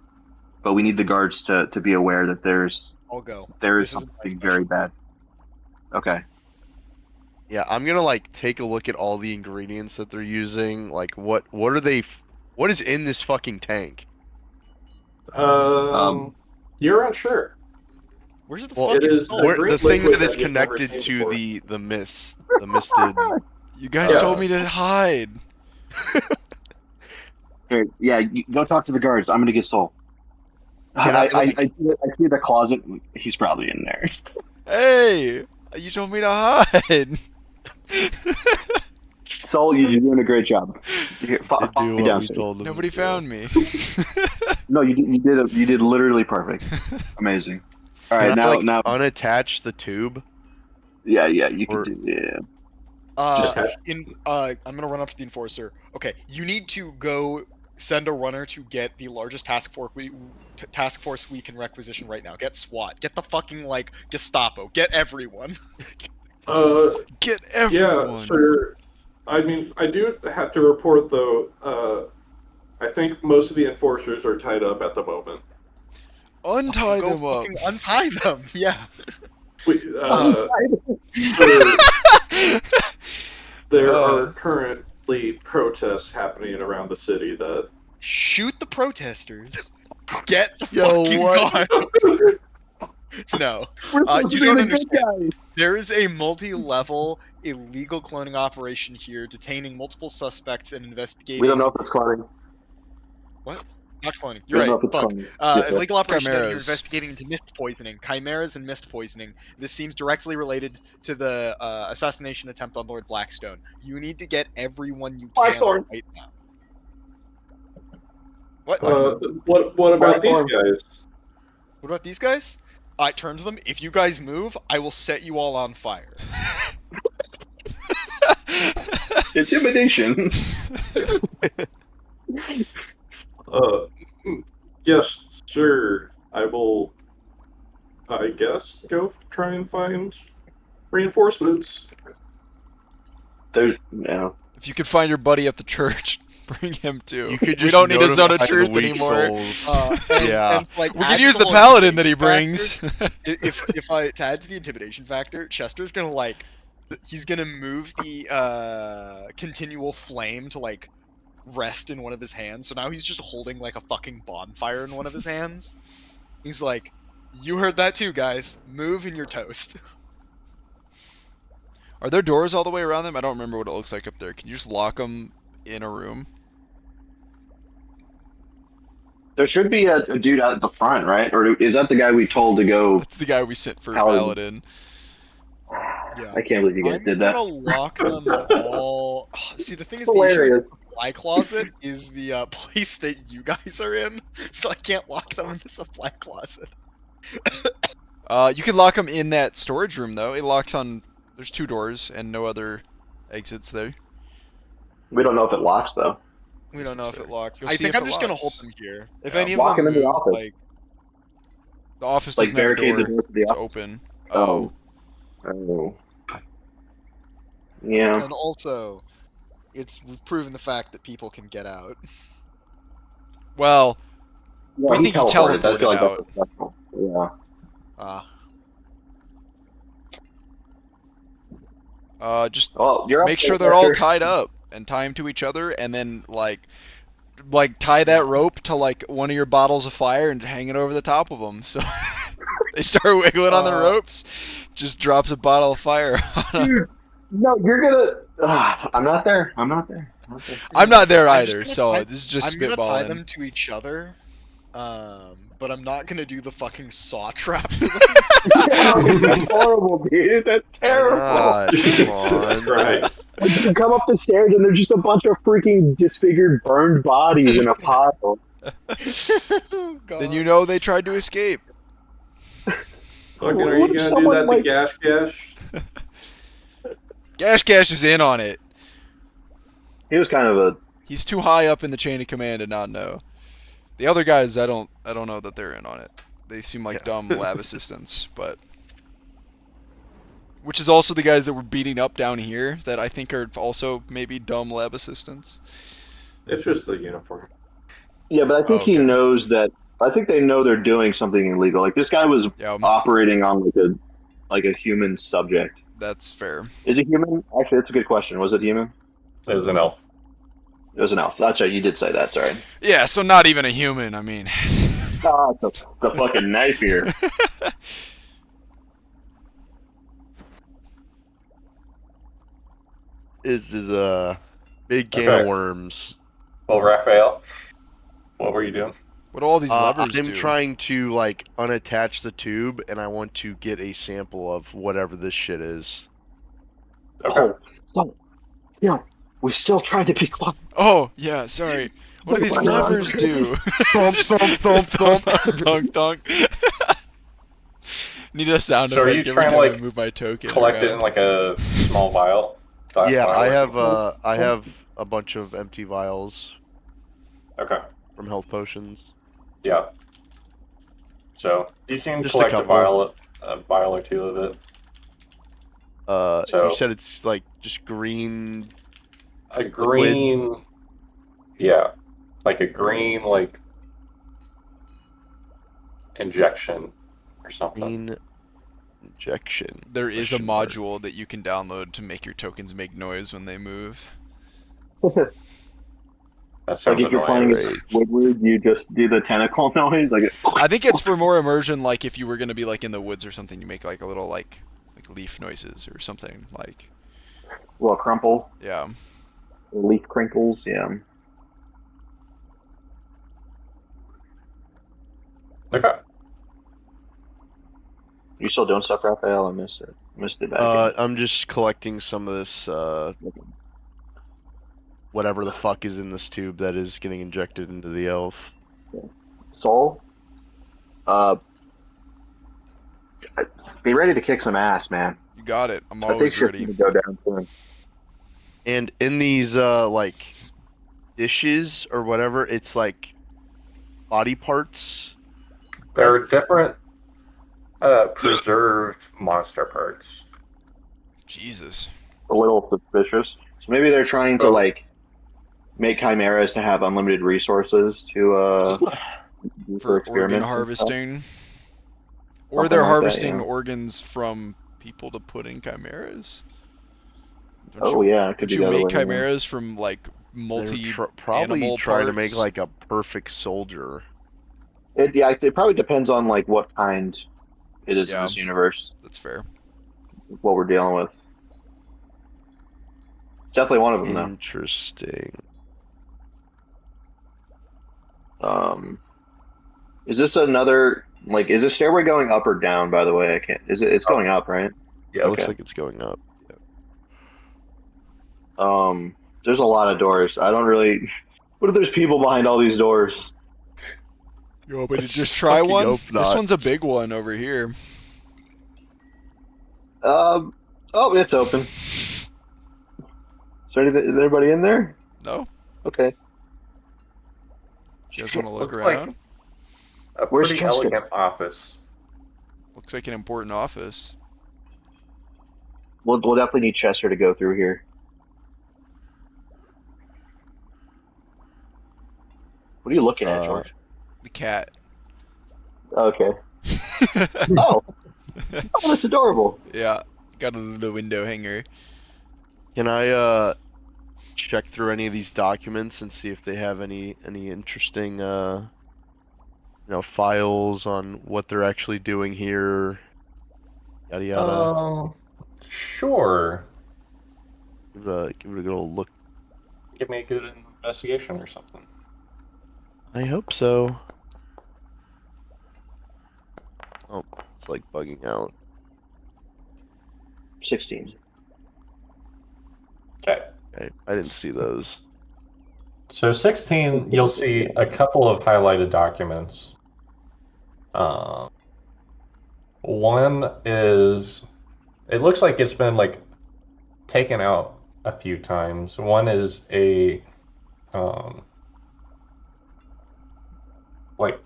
But we need the guards to be aware that there is I'll go. This is my something special. very bad. Okay. Yeah, I'm gonna like take a look at all the ingredients that they're using. Like, what are they? What is in this fucking tank? You're unsure. Where's the Well, fucking it is soul? the green The thing liquid that is that you've never connected seen to before. the misted. You guys Yeah. told me to hide. Here, yeah, go talk to the guards. I'm gonna get Soul. Can I I see the closet. He's probably in there. Hey, you told me to hide. Soul, you're doing a great job. Here, Did follow do me what we downstairs. told them. Nobody to do. found me. No, you did literally perfect. Amazing. All right, Can I, like, now, unattach the tube. yeah, you or- can do, yeah. Attach- I'm gonna run up to the enforcer. Okay, you need to go send a runner to get the largest task force we can requisition right now. Get SWAT. Get the fucking like Gestapo. Get everyone. Get Yeah, everyone. sure. I mean, I do have to report though. I think most of the enforcers are tied up at the moment. Untie Go them up. fucking untie them. Yeah. There are currently protests happening around the city that. Shoot the protesters. Get the Yo, fucking what? gun. No. We're supposed to You be don't the good understand. guys. There is a multi-level illegal cloning operation here, detaining multiple suspects and investigating. We don't know if it's cloning. Not cloning. We You're don't know right. if it's Fuck. cloning. Illegal operation that you're Chimeras. investigating into mist poisoning, chimeras and mist poisoning. This seems directly related to the assassination attempt on Lord Blackstone. You need to get everyone you can Blackthorn. right now. What? What about these Blackthorn. guys? What about these guys? I turn to them. If you guys move, I will set you all on fire. Intimidation. Yes, sure. I will. I guess go try and find reinforcements. There's no. If you could find your buddy at the church, bring him too. You could just We don't need a zone of notify the truth weak anymore. souls. Yeah. And, like, We add could use the the more paladin that he intimidation brings. factor. If I to add to the intimidation factor, Chester's gonna like, he's gonna move the continual flame to like rest in one of his hands. So now he's just holding like a fucking bonfire in one of his hands. He's like, "You heard that too, guys. Move and you're toast." Are there doors all the way around them? I don't remember what it looks like up there. Can you just lock them in a room? There should be a dude out at the front, right? Or is that the guy we told to go? That's the guy we sent for Paladin. Paladin. Yeah. I can't believe you guys I'm did that. gonna lock them all. See, the thing is, the issue is Hilarious. the supply closet is the place that you guys are in, so I can't lock them in the supply closet. You can lock them in that storage room though. It locks on. There's 2 doors and no other exits there. We don't know if it locks though. We Yes, don't know that's if it fair. locks. Go I see think if I'm it just gonna hold locks. them here. If Yeah. any of Lock them them in the move, office. like The office Like doesn't have a barricade the door. door to the It's office. open. Oh. Yeah. and also, we've proven the fact that people can get out. Well, Yeah, think he I feel like teleported that's out. successful. Yeah. just Well, you're up make there, sure they're all Fletcher. tied up and tie them to each other, and then like tie that rope to like one of your bottles of fire and hang it over the top of them. So they start wiggling on the ropes. Just drops a bottle of fire. Dude, no, you're gonna. I'm not there. I'm not there. I'm not there I'm just either, gonna so tie- this is just I'm gonna tie spitballing. them to each other, but I'm not gonna do the fucking saw trap to them. That's horrible, dude. That's terrible. God, come Jesus on. Christ. Like, you come up the stairs and there's just a bunch of freaking disfigured, burned bodies in a pile. Oh, God. Then you know they tried to escape. Fucking, What are you if gonna do someone, that like- to Gash Gash? Gash is in on it. He was kind of a. He's too high up in the chain of command to not know. The other guys, I don't know that they're in on it. They seem like dumb lab assistants, but which is also the guys that were beating up down here that I think are also maybe dumb lab assistants. It's just the uniform. Yeah, but I think he Okay. knows that. I think they know they're doing something illegal. Like this guy was Yeah, operating on like a human subject. that's fair. Is it human? Actually, that's a good question. Was it human? It was an elf. It was an elf. That's right. You did say that. Sorry. Yeah, so not even a human. I mean, Ah, the fucking knife here. Is a big can Okay. of worms. Well, Raphael, what were you doing? what do all these levers I'm do? trying to like unattach the tube, and I want to get a sample of whatever this shit is. Okay. Oh, yeah. We're still trying to be quiet. Oh, yeah, sorry. What do these Oh my God. levers do? Thump, thump, thump, thump. Thunk, thunk. Need a sound So are you effect every trying to, time I like, move my token. Collect it in around. like a small vial. Glass Yeah, vial I or have something? I have a bunch of empty vials Okay. from health potions. Yeah. So you can Just a collect a couple. vial or 2 of it. So- You said it's like just green. A green. Yeah. Like a green like injection or something. Green injection. There is a Question mark. module that you can download to make your tokens make noise when they move. That Like sounds if you're annoying. playing Squidward, you just do the tentacle noise. Like. I think it's for more immersion, like if you were gonna be like in the woods or something, you make like a little like leaf noises or something like. Well, crumple, Yeah. leaf crinkles. Yeah. Okay. You still doing stuff, Raphael? I missed it. Missed it back. I'm just collecting some of this whatever the fuck is in this tube that is getting injected into the elf. Soul. Be ready to kick some ass, man. You got it. I'm I think always shit's ready. gonna go down soon. And in these like dishes or whatever, it's like body parts. There are different preserved monster parts. Jesus. A little suspicious. So maybe they're trying to like make chimeras to have unlimited resources to do For organ experiments and stuff. harvesting. Or Something they're like that, harvesting yeah. organs from people to put in chimeras. Don't Oh you, yeah, it could don't be you the other make way around. chimeras from like multi They're probably animal trying to parts? make like a perfect soldier. It probably depends on like what kind it is Yeah. in this universe. That's fair. What we're dealing with. It's definitely one of them Interesting. though. Is this another like? Is this stairway going up or down? By the way, I can't. Is it? It's going up, right? It looks Okay. like it's going up. There's a lot of doors. I don't really. What if there's people behind all these doors? Yo, but Let's just try fucking one. hope This not. one's a big one over here. Oh, it's open. Is anybody in there? No? Okay. You guys want to look Looks around? like a Where's pretty Caspian? elegant office. Looks like an important office. We'll definitely need Chester to go through here. What are you looking at, George? The cat. Okay. Oh, that's adorable. Yeah, got a little window hanger. Can I check through any of these documents and see if they have any interesting files on what they're actually doing here? Yada yada. Sure. Give it a good old look. Give me a good investigation or something. I hope so. Oh, it's like bugging out. 16. Okay. Okay, I didn't see those. So 16, you'll see a couple of highlighted documents. One is, it looks like it's been like taken out a few times. One is a like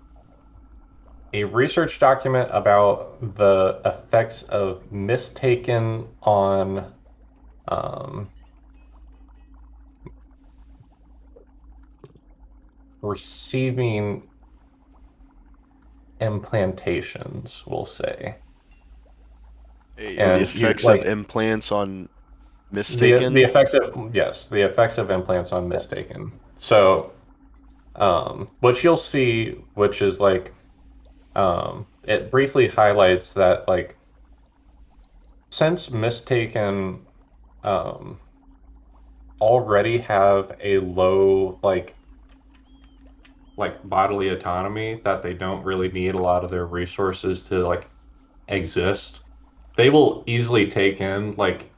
a research document about the effects of mistaken on receiving implantations, we'll say. Hey, And The effects like, of implants on mistaken. the effects of, yes, the effects of implants on mistaken. So what you'll see, which is like it briefly highlights that like since mistaken already have a low like bodily autonomy, that they don't really need a lot of their resources to like exist, they will easily take in like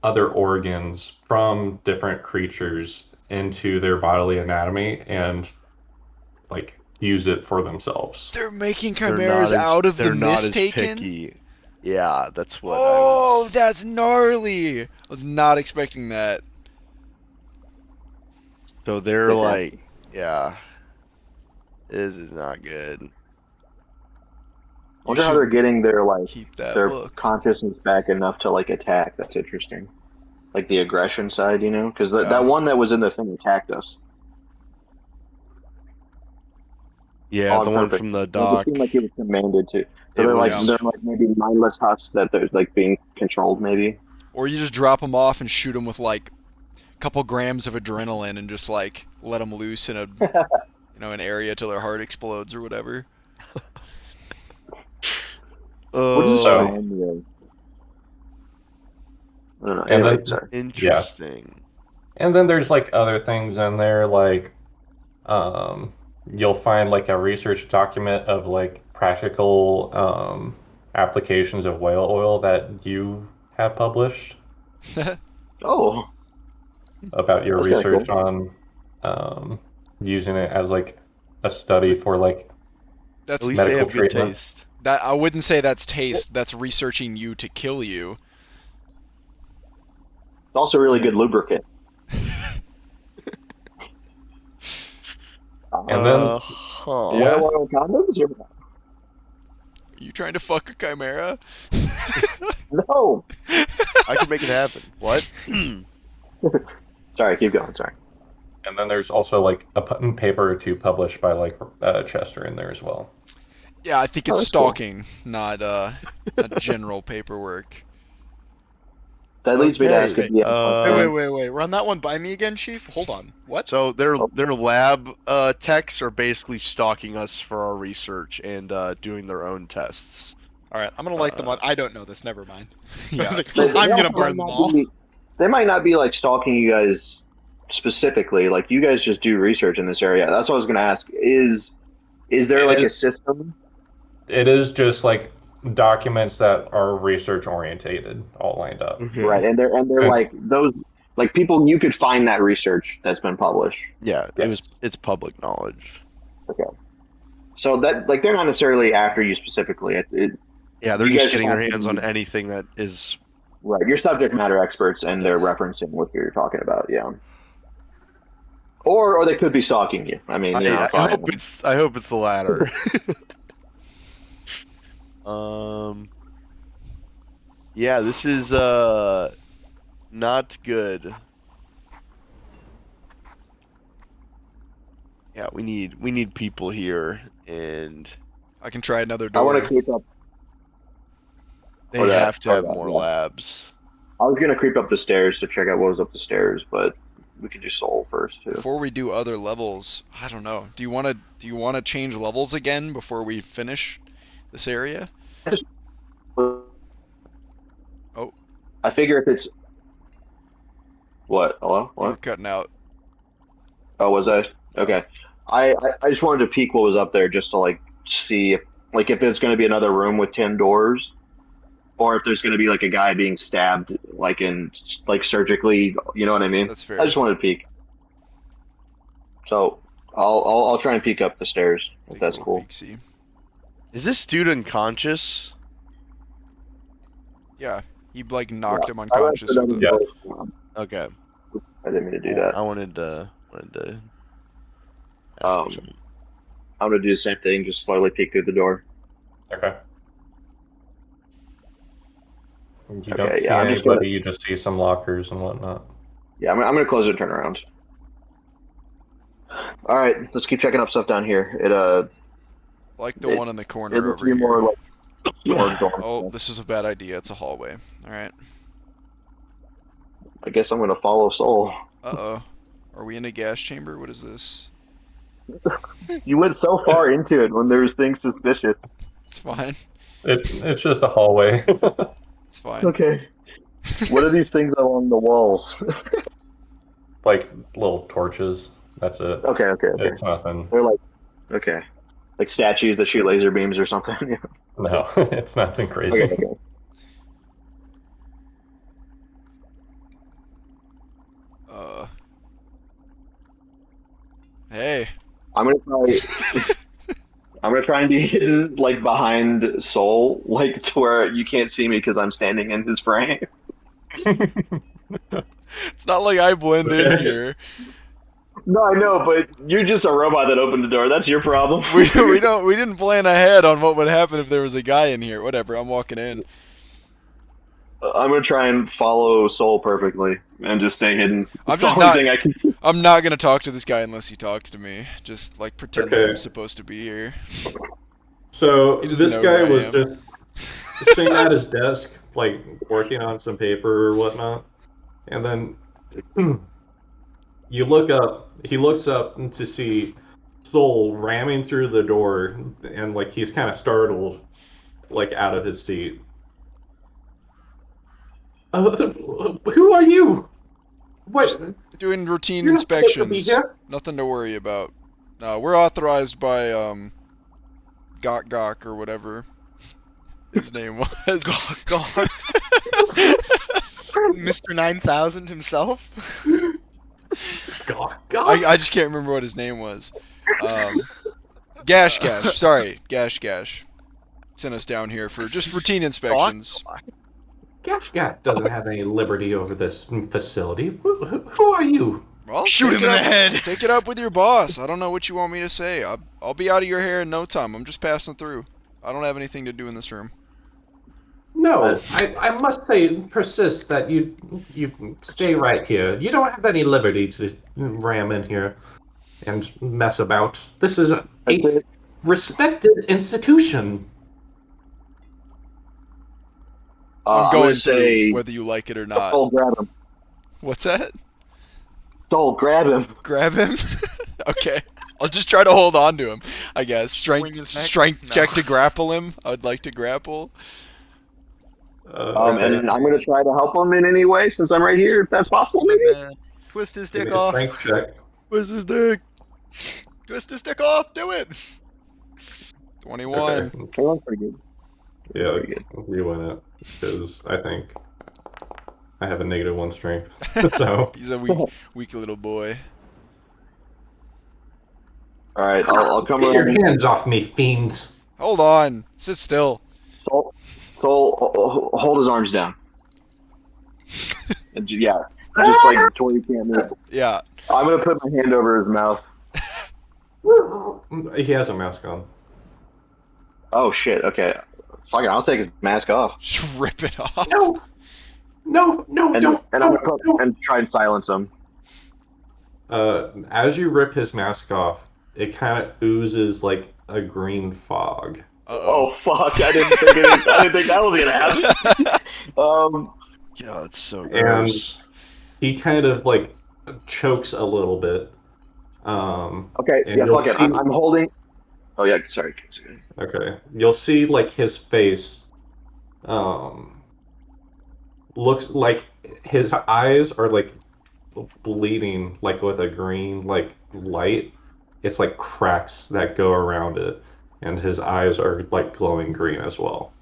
other organs from different creatures into their bodily anatomy and like use it for themselves. they're making They're chimeras out of the they're not mistaken? as picky. Yeah, that's what Oh, I was. that's gnarly! I was not expecting that. So they're Okay. like, yeah, this is not good. I wonder how should they're getting their Keep that their book. consciousness back enough to like attack. That's interesting. Like the aggression side, you know, because Yeah. that one that was in the thing attacked us. Yeah, On the one purpose. from the It dock. seemed like it was commanded to. So It they're was- like maybe mindless husks that they're like being controlled maybe. Or you just drop them off and shoot them with like a couple grams of adrenaline and just like let them loose in a an area till their heart explodes or whatever. What does this So- remind me of? I don't know. And Anyway, then- sorry. Interesting. And then there's like other things in there, like you'll find like a research document of like practical applications of whale oil that you have published Oh, about your That's kinda research on using it as like a study for like That's At least they medical have good treatment. taste. that. I wouldn't say that's taste. That's researching you to kill you. it's also really good lubricant. And then- Huh. Yeah. Whale oil condoms? Or- Are you trying to fuck a chimera? No. I could make it happen. What? Sorry, keep going. Sorry. And then there's also like a paper or two published by like Chester in there as well. Yeah, I think Oh, it's that's cool. stalking, not general paperwork. That leads me to ask Okay, if you have Wait. Run that one by me again, Chief. Hold on. What? So their lab techs are basically stalking us for our research and doing their own tests. All right, I'm gonna light them on. I don't know this. Never mind. I was Yeah. like, They- I'm they gonna also burn might them not all. be- They might not be like stalking you guys specifically. Like you guys just do research in this area. That's what I was gonna ask. Is there It like a is- system? It is just like documents that are research orientated, all lined up. Right, and they're like those Like people, you could find that research that's been published. Yeah, Yes. it's public knowledge. Okay. So that like they're not necessarily after you specifically. Yeah, they're You just guys getting have their to hands on be- anything that is. Right. You're subject matter experts, and they're Yes. referencing what you're talking about. Yeah. Or they could be stalking you. I mean, you know, I fine. hope it's the latter. Yeah, this is not good. Yeah, we need people here, and I can try another I door. want to creep up. they Or that, have to or have that, more yeah. labs. I was gonna creep up the stairs to check out what was up the stairs, but we could do soul first too. Before we do other levels, I don't know. Do you want to change levels again before we finish this area? Oh. I figure if it's what? Hello? You're What? cutting out. Oh, was I? Okay. I just wanted to peek what was up there just to like see if there's going to be another room with 10 doors, or if there's going to be like a guy being stabbed like surgically. You know what I mean? That's fair. I just wanted to peek. So I'll try and peek up the stairs if Take a that's little cool. peek-see. Is this dude unconscious? Yeah, he like knocked him I went unconscious. for With another a, door. Okay. I didn't mean to do that. I wanted to ask Um, him something. I'm gonna do the same thing. Just slowly peek through the door. Okay. You don't Okay, see yeah, I'm just anybody. You just see some lockers and whatnot. Yeah, I'm gonna close it and turn around. All right, let's keep checking up stuff down here. like the It- one in the It corner looks over to be here. more like dorm. Oh, this is a bad idea. It's a hallway. All right. I guess I'm gonna follow Soul. Uh-oh. Are we in a gas chamber? What is this? You went so far into it when there was things suspicious. It's fine. It's just a hallway. It's fine. Okay. What are these things along the walls? Like little torches. That's it. Okay. It's nothing. They're like statues that shoot laser beams or something. No, it's nothing crazy. Okay. Hey. I'm gonna try and be hidden like behind Soul, like to where you can't see me because I'm standing in his frame. It's not like I blend in here. No, I know, but you're just a robot that opened the door. That's your problem. We didn't plan ahead on what would happen if there was a guy in here. Whatever. I'm walking in. I'm gonna try and follow Soul perfectly and just stay hidden. I'm It's just the only not- thing I can see. I'm not gonna talk to this guy unless he talks to me. Just like pretend like Okay. I'm supposed to be here. So He doesn't this know guy who I was am. just sitting at his desk, like working on some paper or whatnot, and then you look up. He looks up to see Soul ramming through the door, and like he's kind of startled, like out of his seat. Who are you? What? Doing routine You're not supposed to be inspections. here. Nothing to worry about. No, we're authorized by Gok or whatever his name was. God. Mr. 9000 himself? God. I just can't remember what his name was. Gash. Sorry, Gash. Sent us down here for just routine inspections. Gashgat doesn't have any liberty over this facility. Who are you? Well, Shoot take him it in the up- head. Take it up with your boss. I don't know what you want me to say. I'll be out of your hair in no time. I'm just passing through. I don't have anything to do in this room. No, I must say, persist that you stay right here. You don't have any liberty to ram in here and mess about. This is a respected institution. I'm I'm going gonna say, through whether you like it or not. Soul, grab him. What's that? Soul, grab him. Grab him? Okay. I'll just try to hold on to him, I guess. Swing his neck? Strength No. check to grapple him. I'd like to grapple. And I'm gonna try to help him in any way since I'm right here. If that's possible, maybe. Twist his Give dick me a off. strength check. Where's his dick? Twist his dick off. Do it. 21. Okay. That one's pretty good. Yeah, Pretty good. you win it because I think I have a -1 strength, so He's a weak little boy. All right, I'll come get your around. hands off me, fiends. Hold on. Sit still. Soul, hold his arms down. And yeah, just like to where you can't move. Yeah. I'm gonna put my hand over his mouth. he has a mask on. Oh shit. Okay. Fuck it. I'll take his mask off. Just rip it off. No, And don't. I'm gonna put, and try and silence him. As you rip his mask off, it kind of oozes like a green fog. Oh fuck! I didn't think that was gonna happen. Yeah, it's so And gross. he kind of like chokes a little bit. Okay. And Yeah. you'll Fuck it. see- I'm holding. Oh yeah. Sorry. Okay, you'll see like his face. Looks like his eyes are like bleeding, like with a green like light. It's like cracks that go around it, and his eyes are like glowing green as well.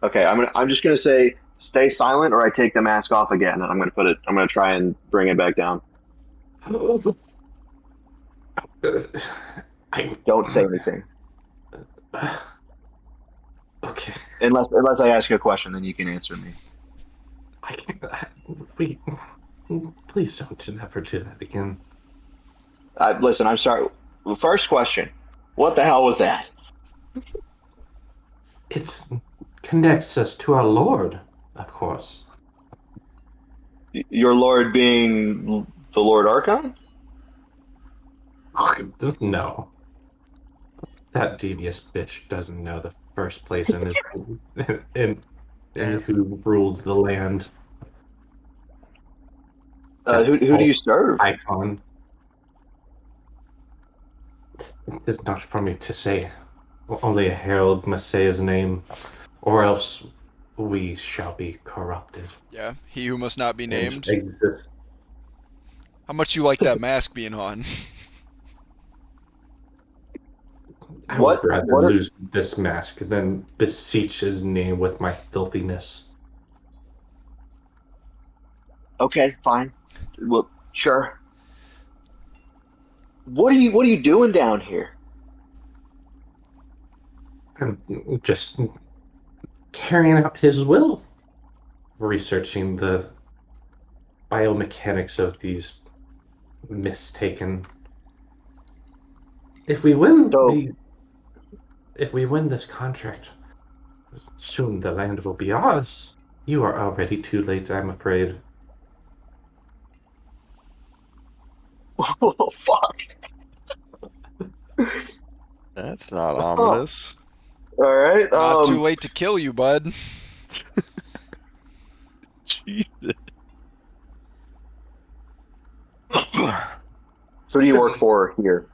Okay. I'm just gonna say stay silent, or I take the mask off again, and I'm gonna try and bring it back down. Don't say anything Okay, unless I ask you a question, then you can answer me. I can't. We please don't ever do that again. Listen. I'm sorry. The first question. What the hell was that? It connects us to our Lord, of course. Your lord being the Lord Archon? No. That devious bitch doesn't know the first place in his in who rules the land. Who do you serve? Icon. It's not for me to say. Only a herald must say his name, or else we shall be corrupted. Yeah. He who must not be And named. exist. How much you like that mask being on? I What- would rather what are- lose this mask than beseech his name with my filthiness. Okay, fine. Well, sure. What are you doing down here? I'm just carrying out his will, researching the biomechanics of these mistaken. If we win this contract, soon the land will be ours. You are already too late, I'm afraid. Oh fuck! That's not ominous. All right. Not too late to kill you, bud. Jesus. Who do you work for here?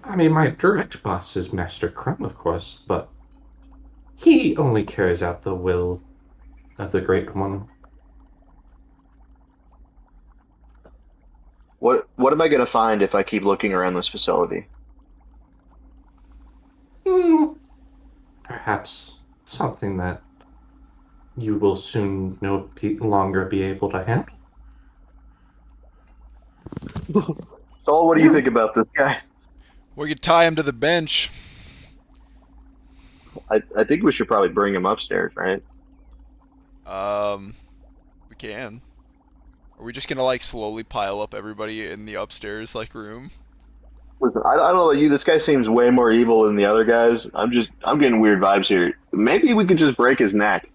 I mean, my direct boss is Master Crumb, of course, but he only carries out the will of the Great One. What am I gonna find if I keep looking around this facility? Perhaps something that you will soon no longer be able to handle. Saul, what do you think about this guy? We could tie him to the bench. I think we should probably bring him upstairs, right? We can. Are we just gonna like slowly pile up everybody in the upstairs like room? Listen, I don't know about you. This guy seems way more evil than the other guys. I'm getting weird vibes here. Maybe we could just break his neck.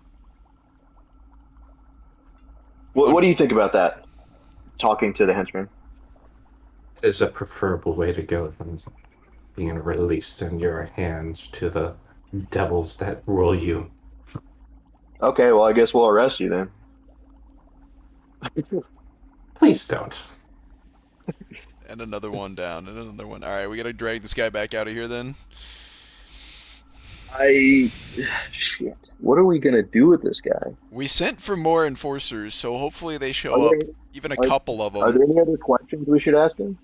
What do you think about that? Talking to the henchman. It is a preferable way to go than being released in your hands to the devils that rule you. Okay, well I guess we'll arrest you then. Please don't. And another one down, and another one. Alright, we gotta drag this guy back out of here then. Shit. What are we gonna do with this guy? We sent for more enforcers, so hopefully they show Are up. there, Even a are- couple of are them. there any other questions we should ask him?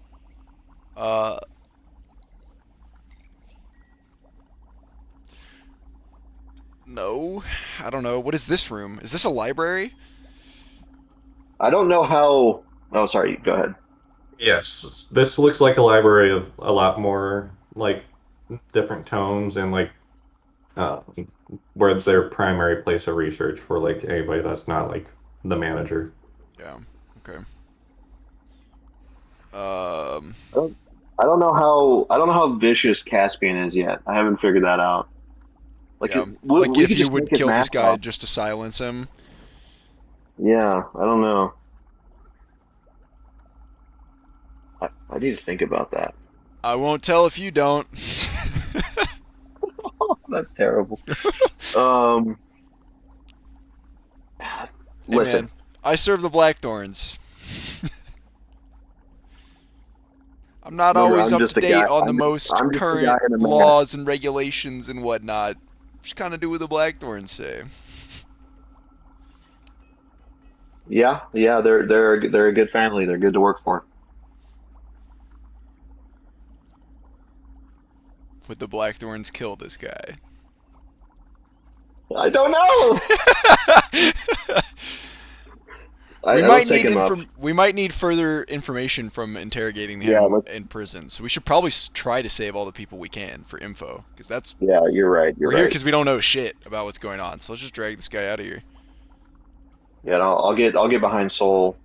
No, I don't know. What is this room? Is this a library? I don't know how. Oh, sorry. Go ahead. Yes, this looks like a library of a lot more like different tomes and like uh, where it's their primary place of research for like anybody that's not like the manager. Yeah. Okay. I don't know how. I don't know how vicious Caspian is yet. I haven't figured that out. Like, Yeah. we Like could if you just would take his kill this mask guy off. just to silence him. Yeah, I don't know. I need to think about that. I won't tell if you don't. That's terrible. Hey, Listen. man, I serve the Blackthorns. I'm not Remember, always I'm up just to a date guy- on the I'm most just a guy current in a mask. laws and regulations and whatnot. Just kind of do what the Blackthorns say. Yeah, they're a good family. They're good to work for. Would the Blackthorns kill this guy? I don't know. We might need further information from interrogating Yeah, him let's- in prison. So we should probably try to save all the people we can for info, because that's Yeah, you're right. You're we're here right. because we don't know shit about what's going on. So let's just drag this guy out of here. Yeah, and I'll get behind Soul.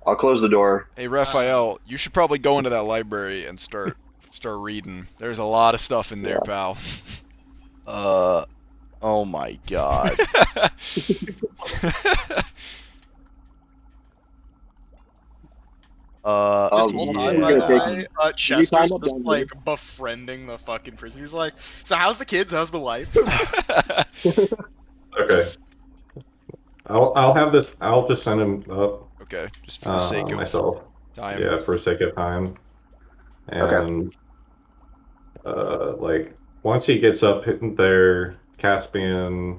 I'll close the door. Hey Raphael, you should probably go into that library and start reading. There's a lot of stuff in there, Yeah. pal. Oh my god. Oh, This whole yeah. time, by You're the gonna way, take- Chester's climb up just down like befriending the fucking prison. He's like, so how's the kids? How's the wife? Okay. I'll have this. I'll just send him up Okay, just for the sake of myself. time. Yeah, for the sake of time. And like once he gets up there, Caspian.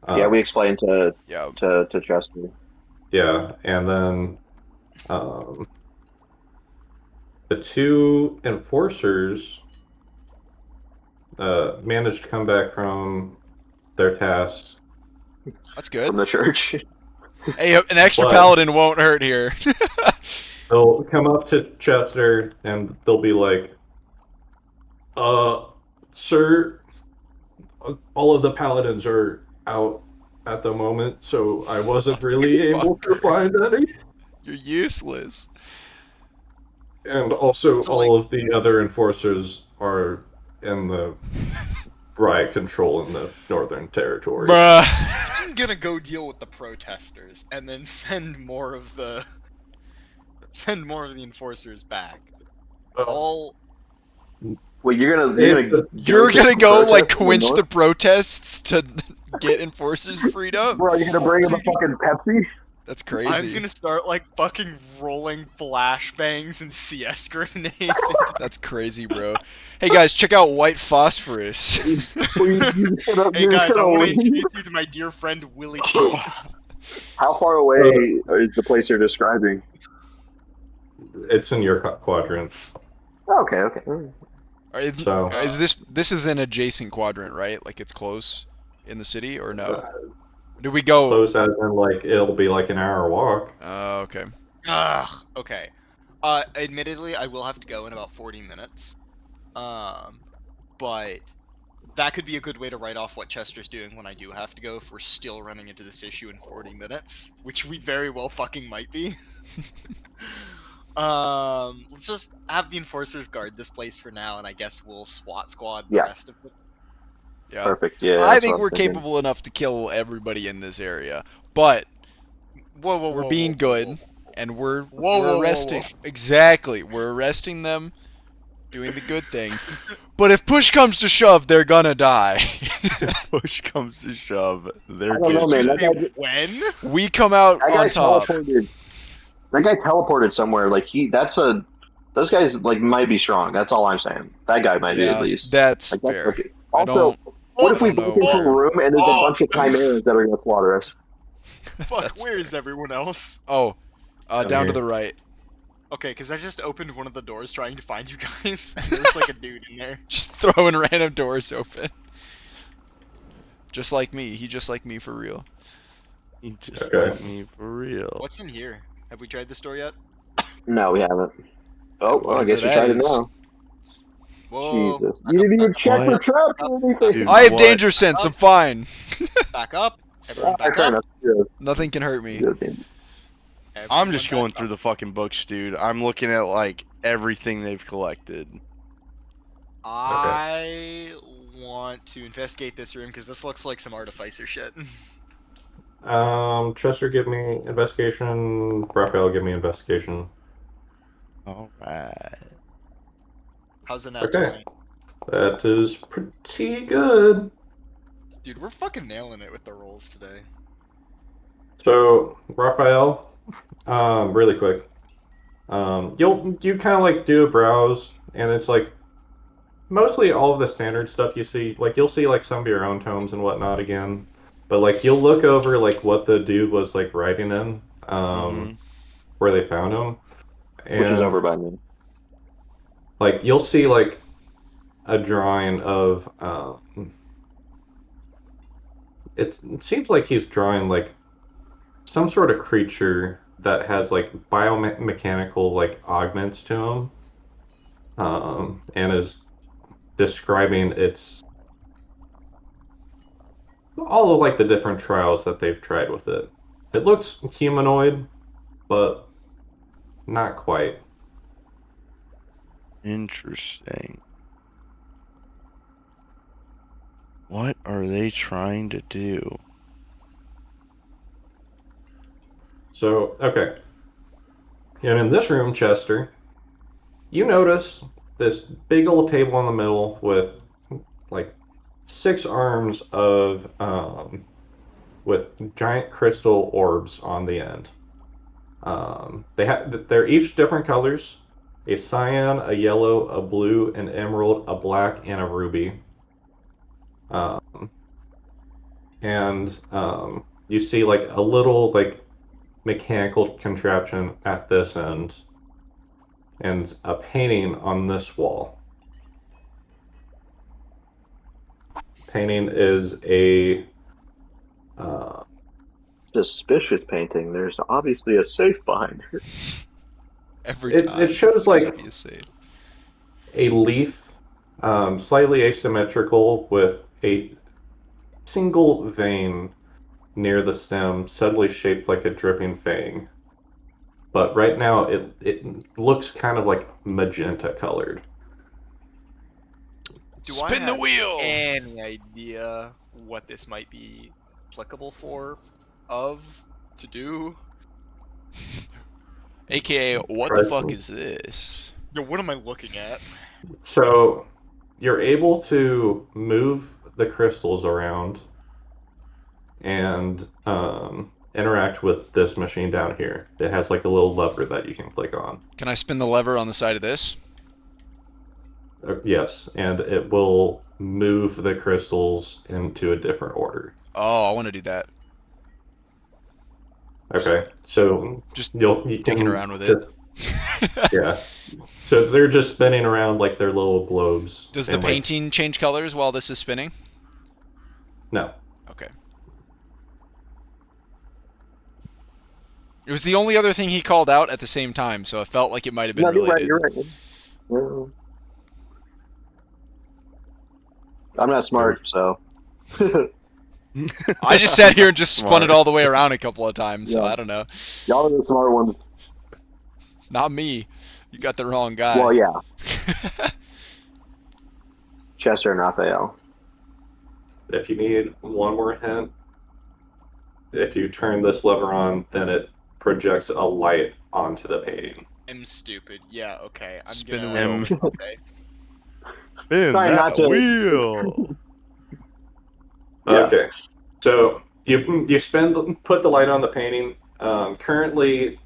Yeah, we explained to Yeah. Chester. Yeah, and then the two enforcers managed to come back from their tasks. That's From good. the church. Hey, an extra What? paladin won't hurt here. They'll come up to Chester and they'll be like, sir, all of the paladins are out at the moment, so I wasn't really able to Fucker. find any. You're useless. And also, So, all of the other enforcers are in the riot control in the Northern Territory. Bruh. I'm gonna go deal with the protesters and then send more of the enforcers back. All Well, you're gonna You're gonna go like protest in the quench the north? protests to get enforcers freed up? Bro, you're gonna bring him a fucking Pepsi? That's crazy. I'm gonna start like fucking rolling flashbangs and CS grenades. Into That's crazy, bro. Hey guys, check out white phosphorus. Hey guys, I want to introduce you to my dear friend Willie. How far away is the place you're describing? It's in your quadrant. Okay. So Is this is an adjacent quadrant, right? Like it's close in the city, or no? Did we go? close as in like it'll be like an hour walk. Okay. Ugh. Okay. Admittedly, I will have to go in about 40 minutes. But that could be a good way to write off what Chester's doing when I do have to go if we're still running into this issue in 40 minutes, which we very well fucking might be. Let's just have the enforcers guard this place for now, and I guess we'll SWAT squad the Yeah. rest of it. Yeah. Perfect. Yeah. I that's think what I'm we're thinking. capable enough to kill everybody in this area, but Whoa, we're being good, and we're Whoa, arresting. Exactly, we're arresting them, doing the good thing. But if push comes to shove, they're gonna die. Push comes to shove. They're I don't know, good. man. That guy, When? We come out that guy on top. teleported. That guy teleported somewhere. Like those guys like might be strong. That's all I'm saying. That guy might be Yeah, at least. that's Like, fair. okay. I Also, don't. what if I we don't break know into a where- room and there's a bunch of chimeras that are gonna slaughter us? Fuck, That's where is everyone else? Oh, Down down to here. the right. Okay, because I just opened one of the doors trying to find you guys, and there was like a dude in there. Just throwing random doors open. Just like me. He just like me for real. You just Okay. like me for real. What's in here? Have we tried this door yet? No, we haven't. Oh, well, I Whatever guess we that tried it is. now. Whoa. Jesus. Back You up, didn't even back check for What? traps or anything. Dude, I have what? danger sense. I'm fine. Back up. Everyone back Fair up. enough. Good. Nothing can hurt me. Good, man. I'm Everyone just back going up. through the fucking books, dude. I'm looking at like everything they've collected. I want to investigate this room because this looks like some artificer shit. Chester, give me investigation. Raphael, give me investigation. All right. How's the nat Okay. 20? That is pretty good. Dude, we're fucking nailing it with the rolls today. So, Raphael, really quick. You kind of like do a browse, and it's like mostly all of the standard stuff you see. Like you'll see like some of your own tomes and whatnot again, but like you'll look over like what the dude was like writing in, Mhm. where they found him, and Which is over by me. like you'll see like a drawing of it seems like he's drawing like some sort of creature that has like biomechanical like augments to him, and is describing its all of like the different trials that they've tried with it. It looks humanoid, but not quite. Interesting. What are they trying to do? So, okay. And in this room, Chester, you notice this big old table in the middle with like 6 arms of with giant crystal orbs on the end. They're each different colors: a cyan, a yellow, a blue, an emerald, a black, and a ruby. And you see like a little like mechanical contraption at this end, and a painting on this wall. Painting is a Suspicious painting. There's obviously a safe behind it. Every It time. shows it's gotta like be a save. a leaf, slightly asymmetrical, with a single vein near the stem, suddenly shaped like a dripping fang. But right now, it looks kind of like magenta colored. Do Spin I the have wheel! any idea what this might be applicable for? To do? AKA, what the fuck is this? Yo, what am I looking at? So you're able to move the crystals around and interact with this machine down here. It has like a little lever that you can click on. Can I spin the lever on the side of this? Yes, and it will move the crystals into a different order. Oh, I want to do that. Okay, so Just you dicking can around with it. yeah. So they're just spinning around like their little globes. Does the and, like, painting change colors while this is spinning? no. Okay. It was the only other thing he called out at the same time, so it felt like it might have been No, related. you're right. Well, I'm not smart, so. I just sat here and just spun Smart. it all the way around a couple of times, so Yeah. I don't know. Y'all are the smart ones. Not me. You got the wrong guy. Well, yeah. Chester and Raphael. If you need one more hint, if you turn this lever on, then it projects a light onto the painting. I'm stupid. Yeah, okay. I'm Spin the gonna... wheel. Okay. Spin Try that not to- wheel. Yeah. Okay, so put the light on the painting. Currently,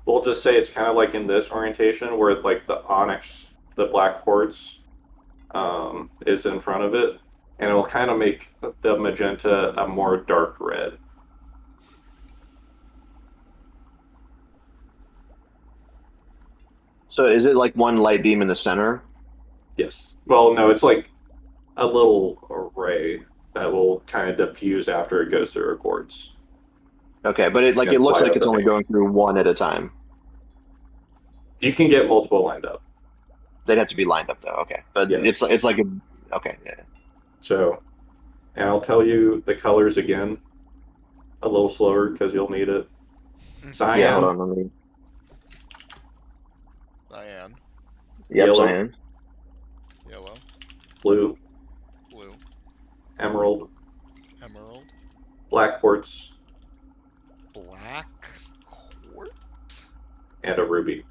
we'll just say it's kind of like in this orientation where like the onyx, the black quartz, is in front of it, and it will kind of make the magenta a more dark red. So is it like one light beam in the center? Yes. Well, no, it's like a little array that will kind of diffuse after it goes through a quartz. Okay, but it Yeah, it looks light like up it's the only painting. going through one at a time. You can get multiple lined up. They'd have to be lined up though. Okay, but Yes. it's like a okay. Yeah. So, and I'll tell you the colors again a little slower because you'll need it. Cyan, Yeah, hold on. Let me. Cyan, Yep, Yellow. cyan. yellow, blue, blue, emerald, emerald, black quartz, black quartz. and a ruby.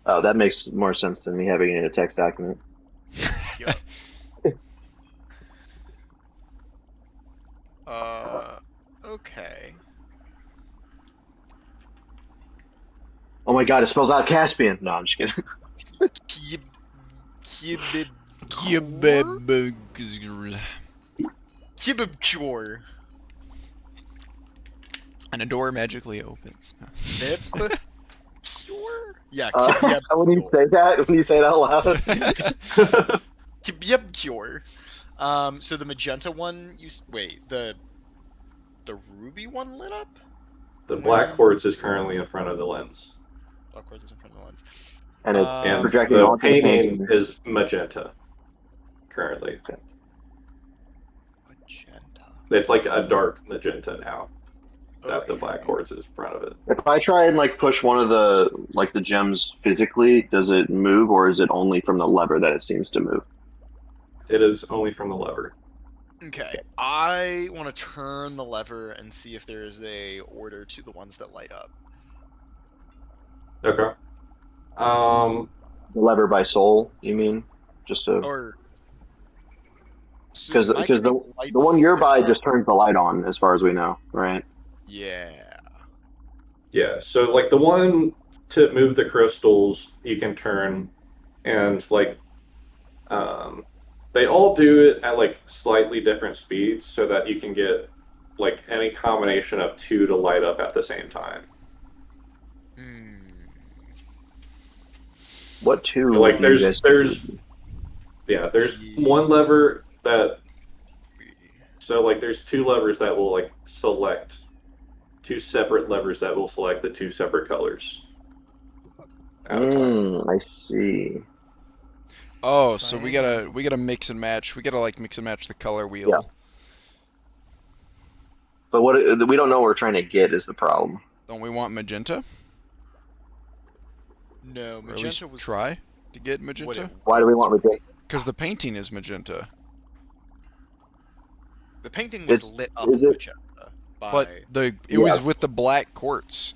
Oh, that makes more sense than me having it in a text document. Yup. Okay. Oh my god, it spells out Caspian. No, I'm just kidding. Kibibcure. And a door magically opens. Bibcure? Yeah, When you say that, when you say it out loud. Kibibcure. So the magenta one, wait, the ruby one lit up? The black quartz is currently in front of the lens. Black quartz is in front of the lens. And it's And projecting the onto the painting painting. is magenta currently. Magenta. It's like a dark magenta now that the Okay. black quartz is in front of it. If I try and like push one of the gems physically, does it move, or is it only from the lever that it seems to move? It is only from the lever. Okay, I want to turn the lever and see if there is a order to the ones that light up. Okay. The lever by soul, you mean? Just to Or so because am I the getting lights? one you're by just turns the light on, as far as we know, right? Yeah. Yeah, so like the one to move the crystals you can turn, and like they all do it at like slightly different speeds so that you can get like any combination of two to light up at the same time. What two? So, like do you guys there's do? there's one lever that so like there's two levers that will like select two separate levers that will select the two separate colors at a time. I see. Oh, so we gotta mix and match. We gotta like mix and match the color wheel. Yeah. But what we don't know what we're trying to get is the problem. Don't we want magenta? No, Or at magenta least was try to get magenta? Why do we want magenta? Because the painting is magenta. the painting was It's- lit up is it- magenta by But it was with the black quartz.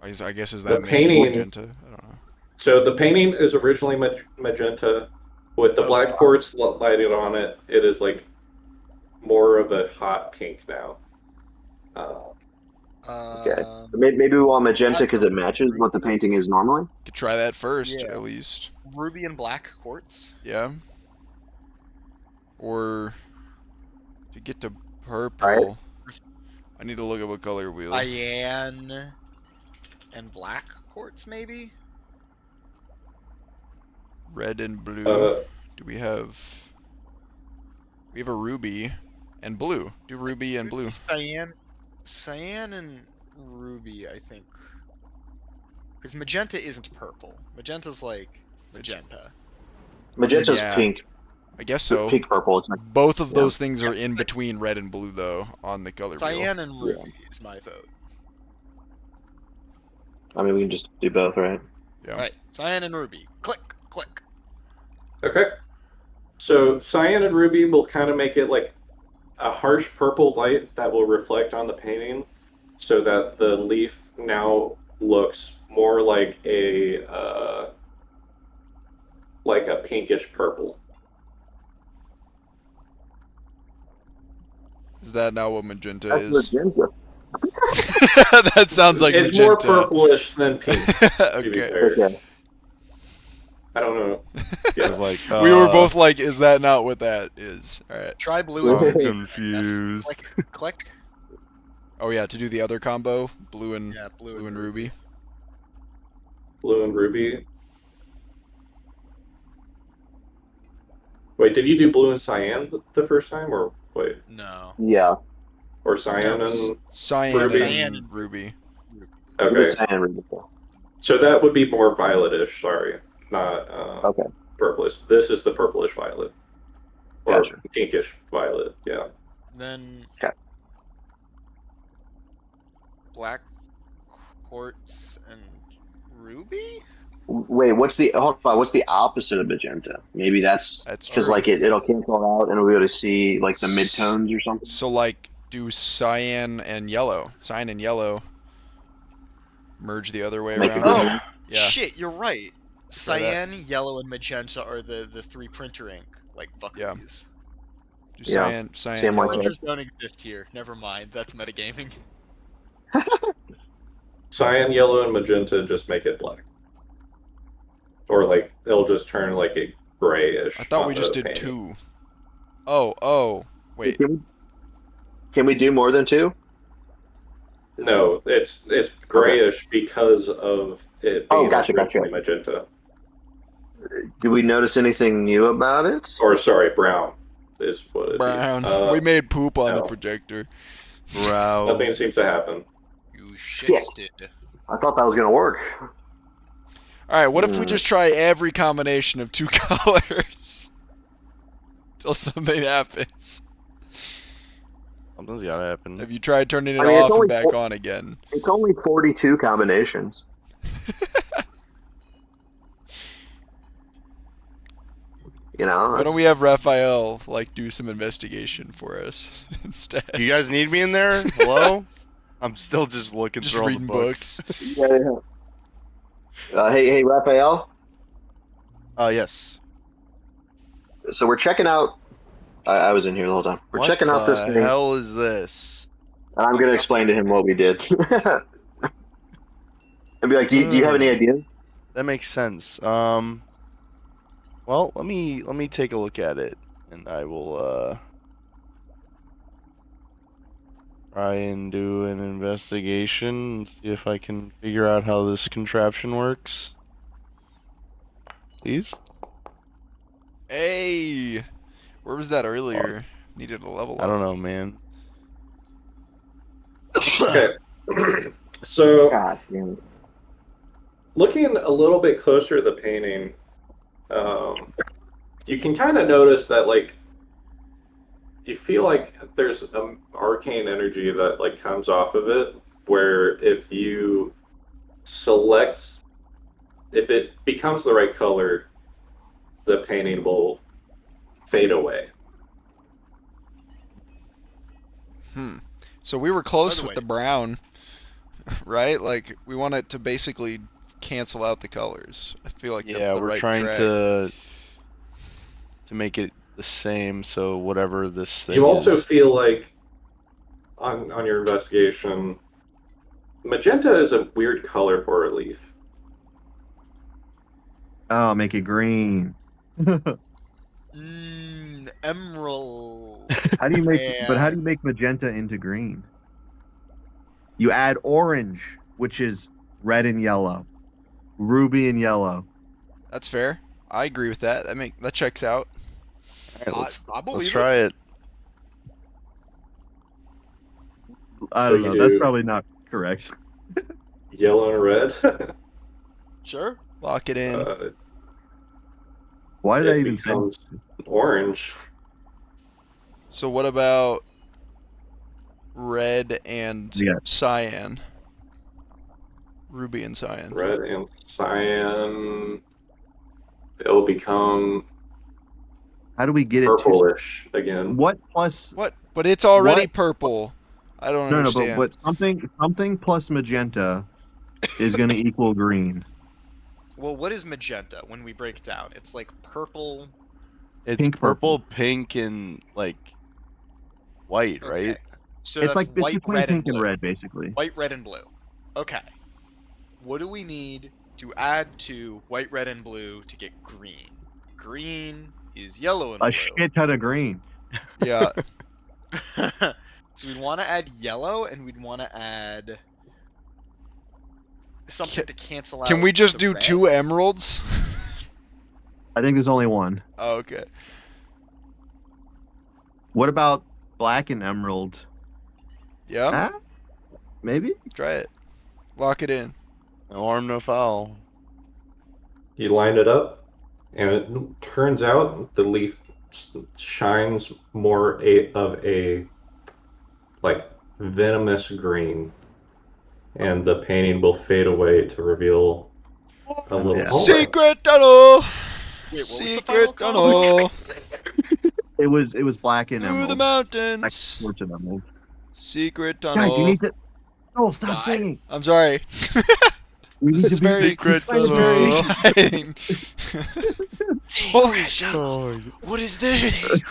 I guess is that The making painting- magenta? I don't know. So the painting is originally magenta. With the black quartz lighted on it, it is like more of a hot pink now. Okay. Maybe we want magenta because it matches what the painting is normally. Could try that first, Yeah. at least. ruby and black quartz. Yeah. Or to get to purple, Alright. I need to look at what color wheel. Cyan and black quartz, maybe? Red and blue. Do we have? We have a ruby and blue. Do ruby and blue. Cyan and ruby, I think. Because magenta isn't purple. Magenta's like magenta. Magenta's Yeah. pink. I guess so. Pink purple. It's like Both of Yeah. those things are Yeah, in it's like- between red and blue, though, on the color wheel. Cyan and ruby is my vote. I mean, we can just do both, right? Yeah. Alright, cyan and ruby. Click, click. Okay. So cyan and ruby will kind of make it like a harsh purple light that will reflect on the painting, so that the leaf now looks more like a pinkish purple. Is that not what magenta That's is? magenta. That sounds like It's magenta. more purplish than pink. To be Okay. fair. Okay. I don't know. I was like, We were both like, is that not what that is? Alright. Try blue and I'm ruby. confused. Click, click. Oh yeah, to do the other combo, blue and Yeah, blue and ruby. Blue and ruby. Wait, did you do blue and cyan the first time, or wait, No. Yeah. or cyan No, and Cyan Ruby? Cyan and ruby. okay? Cyan ruby. So that would be more violetish. Sorry, not Okay. purplish. This is the purplish violet, or Gotcha. pinkish violet. Yeah. Then. Okay. Black quartz and ruby. Wait, what's the opposite of magenta? Maybe that's That's because true. like it'll cancel out and we'll be able to see like the midtones or something. So like do cyan and yellow. Cyan and yellow. Merge the other way Make it around. green. Yeah. Shit, you're right. Try that. Cyan, yellow, and magenta are the three printer ink like buckies. Do Yeah. cyan Same yellow. like that. Printers don't exist here. Never mind. That's metagaming. Cyan, yellow, and magenta just make it black, or like it'll just turn like a grayish. I thought on we just the did painting. 2. Oh, wait. Can we do more than 2? No, it's grayish because of it Oh, being gotcha. originally magenta. Do we notice anything new about it? Or sorry, brown is what it is. Brown. We made poop on the no. projector. Bro. Nothing seems to happen. You shifted. I thought that was gonna work. Alright, what if we just try every combination of 2 colors? Till something happens. Something's gotta happen. Have you tried turning it I mean, it's off and only back on again? It's only 42 combinations. You know. Why don't we have Raphael like do some investigation for us instead? Do you guys need me in there? Hello? I'm still just looking Just through all the reading books. Yeah. Hey, Raphael. Yes. So we're checking out. I was in here the whole time. We're checking out this What thing. the hell is this? And I'm gonna explain to him what we did. And be like, do you have any ideas? That makes sense. Well, let me take a look at it, and I will try and do an investigation and see if I can figure out how this contraption works. Please. Hey, where was that earlier? Needed a level I up. don't know, man. Okay. So God damn it. looking a little bit closer at the painting, you can kind of notice that like you feel like there's arcane energy that like comes off of it, where if you select, if it becomes the right color, the painting will fade away. So we were close By the with way- the brown, right? Like we want it to basically cancel out the colors. I feel like that's Yeah, the we're right trying track. to make it the same. So whatever this thing You also is. feel like on your investigation, magenta is a weird color for a leaf. Oh, make it green. Emerald. How do you make? Man. But how do you make magenta into green? You add orange, which is red and yellow, ruby and yellow. That's fair. I agree with that. That checks out. All right, I believe let's it. try it. I So don't you know. That's do- probably not correct. Yellow and red. Sure. Lock it in. Why did I it even say? becomes orange. So what about red and Yeah. cyan? Ruby and cyan. Red and cyan. It'll become How do we get it purplish again. to what plus? What? But it's already What? purple. I don't No, understand. but something plus magenta is going to equal green. Well, what is magenta when we break it down? It's like purple. It's Pink, purple, purple. pink, and like white, right? Okay. So It's that's like it's white, between red, pink and and blue. red, basically. White, red, and blue. Okay. What do we need to add to white, red, and blue to get green? Green is yellow and A blue. shit ton of green. Yeah. So we'd want to add yellow, and we'd want to add something to cancel out. Can we just the do red. 2 emeralds? I think there's only one. Oh, okay. What about black and emerald? Yeah, Huh? Maybe? try it. Lock it in. No harm, no foul. You line it up, and it turns out the leaf shines more of a like venomous green, and the painting will fade away to reveal a little Yeah. hallway. Secret tunnel! Wait, what was the Secret final comment? tunnel! It was black and Through emerald. the mountains! Torch and emerald. Secret Guys, tunnel! you need to. No, stop Die. singing. I'm sorry. We need This to is be very, Secret this is very tunnel. exciting. Holy shit! Oh, What is this?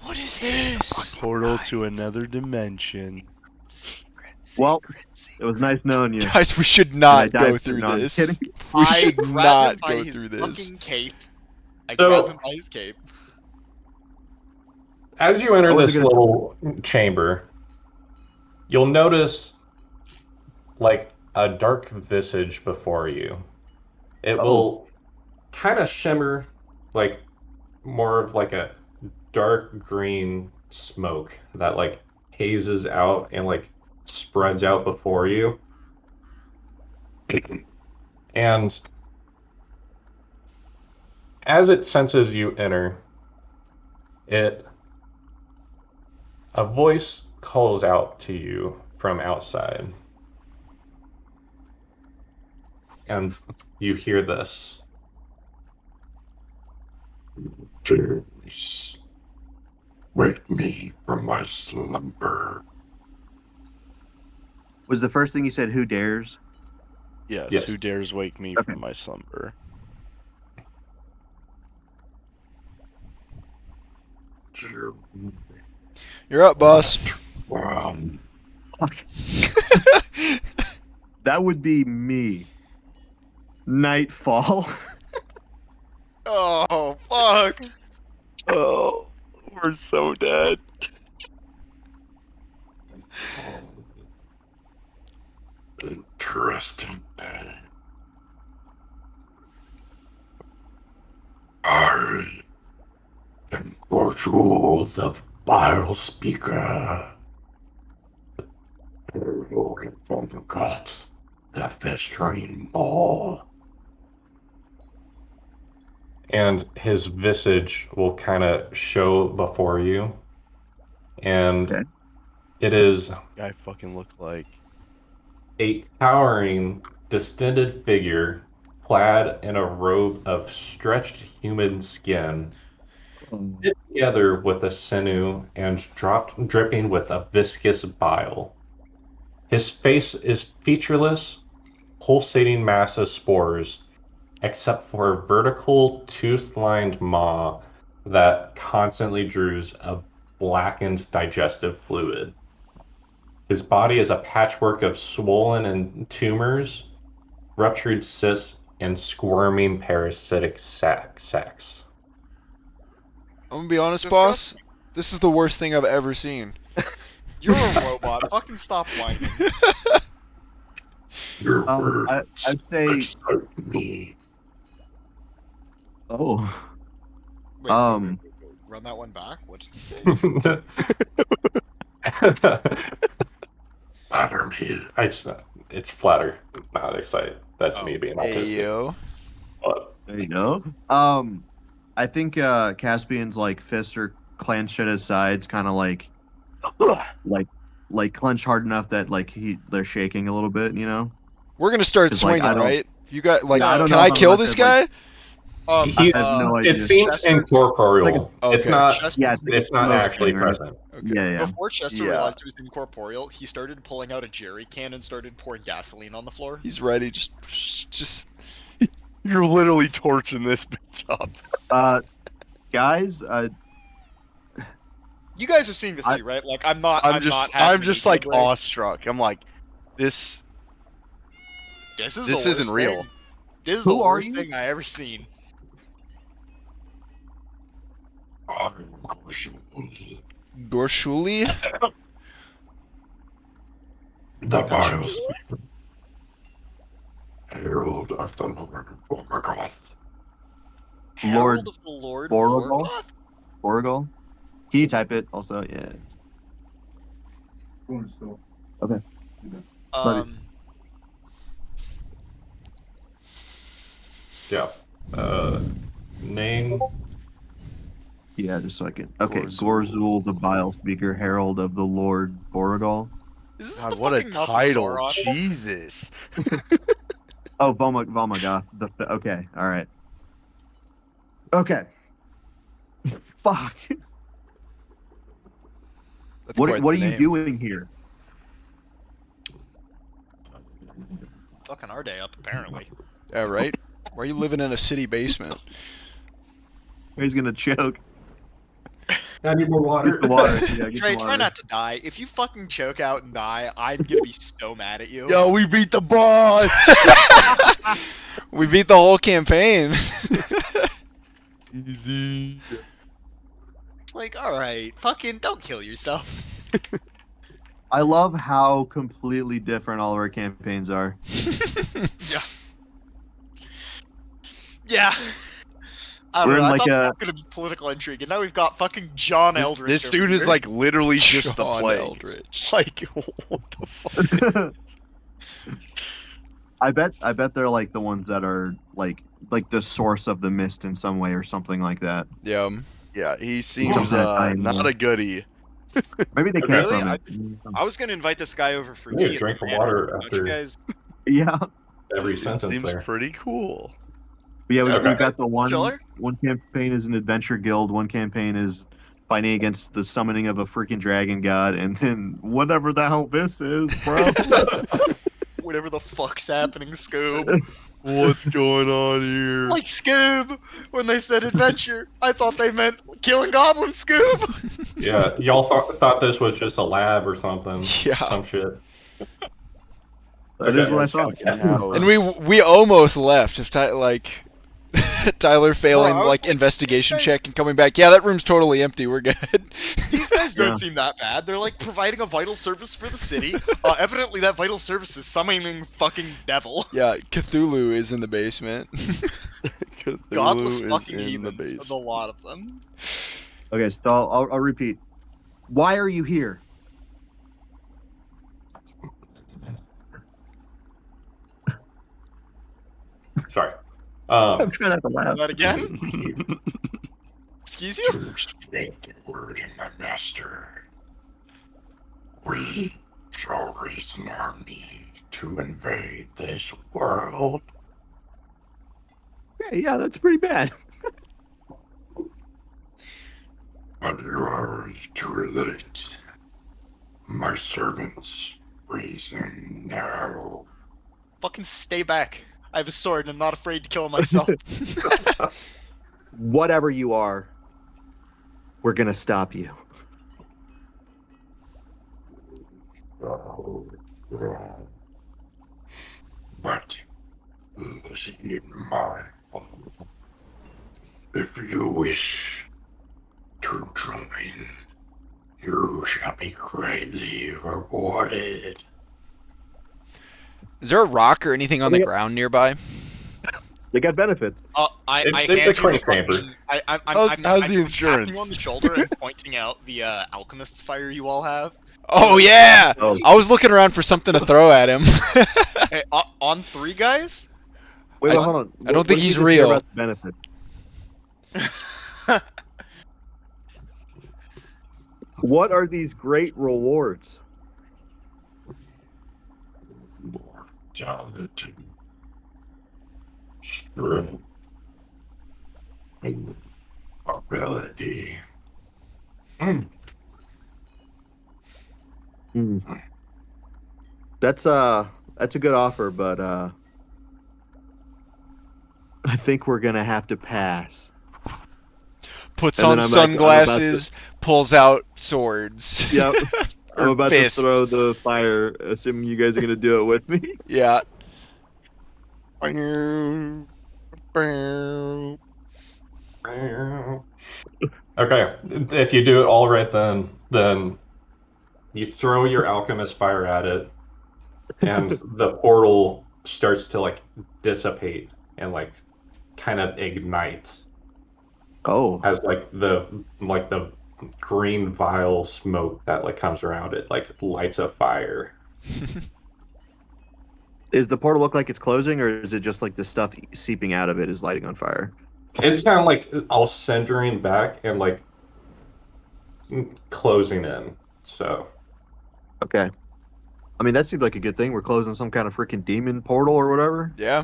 What is this? portal to another dimension. Well, it was nice knowing you. Guys, we should I not died go for- through no, I'm this. kidding. We I should grab not him by go his through this. fucking cape. I So- grab him by his cape. As you enter I wasn't this gonna- little chamber, you'll notice like a dark visage before you. It will kind of shimmer like more of like a dark green smoke that like hazes out and like spreads out before you. And as it senses you enter, a voice calls out to you from outside. And you hear this. Please wake me from my slumber. Was the first thing you said, who dares? Yes, Yes. who dares wake me Okay. from my slumber? You're up, boss. That would be me. Nightfall. Oh, fuck! Oh, we're so dead. Interesting day. I am Gorjul, the vile speaker. Lord from the gods, the festering maw. And his visage will kind of show before you. And Okay. it is Guy fucking look like. a towering, distended figure clad in a robe of stretched human skin, knit together with a sinew and dripping with a viscous bile. His face is featureless, pulsating mass of spores, except for a vertical, tooth-lined maw that constantly drews a blackened digestive fluid. His body is a patchwork of swollen and tumors, ruptured cysts, and squirming parasitic sacs. I'm gonna be honest, Disgusting. boss. This is the worst thing I've ever seen. You're a robot. Fucking stop whining. Your words I'd say. excite me. Oh. Wait, Um. run that one back. What did he say? Flatter me. It's flatter, not excited. That's me being Hey autistic. yo. But There you go. I think Caspian's like fists are clenched at his sides, kind of like clenched hard enough that like they're shaking a little bit, you know. We're gonna start 'Cause, like, swinging, I don't- right? You got like, Yeah, I don't can know I if I'm kill allowed this to, like- guy? he's, I have no idea. it seems Chester- incorporeal. Like It's Okay. not. Chester- Yeah, It's not smoke actually thing, right? present. Okay. Yeah. Before Chester Yeah. realized it was incorporeal, he started pulling out a jerry can and started pouring gasoline on the floor. He's ready. Just. You're literally torching this bitch up. Guys, You guys are seeing this too, right? Like I'm not. I'm not having I'm just any like good break. awestruck. I'm like, this This is this the isn't worst real. thing. This is Who the are worst you? thing I ever seen. I'm Gorjul. Gorshuli? The Biles, herald of the Lord Wwknc. Lord Herald of the Lord Borogal? Vorgoth? Borgal? Can you type it also? Yeah. Okay. Love you. Yeah. Name. Yeah, just so I can. Okay, Gorzul. Gorzul, the Bile Speaker, Herald of the Lord Borogal. Is this God, the what a fucking mouth of title! Sauron? Jesus. Oh, Vomagath. Okay, all right. Okay. Fuck. That's What quite are the you name. doing here? Fucking our day up, apparently. Yeah, right? Why are you living in a city basement? He's gonna choke. I need more water. Get the water. Yeah, get Trey, the try water. not to die. If you fucking choke out and die, I'm gonna be so mad at you. Yo, we beat the boss. We beat the whole campaign. Easy. It's like, alright, fucking don't kill yourself. I love how completely different all of our campaigns are. Yeah. Yeah. I We're don't know, in I like thought a- this was gonna be political intrigue, and now we've got fucking John Eldridge. This over dude is here. like literally just the John plague. Eldritch. Like, what the fuck? I bet they're like the ones that are like the source of the mist in some way or something like that. Yeah. Yeah, he seems Something I not know. a goodie. Maybe they came Really? from I- it. I was gonna invite this guy over for You need to tea. drink some and water don't you after guys? Yeah. every Just sentence seems there. pretty cool. But yeah, Okay. we've got the one Chiller? campaign is an adventure guild, one campaign is fighting against the summoning of a freaking dragon god, and then whatever the hell this is, bro. Whatever the fuck's happening, Scoob. What's going on here? Like Scoob, when they said adventure, I thought they meant killing goblins, Scoob. Yeah, y'all thought this was just a lab or something. Yeah. Some shit. That is what I thought. And we almost left. If Tyler failing Bro, I was like, investigation these guys- check and coming back, yeah, that room's totally empty. We're good. These guys don't Yeah. seem that bad. They're like providing a vital service for the city. Evidently, that vital service is summoning fucking devil. Yeah, Cthulhu is in the basement. Godless Cthulhu is fucking in the heathens. base. There's a lot of them. Okay, so I'll repeat. Why are you here? Sorry. I'm trying not to laugh. That again? Excuse you? To speak the word in my master. We shall raise an army to invade this world. Yeah, that's pretty bad. But you are too late. My servants reason now. Fucking stay back. I have a sword and I'm not afraid to kill myself. Whatever you are, we're gonna stop you. Oh, wrong. But listen in my if you wish to join, you shall be greatly rewarded. Is there a rock or anything on the ground nearby? They got benefits. I It's hand a you the crank fucking- paper. I'm How's the tapping insurance? you on the shoulder and pointing out the alchemist's fire you all have. Oh yeah! Oh. I was looking around for something to throw at him. Hey, on 3 guys? Wait, I- hold on. I don't think did you he's just say real. about the benefits? What are these great rewards? Mortality, strength, and ability. That's a good offer, but I think we're gonna have to pass. Puts And on then I'm about sunglasses, pulls out swords. Yep. I'm Or about fists. to throw the fire, assuming you guys are gonna do it with me. Yeah. Okay, if you do it all right, then then you throw your alchemist fire at it, and the portal starts to like dissipate and like kind of ignite Oh, as like the green vile smoke that like comes around it like lights a fire. is the portal look like it's closing, or is it just like the stuff seeping out of it is lighting on fire? It's kind of like all centering back and like closing in. So Okay. I mean, that seems like a good thing. We're closing some kind of freaking demon portal or whatever. Yeah.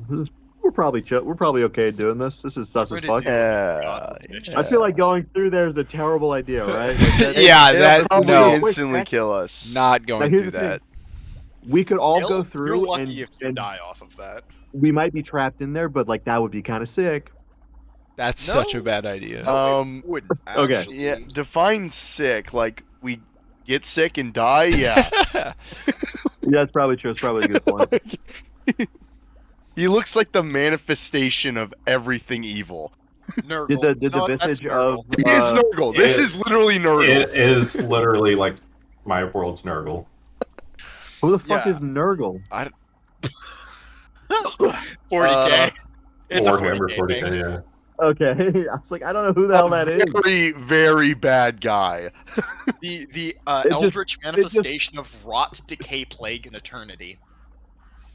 We're probably chill. We're probably okay doing this. This is sus as Ready fuck. to- Yeah, Yeah. I feel like going through there is a terrible idea, right? Like Yeah, It'll that probably no, instantly kill us. not going here's through the thing. that. We could all go You're through, lucky and, if you and die off of that. we might be trapped in there, but like that would be kind of sick. That's No. such a bad idea. Wouldn't Okay. actually. Yeah, define sick. Like we get sick and die. Yeah. Yeah, that's probably true. It's probably a good point. He looks like the manifestation of everything evil. Nurgle. Did the No, that's visage of Nurgle. He is Nurgle. This it- is literally Nurgle. it is literally like my world's Nurgle. who the fuck Yeah. is Nurgle? 40k. It's a Warhammer 40k. 40k, thing. yeah. Okay, I was like, I don't know who the hell that is. Very, very bad guy. The just- eldritch manifestation of rot, decay, plague, and eternity.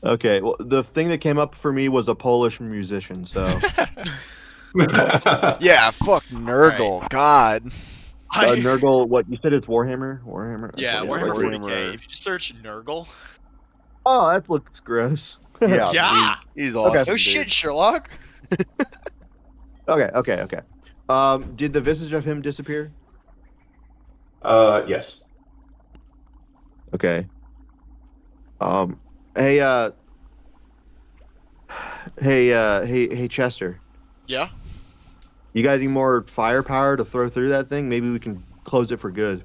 Okay, well, the thing that came up for me was a Polish musician. So Yeah, fuck Nurgle. God. Nurgle, what you said? It's Warhammer. Warhammer. Yeah, Okay, Warhammer Warhammer. 40k. If you just search Nurgle. Oh, that looks gross. Yeah, Yeah. he's awesome. Okay. No dude. shit, Sherlock. Okay. Did the visage of him disappear? Yes. Okay. Hey, Chester. Yeah. You got any more firepower to throw through that thing? Maybe we can close it for good.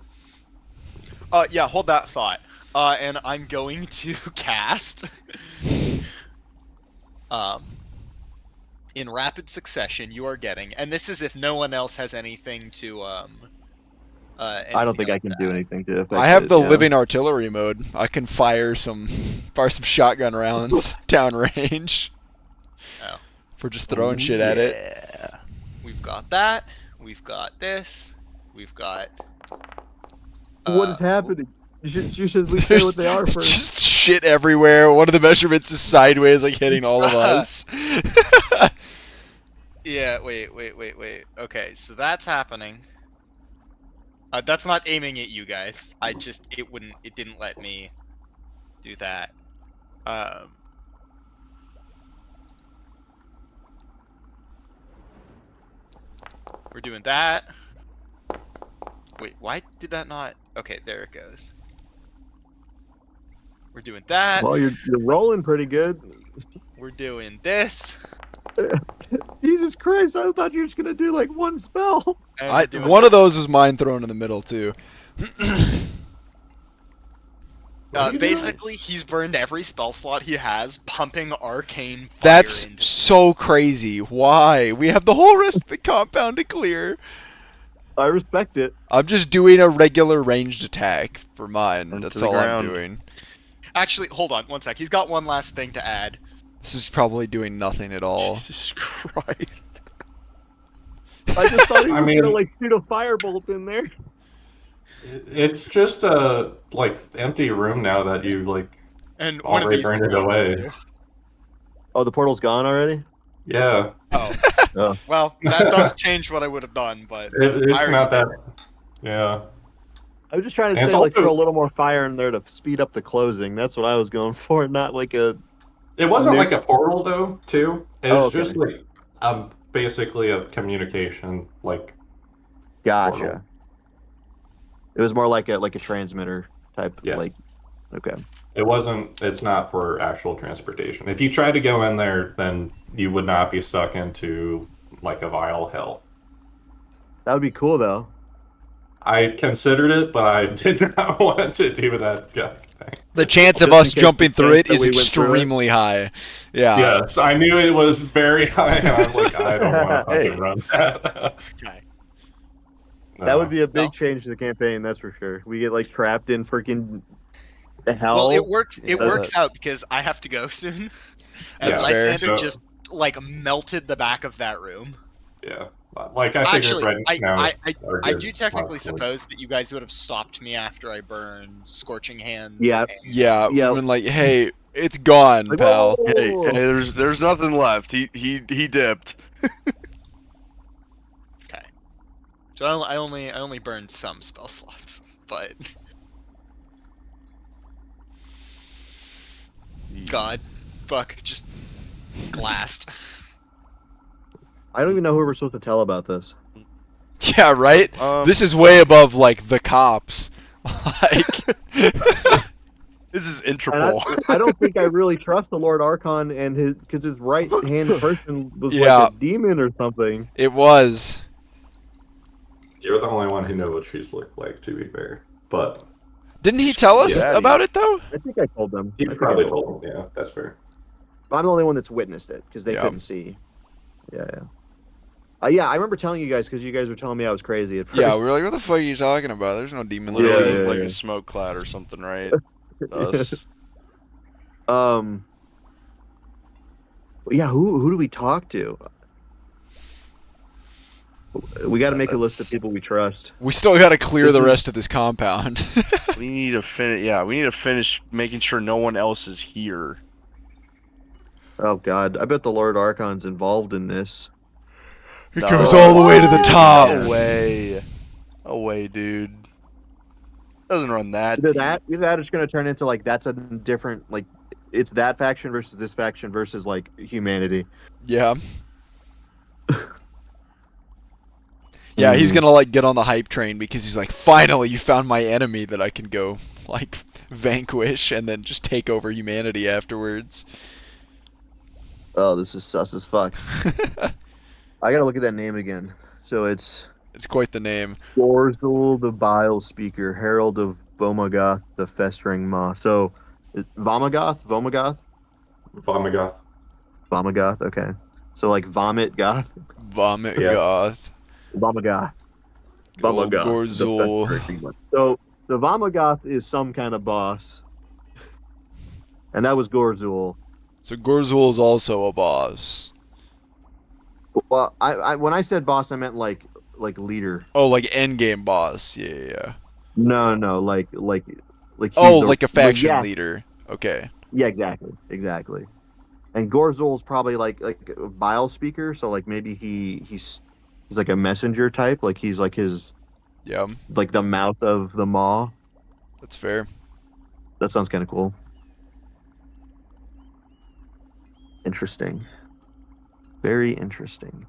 Yeah. Hold that thought. And I'm going to cast. In rapid succession, you are getting, and this is if no one else has anything to I don't think I can do anything to affect I have it, the yeah. living artillery mode. I can fire some shotgun rounds downrange. Oh. For just throwing shit at it. Yeah. We've got that. We've got this. We've got. What is happening? You should at least say what they are There's first. just shit everywhere. One of the measurements is sideways, like hitting all of us. Yeah. Wait. Okay, so that's happening. That's not aiming at you guys. It didn't let me do that. We're doing that. Wait, why did that not? Okay, there it goes. We're doing that. Well, you're rolling pretty good. We're doing this. Jesus Christ! I thought you were just gonna do like one spell. And we're doing One of those is mine thrown in the middle too. basically, he's burned every spell slot he has, pumping arcane fire That's into so crazy. Why? We have the whole rest of the compound to clear. I respect it. I'm just doing a regular ranged attack for mine. Into That's the all I'm ground. doing. Actually, hold on one sec. He's got one last thing to add. This is probably doing nothing at all. Jesus Christ. I just thought he I was mean- gonna like shoot a firebolt in there. It's just a like empty room now that you like And one of already these. burned it away. Oh, the portal's gone already. Yeah, Oh. Oh. Well, that does change what I would have done, but it's I not that. remember. Yeah, I was just trying to And say it's like also- throw a little more fire in there to speed up the closing. That's what I was going for, not like a. it wasn't Nuke. like a portal though. Too. It was Oh, okay. just like basically a communication like. Gotcha. Portal. It was more like a transmitter type. Yes. Like, okay. It wasn't. It's not for actual transportation. If you tried to go in there, then you would not be stuck into like a vile hell. That would be cool though. I considered it, but I did not want to do that thing. The chance of Just in us case jumping the through it chance is that we went through it. extremely high. Yeah. Yes, I knew it was very high, and I'm like, I don't want to fucking run that. okay. That would be a big No. change to the campaign, that's for sure. We get like trapped in freaking hell. Well, it works. It Yeah. works out because I have to go soon, and Yeah, fair. Lysander so- just like melted the back of that room. Yeah. Like I figured Actually, right now. I do technically suppose that you guys would have stopped me after I burned Scorching Hands. Yeah. and- Yeah, Yeah. when like, hey, it's gone, Like, pal. whoa, whoa, Hey, whoa, whoa. hey, there's nothing left. He dipped. Okay. So I only burned some spell slots, but God, fuck, just glassed. I don't even know who we're supposed to tell about this. Yeah, right? This is way above like the cops. Like This is And Interpol. I don't think I really trust the Lord Archon and his, because his right hand person was Yeah. like a demon or something. it was. You're the only one who knows what she's looked like, to be fair. But Didn't he tell us Yeah, about it though? I think I told them. he I think probably I told him. Yeah, that's fair. I'm the only one that's witnessed it because they Yeah. couldn't see. Yeah, yeah. Yeah, I remember telling you guys because you guys were telling me I was crazy at first. Yeah, we were like, what the fuck are you talking about? There's no demon Literally lady. looked like yeah. a smoke cloud or something, right? Us. Yeah, who do we talk to? We got to make a list of people we trust. We still gotta clear This the is- rest of this compound. We need to finish. Yeah, we need to finish making sure no one else is here. Oh God, I bet the Lord Archon's involved in this. It No. goes all the way to the Oh, top. yeah. No way. No way, dude. Doesn't run that. Either deep. that it's going to turn into like that's a different like it's that faction versus this faction versus like humanity. Yeah. Yeah, he's Mhm. gonna like get on the hype train because he's like, finally, you found my enemy that I can go like vanquish and then just take over humanity afterwards. Oh, this is sus as fuck. I gotta look at that name again. So it's It's quite the name. Gorzul the Bile Speaker, Herald of Vomagoth, the Festering Maw. So Vomagoth? Vomagoth. Vomagoth, okay. So like Vomit Goth? Vomit Yeah. Goth. Vomagoth. Good old Vomagoth. the Gorzul. Festering Maw. So the Vomagoth is some kind of boss. And that was Gorzul. So Gorzul is also a boss. Well, I when I said boss, I meant like leader. Oh, like endgame boss. Yeah, yeah, yeah. No, like he's Oh, the- like a faction yeah, leader. Okay. Yeah, exactly. And Gorzul's probably like a bile speaker, so like maybe he's like a messenger type, like he's like his Yeah, like the mouth of the maw. that's fair. That sounds kind of cool. Interesting. Very interesting.